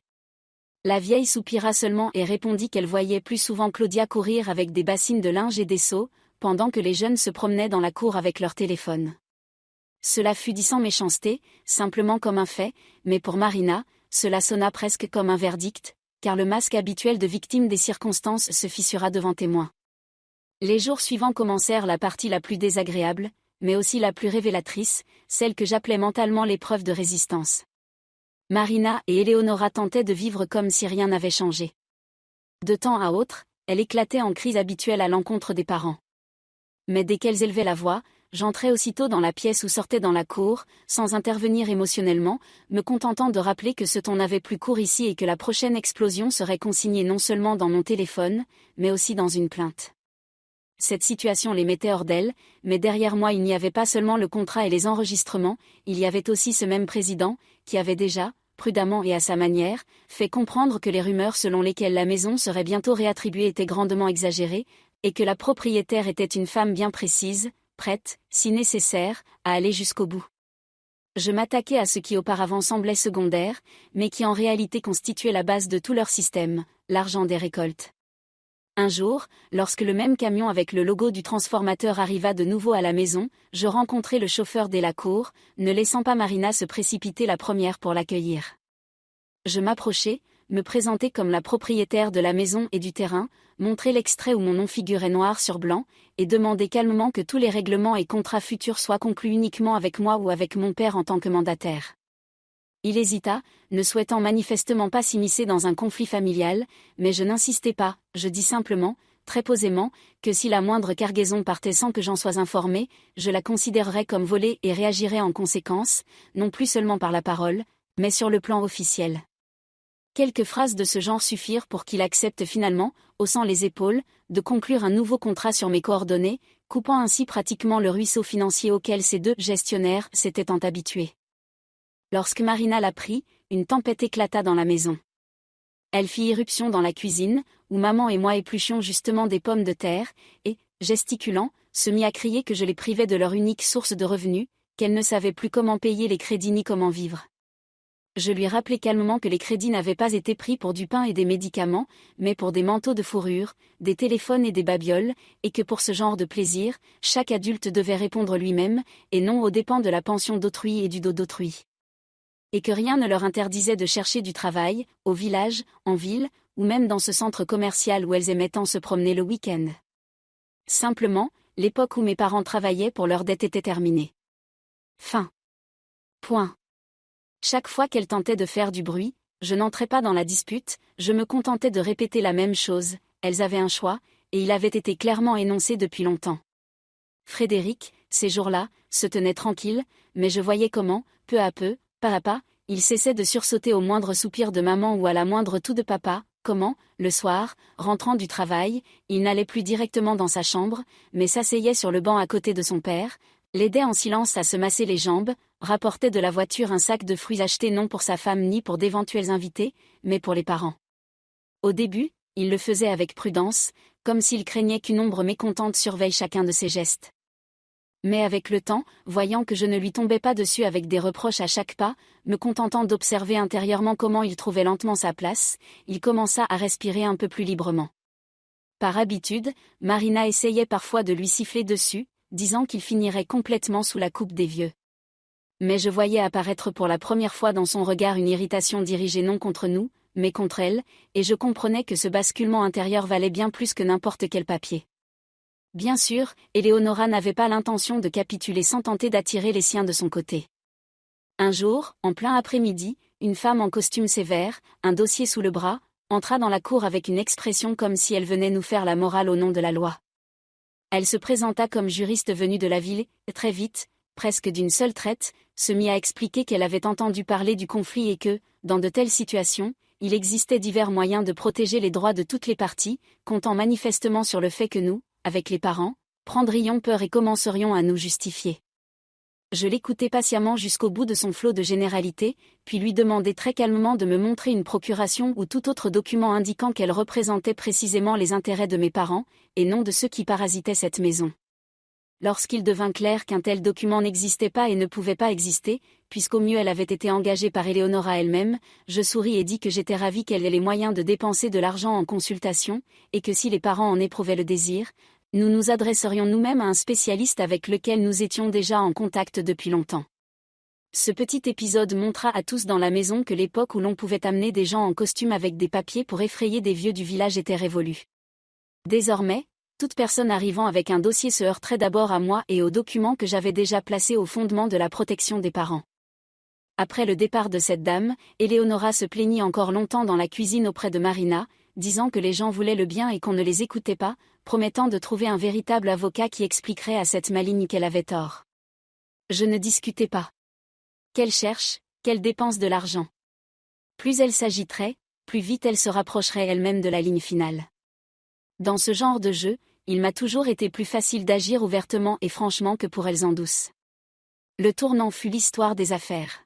La vieille soupira seulement et répondit qu'elle voyait plus souvent Claudia courir avec des bassines de linge et des seaux, pendant que les jeunes se promenaient dans la cour avec leur téléphone. Cela fut dit sans méchanceté, simplement comme un fait, mais pour Marina, cela sonna presque comme un verdict, car le masque habituel de victime des circonstances se fissura devant témoin. Les jours suivants commencèrent la partie la plus désagréable, mais aussi la plus révélatrice, celle que j'appelais mentalement l'épreuve de résistance. Marina et Eleonora tentaient de vivre comme si rien n'avait changé. De temps à autre, elle éclatait en crise habituelle à l'encontre des parents. Mais dès qu'elles élevaient la voix, j'entrais aussitôt dans la pièce ou sortais dans la cour, sans intervenir émotionnellement, me contentant de rappeler que ce ton n'avait plus cours ici et que la prochaine explosion serait consignée non seulement dans mon téléphone, mais aussi dans une plainte. Cette situation les mettait hors d'elle, mais derrière moi il n'y avait pas seulement le contrat et les enregistrements, il y avait aussi ce même président, qui avait déjà, prudemment et à sa manière, fait comprendre que les rumeurs selon lesquelles la maison serait bientôt réattribuée étaient grandement exagérées, et que la propriétaire était une femme bien précise, prête, si nécessaire, à aller jusqu'au bout. Je m'attaquais à ce qui auparavant semblait secondaire, mais qui en réalité constituait la base de tout leur système, l'argent des récoltes. Un jour, lorsque le même camion avec le logo du transformateur arriva de nouveau à la maison, je rencontrai le chauffeur dès la cour, ne laissant pas Marina se précipiter la première pour l'accueillir. Je m'approchai, me présentai comme la propriétaire de la maison et du terrain, montrai l'extrait où mon nom figurait noir sur blanc, et demandai calmement que tous les règlements et contrats futurs soient conclus uniquement avec moi ou avec mon père en tant que mandataire. Il hésita, ne souhaitant manifestement pas s'immiscer dans un conflit familial, mais je n'insistai pas, je dis simplement, très posément, que si la moindre cargaison partait sans que j'en sois informé, je la considérerais comme volée et réagirais en conséquence, non plus seulement par la parole, mais sur le plan officiel. Quelques phrases de ce genre suffirent pour qu'il accepte finalement, haussant les épaules, de conclure un nouveau contrat sur mes coordonnées, coupant ainsi pratiquement le ruisseau financier auquel ces deux gestionnaires s'étaient tant habitués. Lorsque Marina l'apprit, une tempête éclata dans la maison. Elle fit irruption dans la cuisine, où maman et moi épluchions justement des pommes de terre, et, gesticulant, se mit à crier que je les privais de leur unique source de revenus, qu'elle ne savait plus comment payer les crédits ni comment vivre. Je lui rappelai calmement que les crédits n'avaient pas été pris pour du pain et des médicaments, mais pour des manteaux de fourrure, des téléphones et des babioles, et que pour ce genre de plaisir, chaque adulte devait répondre lui-même, et non aux dépens de la pension d'autrui et du dos d'autrui. Et que rien ne leur interdisait de chercher du travail, au village, en ville, ou même dans ce centre commercial où elles aimaient tant se promener le week-end. Simplement, l'époque où mes parents travaillaient pour leur dette était terminée. Fin. Point. Chaque fois qu'elles tentaient de faire du bruit, je n'entrais pas dans la dispute, je me contentais de répéter la même chose, elles avaient un choix, et il avait été clairement énoncé depuis longtemps. Frédéric, ces jours-là, se tenait tranquille, mais je voyais comment, peu à peu, pas à pas, il cessait de sursauter au moindre soupir de maman ou à la moindre toux de papa, comment, le soir, rentrant du travail, il n'allait plus directement dans sa chambre, mais s'asseyait sur le banc à côté de son père, l'aidait en silence à se masser les jambes, rapportait de la voiture un sac de fruits achetés non pour sa femme ni pour d'éventuels invités, mais pour les parents. Au début, il le faisait avec prudence, comme s'il craignait qu'une ombre mécontente surveille chacun de ses gestes. Mais avec le temps, voyant que je ne lui tombais pas dessus avec des reproches à chaque pas, me contentant d'observer intérieurement comment il trouvait lentement sa place, il commença à respirer un peu plus librement. Par habitude, Marina essayait parfois de lui siffler dessus, disant qu'il finirait complètement sous la coupe des vieux. Mais je voyais apparaître pour la première fois dans son regard une irritation dirigée non contre nous, mais contre elle, et je comprenais que ce basculement intérieur valait bien plus que n'importe quel papier. Bien sûr, Eleonora n'avait pas l'intention de capituler sans tenter d'attirer les siens de son côté. Un jour, en plein après-midi, une femme en costume sévère, un dossier sous le bras, entra dans la cour avec une expression comme si elle venait nous faire la morale au nom de la loi. Elle se présenta comme juriste venue de la ville, et très vite, presque d'une seule traite, se mit à expliquer qu'elle avait entendu parler du conflit et que, dans de telles situations, il existait divers moyens de protéger les droits de toutes les parties, comptant manifestement sur le fait que nous, avec les parents, prendrions peur et commencerions à nous justifier. Je l'écoutais patiemment jusqu'au bout de son flot de généralités, puis lui demandai très calmement de me montrer une procuration ou tout autre document indiquant qu'elle représentait précisément les intérêts de mes parents, et non de ceux qui parasitaient cette maison. Lorsqu'il devint clair qu'un tel document n'existait pas et ne pouvait pas exister, puisqu'au mieux elle avait été engagée par Éléonora elle-même, je souris et dis que j'étais ravie qu'elle ait les moyens de dépenser de l'argent en consultation, et que si les parents en éprouvaient le désir, nous nous adresserions nous-mêmes à un spécialiste avec lequel nous étions déjà en contact depuis longtemps. Ce petit épisode montra à tous dans la maison que l'époque où l'on pouvait amener des gens en costume avec des papiers pour effrayer des vieux du village était révolue. Désormais, toute personne arrivant avec un dossier se heurterait d'abord à moi et aux documents que j'avais déjà placés au fondement de la protection des parents. Après le départ de cette dame, Éléonora se plaignit encore longtemps dans la cuisine auprès de Marina, disant que les gens voulaient le bien et qu'on ne les écoutait pas, promettant de trouver un véritable avocat qui expliquerait à cette maligne qu'elle avait tort. Je ne discutais pas. Qu'elle cherche, qu'elle dépense de l'argent. Plus elle s'agiterait, plus vite elle se rapprocherait elle-même de la ligne finale. Dans ce genre de jeu, il m'a toujours été plus facile d'agir ouvertement et franchement que pour elles en douce. Le tournant fut l'histoire des affaires.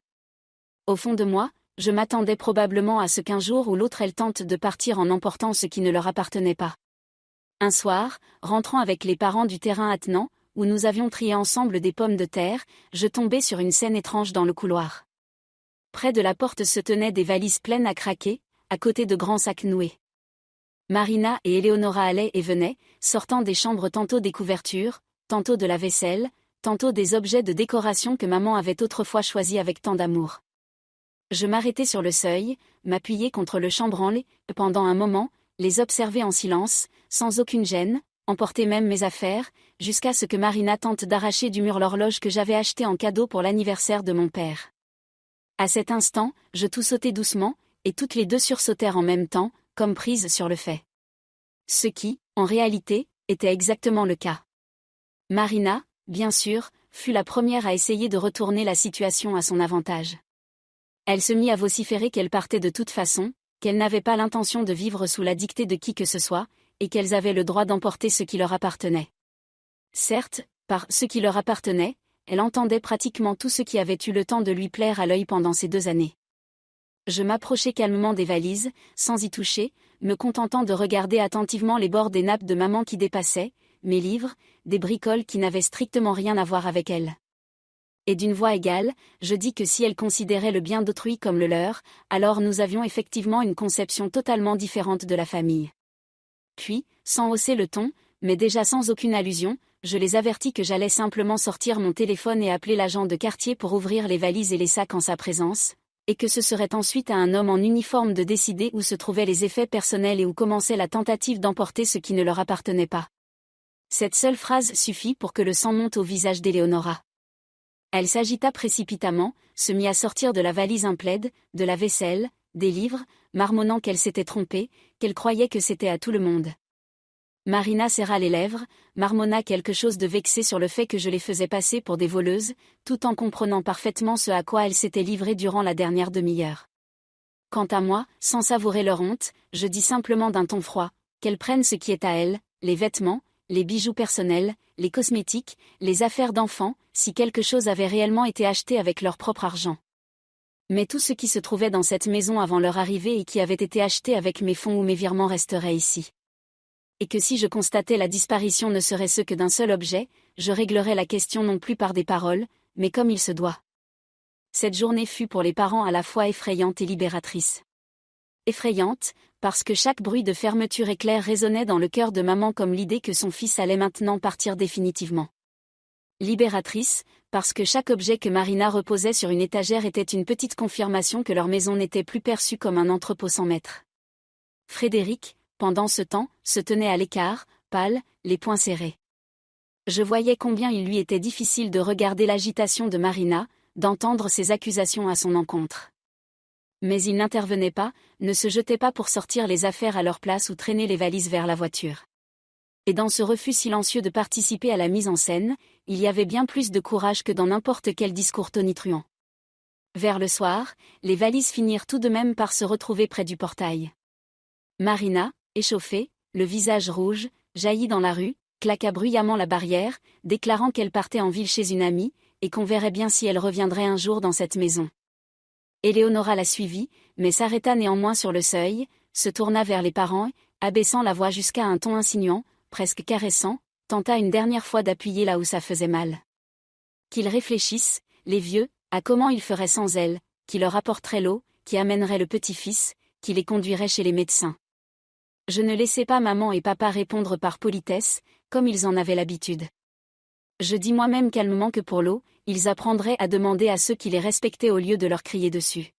Au fond de moi, je m'attendais probablement à ce qu'un jour ou l'autre elles tentent de partir en emportant ce qui ne leur appartenait pas. Un soir, rentrant avec les parents du terrain attenant, où nous avions trié ensemble des pommes de terre, je tombai sur une scène étrange dans le couloir. Près de la porte se tenaient des valises pleines à craquer, à côté de grands sacs noués. Marina et Éléonora allaient et venaient, sortant des chambres tantôt des couvertures, tantôt de la vaisselle, tantôt des objets de décoration que maman avait autrefois choisis avec tant d'amour. Je m'arrêtai sur le seuil, m'appuyai contre le chambranle et, pendant un moment, les observai en silence, sans aucune gêne, emporter même mes affaires, jusqu'à ce que Marina tente d'arracher du mur l'horloge que j'avais achetée en cadeau pour l'anniversaire de mon père. À cet instant, je tout sautai doucement, et toutes les deux sursautèrent en même temps, comme prises sur le fait. Ce qui, en réalité, était exactement le cas. Marina, bien sûr, fut la première à essayer de retourner la situation à son avantage. Elle se mit à vociférer qu'elle partait de toute façon, qu'elles n'avaient pas l'intention de vivre sous la dictée de qui que ce soit, et qu'elles avaient le droit d'emporter ce qui leur appartenait. Certes, par ce qui leur appartenait, elle entendait pratiquement tout ce qui avait eu le temps de lui plaire à l'œil pendant ces 2 années. Je m'approchai calmement des valises, sans y toucher, me contentant de regarder attentivement les bords des nappes de maman qui dépassaient, mes livres, des bricoles qui n'avaient strictement rien à voir avec elle. Et d'une voix égale, je dis que si elle considérait le bien d'autrui comme le leur, alors nous avions effectivement une conception totalement différente de la famille. Puis, sans hausser le ton, mais déjà sans aucune allusion, je les avertis que j'allais simplement sortir mon téléphone et appeler l'agent de quartier pour ouvrir les valises et les sacs en sa présence, et que ce serait ensuite à un homme en uniforme de décider où se trouvaient les effets personnels et où commençait la tentative d'emporter ce qui ne leur appartenait pas. Cette seule phrase suffit pour que le sang monte au visage d'Éléonora. Elle s'agita précipitamment, se mit à sortir de la valise un plaid, de la vaisselle, des livres, marmonnant qu'elle s'était trompée, qu'elle croyait que c'était à tout le monde. Marina serra les lèvres, marmonna quelque chose de vexé sur le fait que je les faisais passer pour des voleuses, tout en comprenant parfaitement ce à quoi elles s'étaient livrées durant la dernière demi-heure. Quant à moi, sans savourer leur honte, je dis simplement d'un ton froid, qu'elles prennent ce qui est à elles, les vêtements, les bijoux personnels, les cosmétiques, les affaires d'enfants, si quelque chose avait réellement été acheté avec leur propre argent. Mais tout ce qui se trouvait dans cette maison avant leur arrivée et qui avait été acheté avec mes fonds ou mes virements resterait ici. Et que si je constatais la disparition ne serait ce que d'un seul objet, je réglerais la question non plus par des paroles, mais comme il se doit. Cette journée fut pour les parents à la fois effrayante et libératrice. Effrayante, parce que chaque bruit de fermeture éclair résonnait dans le cœur de maman comme l'idée que son fils allait maintenant partir définitivement. Libératrice, parce que chaque objet que Marina reposait sur une étagère était une petite confirmation que leur maison n'était plus perçue comme un entrepôt sans maître. Frédéric, pendant ce temps, se tenait à l'écart, pâle, les poings serrés. Je voyais combien il lui était difficile de regarder l'agitation de Marina, d'entendre ses accusations à son encontre. Mais il n'intervenait pas, ne se jetait pas pour sortir les affaires à leur place ou traîner les valises vers la voiture. Et dans ce refus silencieux de participer à la mise en scène, il y avait bien plus de courage que dans n'importe quel discours tonitruant. Vers le soir, les valises finirent tout de même par se retrouver près du portail. Marina, échauffée, le visage rouge, jaillit dans la rue, claqua bruyamment la barrière, déclarant qu'elle partait en ville chez une amie, et qu'on verrait bien si elle reviendrait un jour dans cette maison. Éléonora la suivit, mais s'arrêta néanmoins sur le seuil, se tourna vers les parents, abaissant la voix jusqu'à un ton insinuant, presque caressant, tenta une dernière fois d'appuyer là où ça faisait mal. Qu'ils réfléchissent, les vieux, à comment ils feraient sans elle, qui leur apporterait l'eau, qui amènerait le petit-fils, qui les conduirait chez les médecins. Je ne laissai pas maman et papa répondre par politesse, comme ils en avaient l'habitude. Je dis moi-même calmement que pour l'eau, ils apprendraient à demander à ceux qui les respectaient au lieu de leur crier dessus.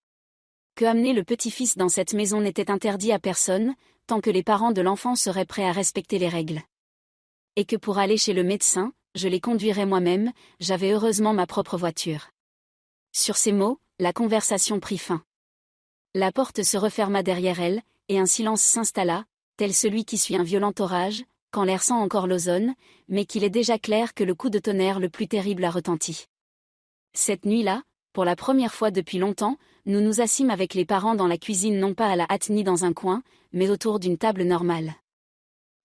Que amener le petit-fils dans cette maison n'était interdit à personne, tant que les parents de l'enfant seraient prêts à respecter les règles. Et que pour aller chez le médecin, je les conduirais moi-même, j'avais heureusement ma propre voiture. Sur ces mots, la conversation prit fin. La porte se referma derrière elle, et un silence s'installa, tel celui qui suit un violent orage, quand l'air sent encore l'ozone, mais qu'il est déjà clair que le coup de tonnerre le plus terrible a retenti. Cette nuit-là, pour la première fois depuis longtemps, nous nous assîmes avec les parents dans la cuisine non pas à la hâte ni dans un coin, mais autour d'une table normale.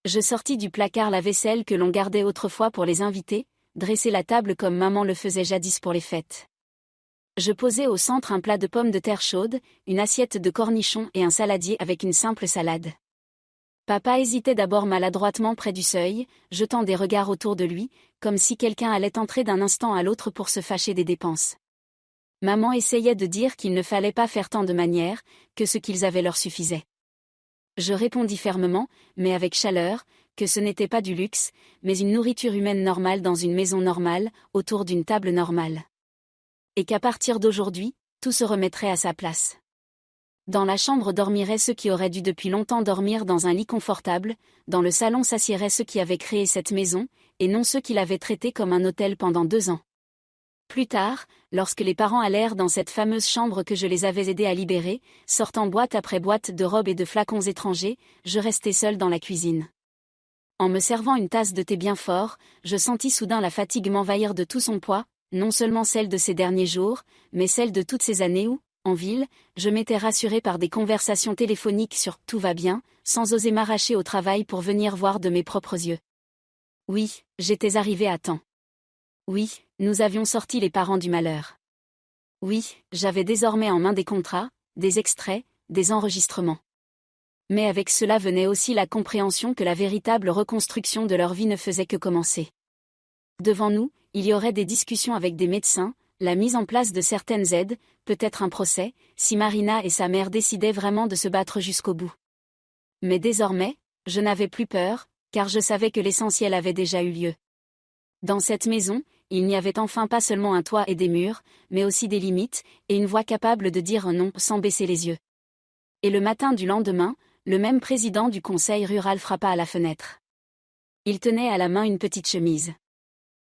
Je sortis du placard la vaisselle que l'on gardait autrefois pour les invités, dressai la table comme maman le faisait jadis pour les fêtes. Je posai au centre un plat de pommes de terre chaudes, une assiette de cornichons et un saladier avec une simple salade. Papa hésitait d'abord maladroitement près du seuil, jetant des regards autour de lui, comme si quelqu'un allait entrer d'un instant à l'autre pour se fâcher des dépenses. Maman essayait de dire qu'il ne fallait pas faire tant de manières, que ce qu'ils avaient leur suffisait. Je répondis fermement, mais avec chaleur, que ce n'était pas du luxe, mais une nourriture humaine normale dans une maison normale, autour d'une table normale. Et qu'à partir d'aujourd'hui, tout se remettrait à sa place. Dans la chambre dormiraient ceux qui auraient dû depuis longtemps dormir dans un lit confortable, dans le salon s'assieraient ceux qui avaient créé cette maison, et non ceux qui l'avaient traitée comme un hôtel pendant 2 ans. Plus tard, lorsque les parents allèrent dans cette fameuse chambre que je les avais aidés à libérer, sortant boîte après boîte de robes et de flacons étrangers, je restai seule dans la cuisine. En me servant une tasse de thé bien fort, je sentis soudain la fatigue m'envahir de tout son poids, non seulement celle de ces derniers jours, mais celle de toutes ces années où, en ville, je m'étais rassurée par des conversations téléphoniques sur « tout va bien », sans oser m'arracher au travail pour venir voir de mes propres yeux. Oui, j'étais arrivée à temps. Oui, nous avions sorti les parents du malheur. Oui, j'avais désormais en main des contrats, des extraits, des enregistrements. Mais avec cela venait aussi la compréhension que la véritable reconstruction de leur vie ne faisait que commencer. Devant nous, il y aurait des discussions avec des médecins, la mise en place de certaines aides, peut-être un procès, si Marina et sa mère décidaient vraiment de se battre jusqu'au bout. Mais désormais, je n'avais plus peur, car je savais que l'essentiel avait déjà eu lieu. Dans cette maison, il n'y avait enfin pas seulement un toit et des murs, mais aussi des limites, et une voix capable de dire un non sans baisser les yeux. Et le matin du lendemain, le même président du conseil rural frappa à la fenêtre. Il tenait à la main une petite chemise.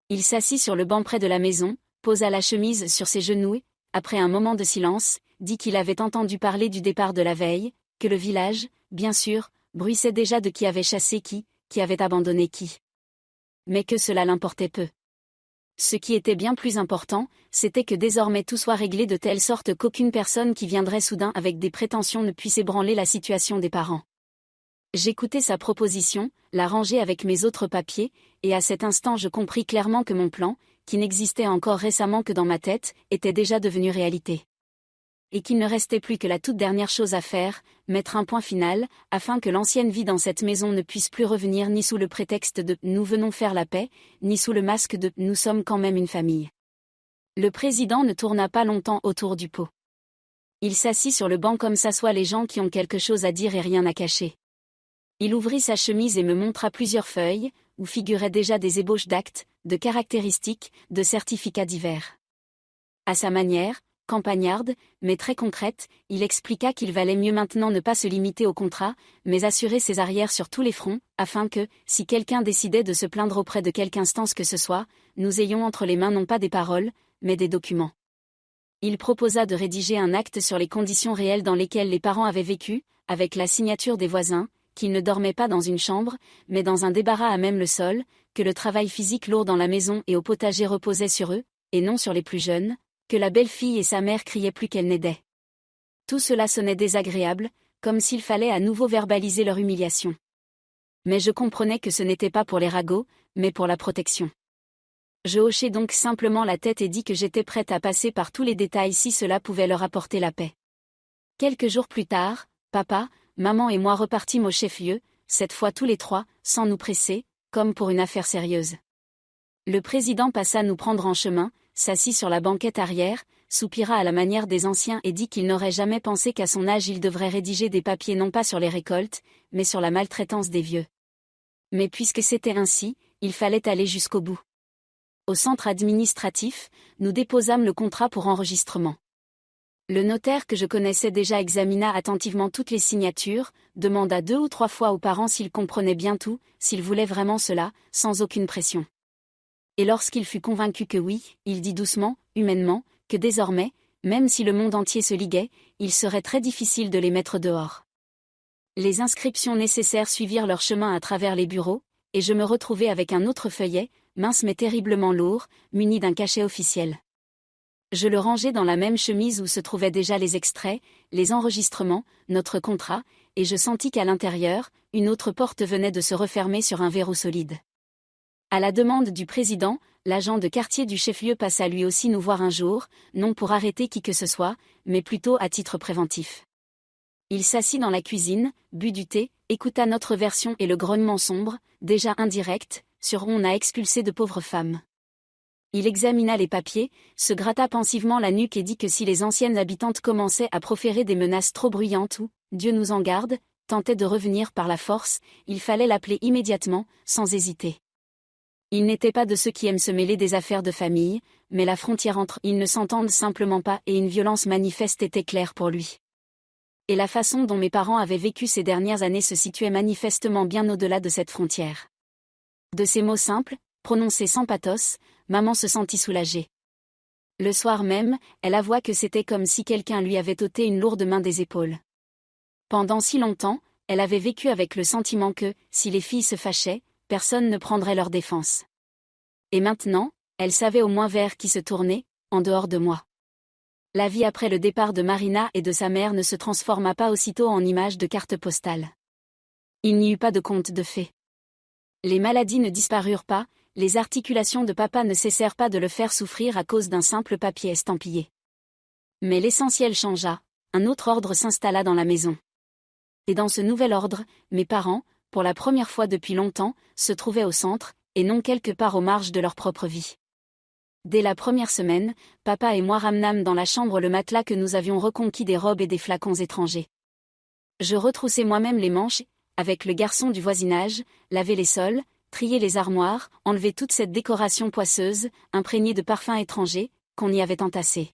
Il s'assit sur le banc près de la maison, posa la chemise sur ses genoux et, après un moment de silence, dit qu'il avait entendu parler du départ de la veille, que le village, bien sûr, bruissait déjà de qui avait chassé qui avait abandonné qui. Mais que cela l'importait peu. Ce qui était bien plus important, c'était que désormais tout soit réglé de telle sorte qu'aucune personne qui viendrait soudain avec des prétentions ne puisse ébranler la situation des parents. J'écoutai sa proposition, la rangeai avec mes autres papiers, et à cet instant je compris clairement que mon plan, qui n'existait encore récemment que dans ma tête, était déjà devenu réalité. Et qu'il ne restait plus que la toute dernière chose à faire, mettre un point final, afin que l'ancienne vie dans cette maison ne puisse plus revenir ni sous le prétexte de « nous venons faire la paix », ni sous le masque de « nous sommes quand même une famille ». Le président ne tourna pas longtemps autour du pot. Il s'assit sur le banc comme s'assoient les gens qui ont quelque chose à dire et rien à cacher. Il ouvrit sa chemise et me montra plusieurs feuilles, où figuraient déjà des ébauches d'actes, de caractéristiques, de certificats divers. À sa manière, campagnarde, mais très concrète, il expliqua qu'il valait mieux maintenant ne pas se limiter au contrat, mais assurer ses arrières sur tous les fronts, afin que, si quelqu'un décidait de se plaindre auprès de quelque instance que ce soit, nous ayons entre les mains non pas des paroles, mais des documents. Il proposa de rédiger un acte sur les conditions réelles dans lesquelles les parents avaient vécu, avec la signature des voisins, qu'ils ne dormaient pas dans une chambre, mais dans un débarras à même le sol, que le travail physique lourd dans la maison et au potager reposait sur eux, et non sur les plus jeunes, que la belle-fille et sa mère criaient plus qu'elles n'aidaient. Tout cela sonnait désagréable, comme s'il fallait à nouveau verbaliser leur humiliation. Mais je comprenais que ce n'était pas pour les ragots, mais pour la protection. Je hochai donc simplement la tête et dis que j'étais prête à passer par tous les détails si cela pouvait leur apporter la paix. Quelques jours plus tard, papa, maman et moi repartîmes au chef-lieu, cette fois tous les trois, sans nous presser, comme pour une affaire sérieuse. Le président passa nous prendre en chemin, s'assit sur la banquette arrière, soupira à la manière des anciens et dit qu'il n'aurait jamais pensé qu'à son âge il devrait rédiger des papiers non pas sur les récoltes, mais sur la maltraitance des vieux. Mais puisque c'était ainsi, il fallait aller jusqu'au bout. Au centre administratif, nous déposâmes le contrat pour enregistrement. Le notaire que je connaissais déjà examina attentivement toutes les signatures, demanda 2 ou 3 fois aux parents s'ils comprenaient bien tout, s'ils voulaient vraiment cela, sans aucune pression. Et lorsqu'il fut convaincu que oui, il dit doucement, humainement, que désormais, même si le monde entier se liguait, il serait très difficile de les mettre dehors. Les inscriptions nécessaires suivirent leur chemin à travers les bureaux, et je me retrouvai avec un autre feuillet, mince mais terriblement lourd, muni d'un cachet officiel. Je le rangeai dans la même chemise où se trouvaient déjà les extraits, les enregistrements, notre contrat, et je sentis qu'à l'intérieur, une autre porte venait de se refermer sur un verrou solide. À la demande du président, l'agent de quartier du chef-lieu passa lui aussi nous voir un jour, non pour arrêter qui que ce soit, mais plutôt à titre préventif. Il s'assit dans la cuisine, but du thé, écouta notre version et le grognement sombre, déjà indirect, sur on a expulsé de pauvres femmes. Il examina les papiers, se gratta pensivement la nuque et dit que si les anciennes habitantes commençaient à proférer des menaces trop bruyantes ou, Dieu nous en garde, tentaient de revenir par la force, il fallait l'appeler immédiatement, sans hésiter. Il n'était pas de ceux qui aiment se mêler des affaires de famille, mais la frontière entre ils ne s'entendent simplement pas et une violence manifeste était claire pour lui. Et la façon dont mes parents avaient vécu ces dernières années se situait manifestement bien au-delà de cette frontière. De ces mots simples, prononcés sans pathos, maman se sentit soulagée. Le soir même, elle avoua que c'était comme si quelqu'un lui avait ôté une lourde main des épaules. Pendant si longtemps, elle avait vécu avec le sentiment que, si les filles se fâchaient, personne ne prendrait leur défense. Et maintenant, elle savait au moins vers qui se tourner, en dehors de moi. La vie après le départ de Marina et de sa mère ne se transforma pas aussitôt en image de carte postale. Il n'y eut pas de conte de fées. Les maladies ne disparurent pas, les articulations de papa ne cessèrent pas de le faire souffrir à cause d'un simple papier estampillé. Mais l'essentiel changea, un autre ordre s'installa dans la maison. Et dans ce nouvel ordre, mes parents, pour la première fois depuis longtemps, se trouvaient au centre, et non quelque part aux marges de leur propre vie. Dès la première semaine, papa et moi ramenâmes dans la chambre le matelas que nous avions reconquis des robes et des flacons étrangers. Je retroussai moi-même les manches, avec le garçon du voisinage, laver les sols, trier les armoires, enlever toute cette décoration poisseuse, imprégnée de parfums étrangers, qu'on y avait entassés.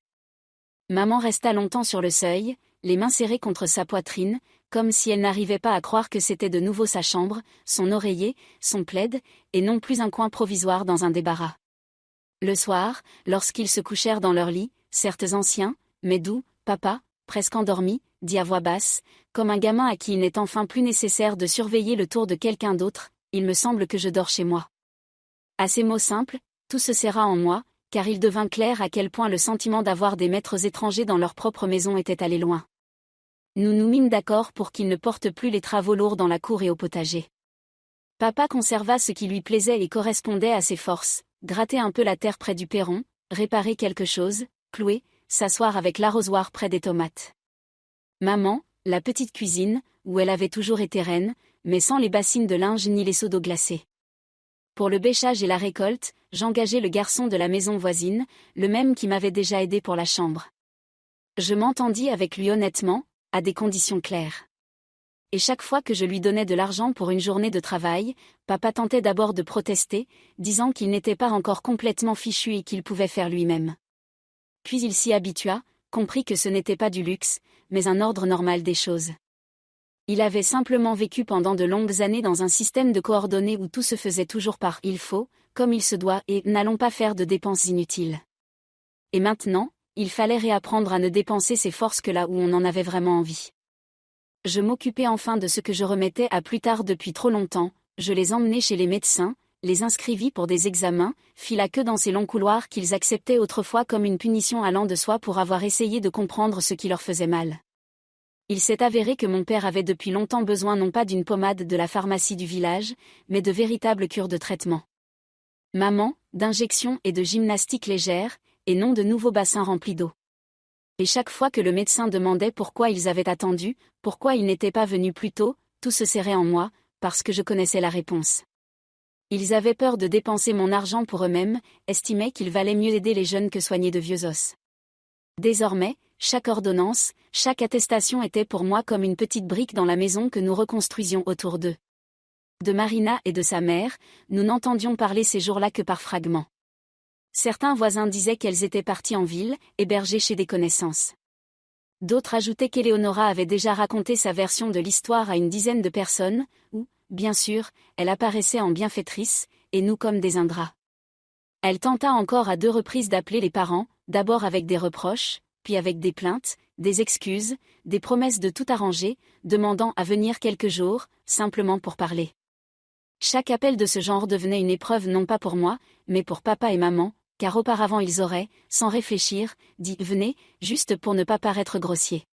Maman resta longtemps sur le seuil, les mains serrées contre sa poitrine, comme si elle n'arrivait pas à croire que c'était de nouveau sa chambre, son oreiller, son plaid, et non plus un coin provisoire dans un débarras. Le soir, lorsqu'ils se couchèrent dans leur lit, certes anciens, mais doux, papa, presque endormi, dit à voix basse, comme un gamin à qui il n'est enfin plus nécessaire de surveiller le tour de quelqu'un d'autre, il me semble que je dors chez moi. À ces mots simples, tout se serra en moi, car il devint clair à quel point le sentiment d'avoir des maîtres étrangers dans leur propre maison était allé loin. Nous nous mîmes d'accord pour qu'ils ne portent plus les travaux lourds dans la cour et au potager. Papa conserva ce qui lui plaisait et correspondait à ses forces, gratter un peu la terre près du perron, réparer quelque chose, clouer, s'asseoir avec l'arrosoir près des tomates. Maman, la petite cuisine, où elle avait toujours été reine, mais sans les bassines de linge ni les seaux d'eau glacée. Pour le bêchage et la récolte, j'engageai le garçon de la maison voisine, le même qui m'avait déjà aidé pour la chambre. Je m'entendis avec lui honnêtement, à des conditions claires. Et chaque fois que je lui donnais de l'argent pour une journée de travail, papa tentait d'abord de protester, disant qu'il n'était pas encore complètement fichu et qu'il pouvait faire lui-même. Puis il s'y habitua, comprit que ce n'était pas du luxe, mais un ordre normal des choses. Il avait simplement vécu pendant de longues années dans un système de coordonnées où tout se faisait toujours par « il faut », comme il se doit et « n'allons pas faire de dépenses inutiles ». Et maintenant, il fallait réapprendre à ne dépenser ses forces que là où on en avait vraiment envie. Je m'occupais enfin de ce que je remettais à plus tard depuis trop longtemps, je les emmenais chez les médecins, les inscrivit pour des examens, fit la queue dans ces longs couloirs qu'ils acceptaient autrefois comme une punition allant de soi pour avoir essayé de comprendre ce qui leur faisait mal. Il s'est avéré que mon père avait depuis longtemps besoin non pas d'une pommade de la pharmacie du village, mais de véritables cures de traitement. Maman, d'injections et de gymnastique légère, et non de nouveaux bassins remplis d'eau. Et chaque fois que le médecin demandait pourquoi ils avaient attendu, pourquoi ils n'étaient pas venus plus tôt, tout se serrait en moi, parce que je connaissais la réponse. Ils avaient peur de dépenser mon argent pour eux-mêmes, estimaient qu'il valait mieux aider les jeunes que soigner de vieux os. Désormais, chaque ordonnance, chaque attestation était pour moi comme une petite brique dans la maison que nous reconstruisions autour d'eux. De Marina et de sa mère, nous n'entendions parler ces jours-là que par fragments. Certains voisins disaient qu'elles étaient parties en ville, hébergées chez des connaissances. D'autres ajoutaient qu'Éléonora avait déjà raconté sa version de l'histoire à une dizaine de personnes, où, bien sûr, elle apparaissait en bienfaitrice, et nous comme des ingrats. Elle tenta encore à 2 reprises d'appeler les parents, d'abord avec des reproches, puis avec des plaintes, des excuses, des promesses de tout arranger, demandant à venir quelques jours, simplement pour parler. Chaque appel de ce genre devenait une épreuve non pas pour moi, mais pour papa et maman, car auparavant ils auraient, sans réfléchir, dit « venez », juste pour ne pas paraître grossier.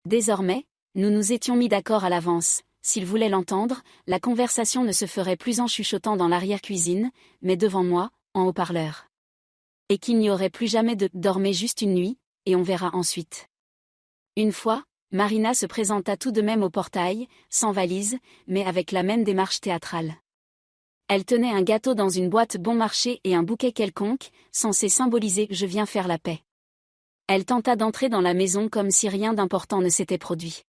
Désormais, nous nous étions mis d'accord à l'avance, s'ils voulaient l'entendre, la conversation ne se ferait plus en chuchotant dans l'arrière-cuisine, mais devant moi, en haut-parleur. Et qu'il n'y aurait plus jamais de « dormez juste une nuit », et on verra ensuite. Une fois, Marina se présenta tout de même au portail, sans valise, mais avec la même démarche théâtrale. Elle tenait un gâteau dans une boîte bon marché et un bouquet quelconque, censé symboliser « je viens faire la paix ». Elle tenta d'entrer dans la maison comme si rien d'important ne s'était produit.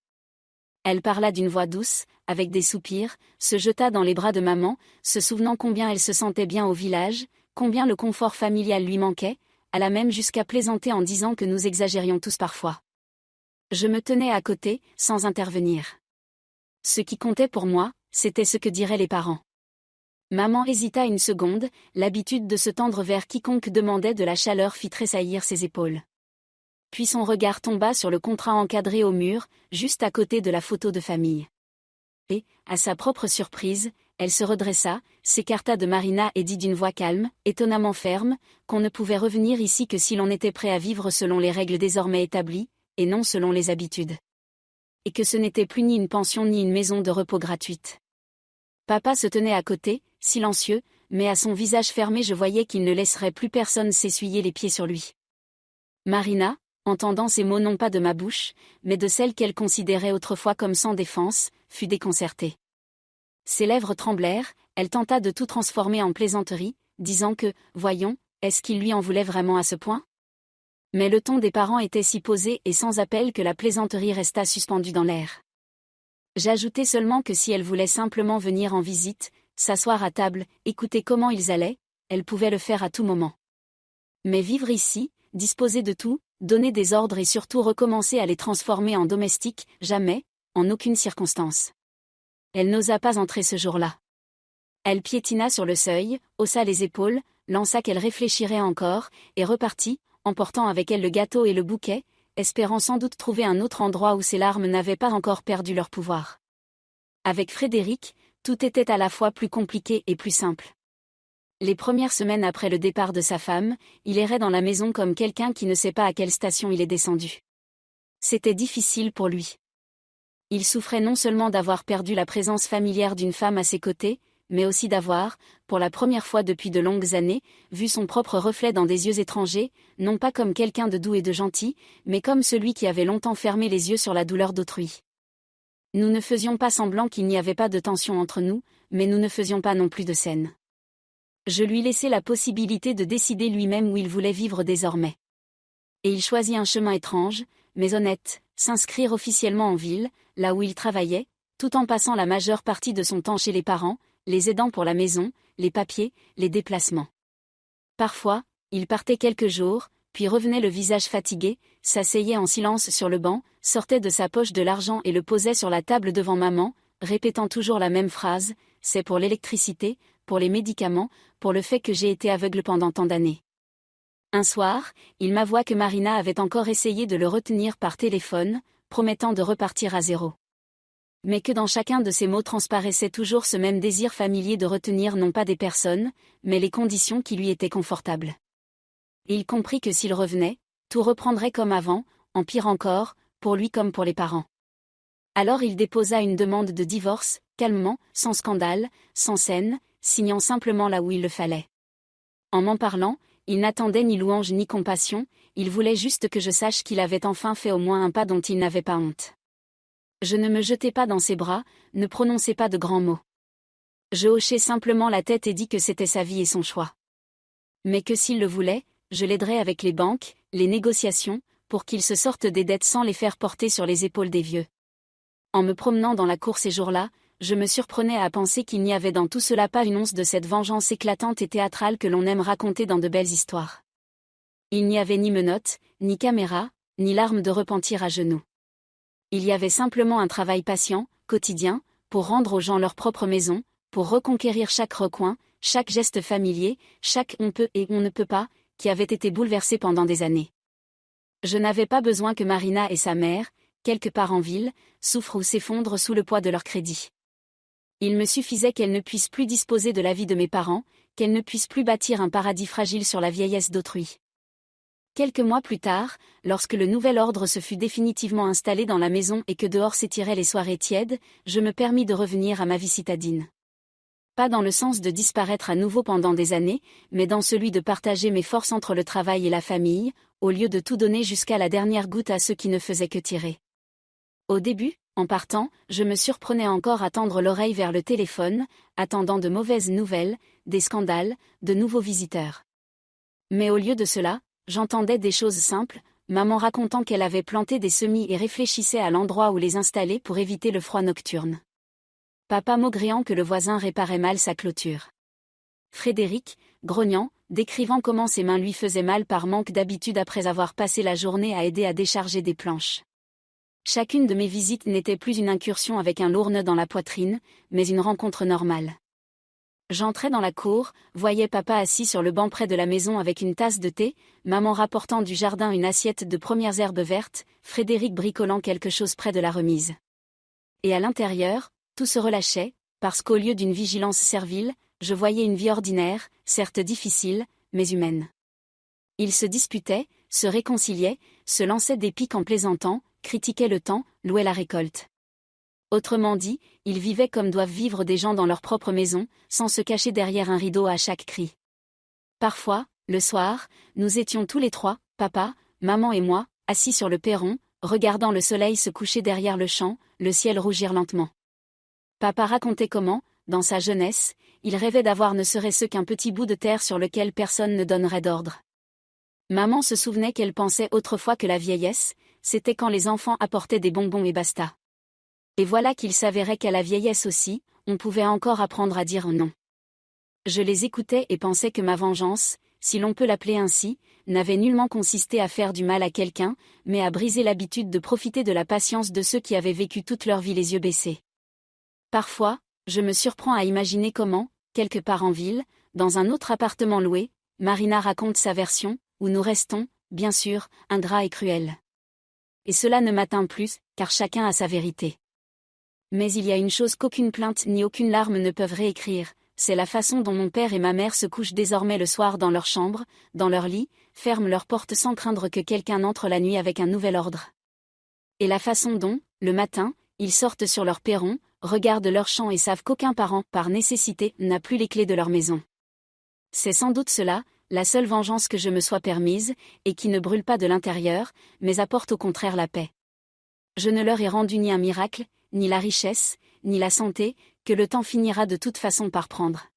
Elle parla d'une voix douce, avec des soupirs, se jeta dans les bras de maman, se souvenant combien elle se sentait bien au village, combien le confort familial lui manquait, alla même jusqu'à plaisanter en disant que nous exagérions tous parfois. Je me tenais à côté, sans intervenir. Ce qui comptait pour moi, c'était ce que diraient les parents. Maman hésita une seconde, l'habitude de se tendre vers quiconque demandait de la chaleur fit tressaillir ses épaules. Puis son regard tomba sur le contrat encadré au mur, juste à côté de la photo de famille. Et, à sa propre surprise, elle se redressa, s'écarta de Marina et dit d'une voix calme, étonnamment ferme, qu'on ne pouvait revenir ici que si l'on était prêt à vivre selon les règles désormais établies, et non selon les habitudes. Et que ce n'était plus ni une pension ni une maison de repos gratuite. Papa se tenait à côté, silencieux, mais à son visage fermé je voyais qu'il ne laisserait plus personne s'essuyer les pieds sur lui. Marina, entendant ces mots non pas de ma bouche, mais de celle qu'elle considérait autrefois comme sans défense, fut déconcertée. Ses lèvres tremblèrent, elle tenta de tout transformer en plaisanterie, disant que, voyons, est-ce qu'il lui en voulait vraiment à ce point ? Mais le ton des parents était si posé et sans appel que la plaisanterie resta suspendue dans l'air. J'ajoutai seulement que si elle voulait simplement venir en visite, s'asseoir à table, écouter comment ils allaient, elle pouvait le faire à tout moment. Mais vivre ici, disposer de tout, donner des ordres et surtout recommencer à les transformer en domestiques, jamais, en aucune circonstance. Elle n'osa pas entrer ce jour-là. Elle piétina sur le seuil, haussa les épaules, lança qu'elle réfléchirait encore, et repartit, emportant avec elle le gâteau et le bouquet, espérant sans doute trouver un autre endroit où ses larmes n'avaient pas encore perdu leur pouvoir. Avec Frédéric, tout était à la fois plus compliqué et plus simple. Les premières semaines après le départ de sa femme, il errait dans la maison comme quelqu'un qui ne sait pas à quelle station il est descendu. C'était difficile pour lui. Il souffrait non seulement d'avoir perdu la présence familière d'une femme à ses côtés, mais aussi d'avoir, pour la première fois depuis de longues années, vu son propre reflet dans des yeux étrangers, non pas comme quelqu'un de doux et de gentil, mais comme celui qui avait longtemps fermé les yeux sur la douleur d'autrui. Nous ne faisions pas semblant qu'il n'y avait pas de tension entre nous, mais nous ne faisions pas non plus de scène. Je lui laissai la possibilité de décider lui-même où il voulait vivre désormais. Et il choisit un chemin étrange, mais honnête, s'inscrire officiellement en ville, là où il travaillait, tout en passant la majeure partie de son temps chez les parents, les aidant pour la maison, les papiers, les déplacements. Parfois, il partait quelques jours, puis revenait le visage fatigué, s'asseyait en silence sur le banc, sortait de sa poche de l'argent et le posait sur la table devant maman, répétant toujours la même phrase, « C'est pour l'électricité, pour les médicaments, pour le fait que j'ai été aveugle pendant tant d'années. » Un soir, il m'avoua que Marina avait encore essayé de le retenir par téléphone, promettant de repartir à zéro. Mais que dans chacun de ces mots transparaissait toujours ce même désir familier de retenir non pas des personnes, mais les conditions qui lui étaient confortables. Et il comprit que s'il revenait, tout reprendrait comme avant, en pire encore, pour lui comme pour les parents. Alors il déposa une demande de divorce, calmement, sans scandale, sans scène, signant simplement là où il le fallait. En m'en parlant, il n'attendait ni louange ni compassion, il voulait juste que je sache qu'il avait enfin fait au moins un pas dont il n'avait pas honte. Je ne me jetai pas dans ses bras, ne prononçai pas de grands mots. Je hochai simplement la tête et dis que c'était sa vie et son choix. Mais que s'il le voulait, je l'aiderais avec les banques, les négociations, pour qu'il se sorte des dettes sans les faire porter sur les épaules des vieux. En me promenant dans la cour ces jours-là, je me surprenais à penser qu'il n'y avait dans tout cela pas une once de cette vengeance éclatante et théâtrale que l'on aime raconter dans de belles histoires. Il n'y avait ni menottes, ni caméra, ni larmes de repentir à genoux. Il y avait simplement un travail patient, quotidien, pour rendre aux gens leur propre maison, pour reconquérir chaque recoin, chaque geste familier, chaque on peut et on ne peut pas, qui avait été bouleversé pendant des années. Je n'avais pas besoin que Marina et sa mère, quelque part en ville, souffrent ou s'effondrent sous le poids de leur crédit. Il me suffisait qu'elles ne puissent plus disposer de la vie de mes parents, qu'elles ne puissent plus bâtir un paradis fragile sur la vieillesse d'autrui. Quelques mois plus tard, lorsque le nouvel ordre se fut définitivement installé dans la maison et que dehors s'étiraient les soirées tièdes, je me permis de revenir à ma vie citadine. Pas dans le sens de disparaître à nouveau pendant des années, mais dans celui de partager mes forces entre le travail et la famille, au lieu de tout donner jusqu'à la dernière goutte à ceux qui ne faisaient que tirer. Au début, en partant, je me surprenais encore à tendre l'oreille vers le téléphone, attendant de mauvaises nouvelles, des scandales, de nouveaux visiteurs. Mais au lieu de cela, j'entendais des choses simples, maman racontant qu'elle avait planté des semis et réfléchissait à l'endroit où les installer pour éviter le froid nocturne. Papa maugréant que le voisin réparait mal sa clôture. Frédéric, grognant, décrivant comment ses mains lui faisaient mal par manque d'habitude après avoir passé la journée à aider à décharger des planches. Chacune de mes visites n'était plus une incursion avec un lourd nœud dans la poitrine, mais une rencontre normale. J'entrais dans la cour, voyais papa assis sur le banc près de la maison avec une tasse de thé, maman rapportant du jardin une assiette de premières herbes vertes, Frédéric bricolant quelque chose près de la remise. Et à l'intérieur, tout se relâchait, parce qu'au lieu d'une vigilance servile, je voyais une vie ordinaire, certes difficile, mais humaine. Ils se disputaient, se réconciliaient, se lançaient des piques en plaisantant, critiquaient le temps, louaient la récolte. Autrement dit, ils vivaient comme doivent vivre des gens dans leur propre maison, sans se cacher derrière un rideau à chaque cri. Parfois, le soir, nous étions tous les trois, papa, maman et moi, assis sur le perron, regardant le soleil se coucher derrière le champ, le ciel rougir lentement. Papa racontait comment, dans sa jeunesse, il rêvait d'avoir ne serait-ce qu'un petit bout de terre sur lequel personne ne donnerait d'ordre. Maman se souvenait qu'elle pensait autrefois que la vieillesse, c'était quand les enfants apportaient des bonbons et basta. Et voilà qu'il s'avérait qu'à la vieillesse aussi, on pouvait encore apprendre à dire non. Je les écoutais et pensais que ma vengeance, si l'on peut l'appeler ainsi, n'avait nullement consisté à faire du mal à quelqu'un, mais à briser l'habitude de profiter de la patience de ceux qui avaient vécu toute leur vie les yeux baissés. Parfois, je me surprends à imaginer comment, quelque part en ville, dans un autre appartement loué, Marina raconte sa version, où nous restons, bien sûr, ingrats et cruels. Et cela ne m'atteint plus, car chacun a sa vérité. Mais il y a une chose qu'aucune plainte ni aucune larme ne peuvent réécrire, c'est la façon dont mon père et ma mère se couchent désormais le soir dans leur chambre, dans leur lit, ferment leurs portes sans craindre que quelqu'un entre la nuit avec un nouvel ordre. Et la façon dont, le matin, ils sortent sur leur perron, regardent leur champ et savent qu'aucun parent, par nécessité, n'a plus les clés de leur maison. C'est sans doute cela, la seule vengeance que je me sois permise, et qui ne brûle pas de l'intérieur, mais apporte au contraire la paix. Je ne leur ai rendu ni un miracle, ni la richesse, ni la santé, que le temps finira de toute façon par prendre.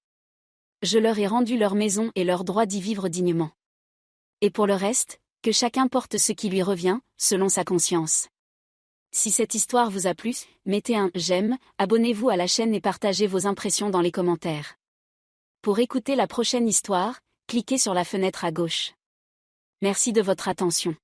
Je leur ai rendu leur maison et leur droit d'y vivre dignement. Et pour le reste, que chacun porte ce qui lui revient, selon sa conscience. Si cette histoire vous a plu, mettez un « j'aime », abonnez-vous à la chaîne et partagez vos impressions dans les commentaires. Pour écouter la prochaine histoire, cliquez sur la fenêtre à gauche. Merci de votre attention.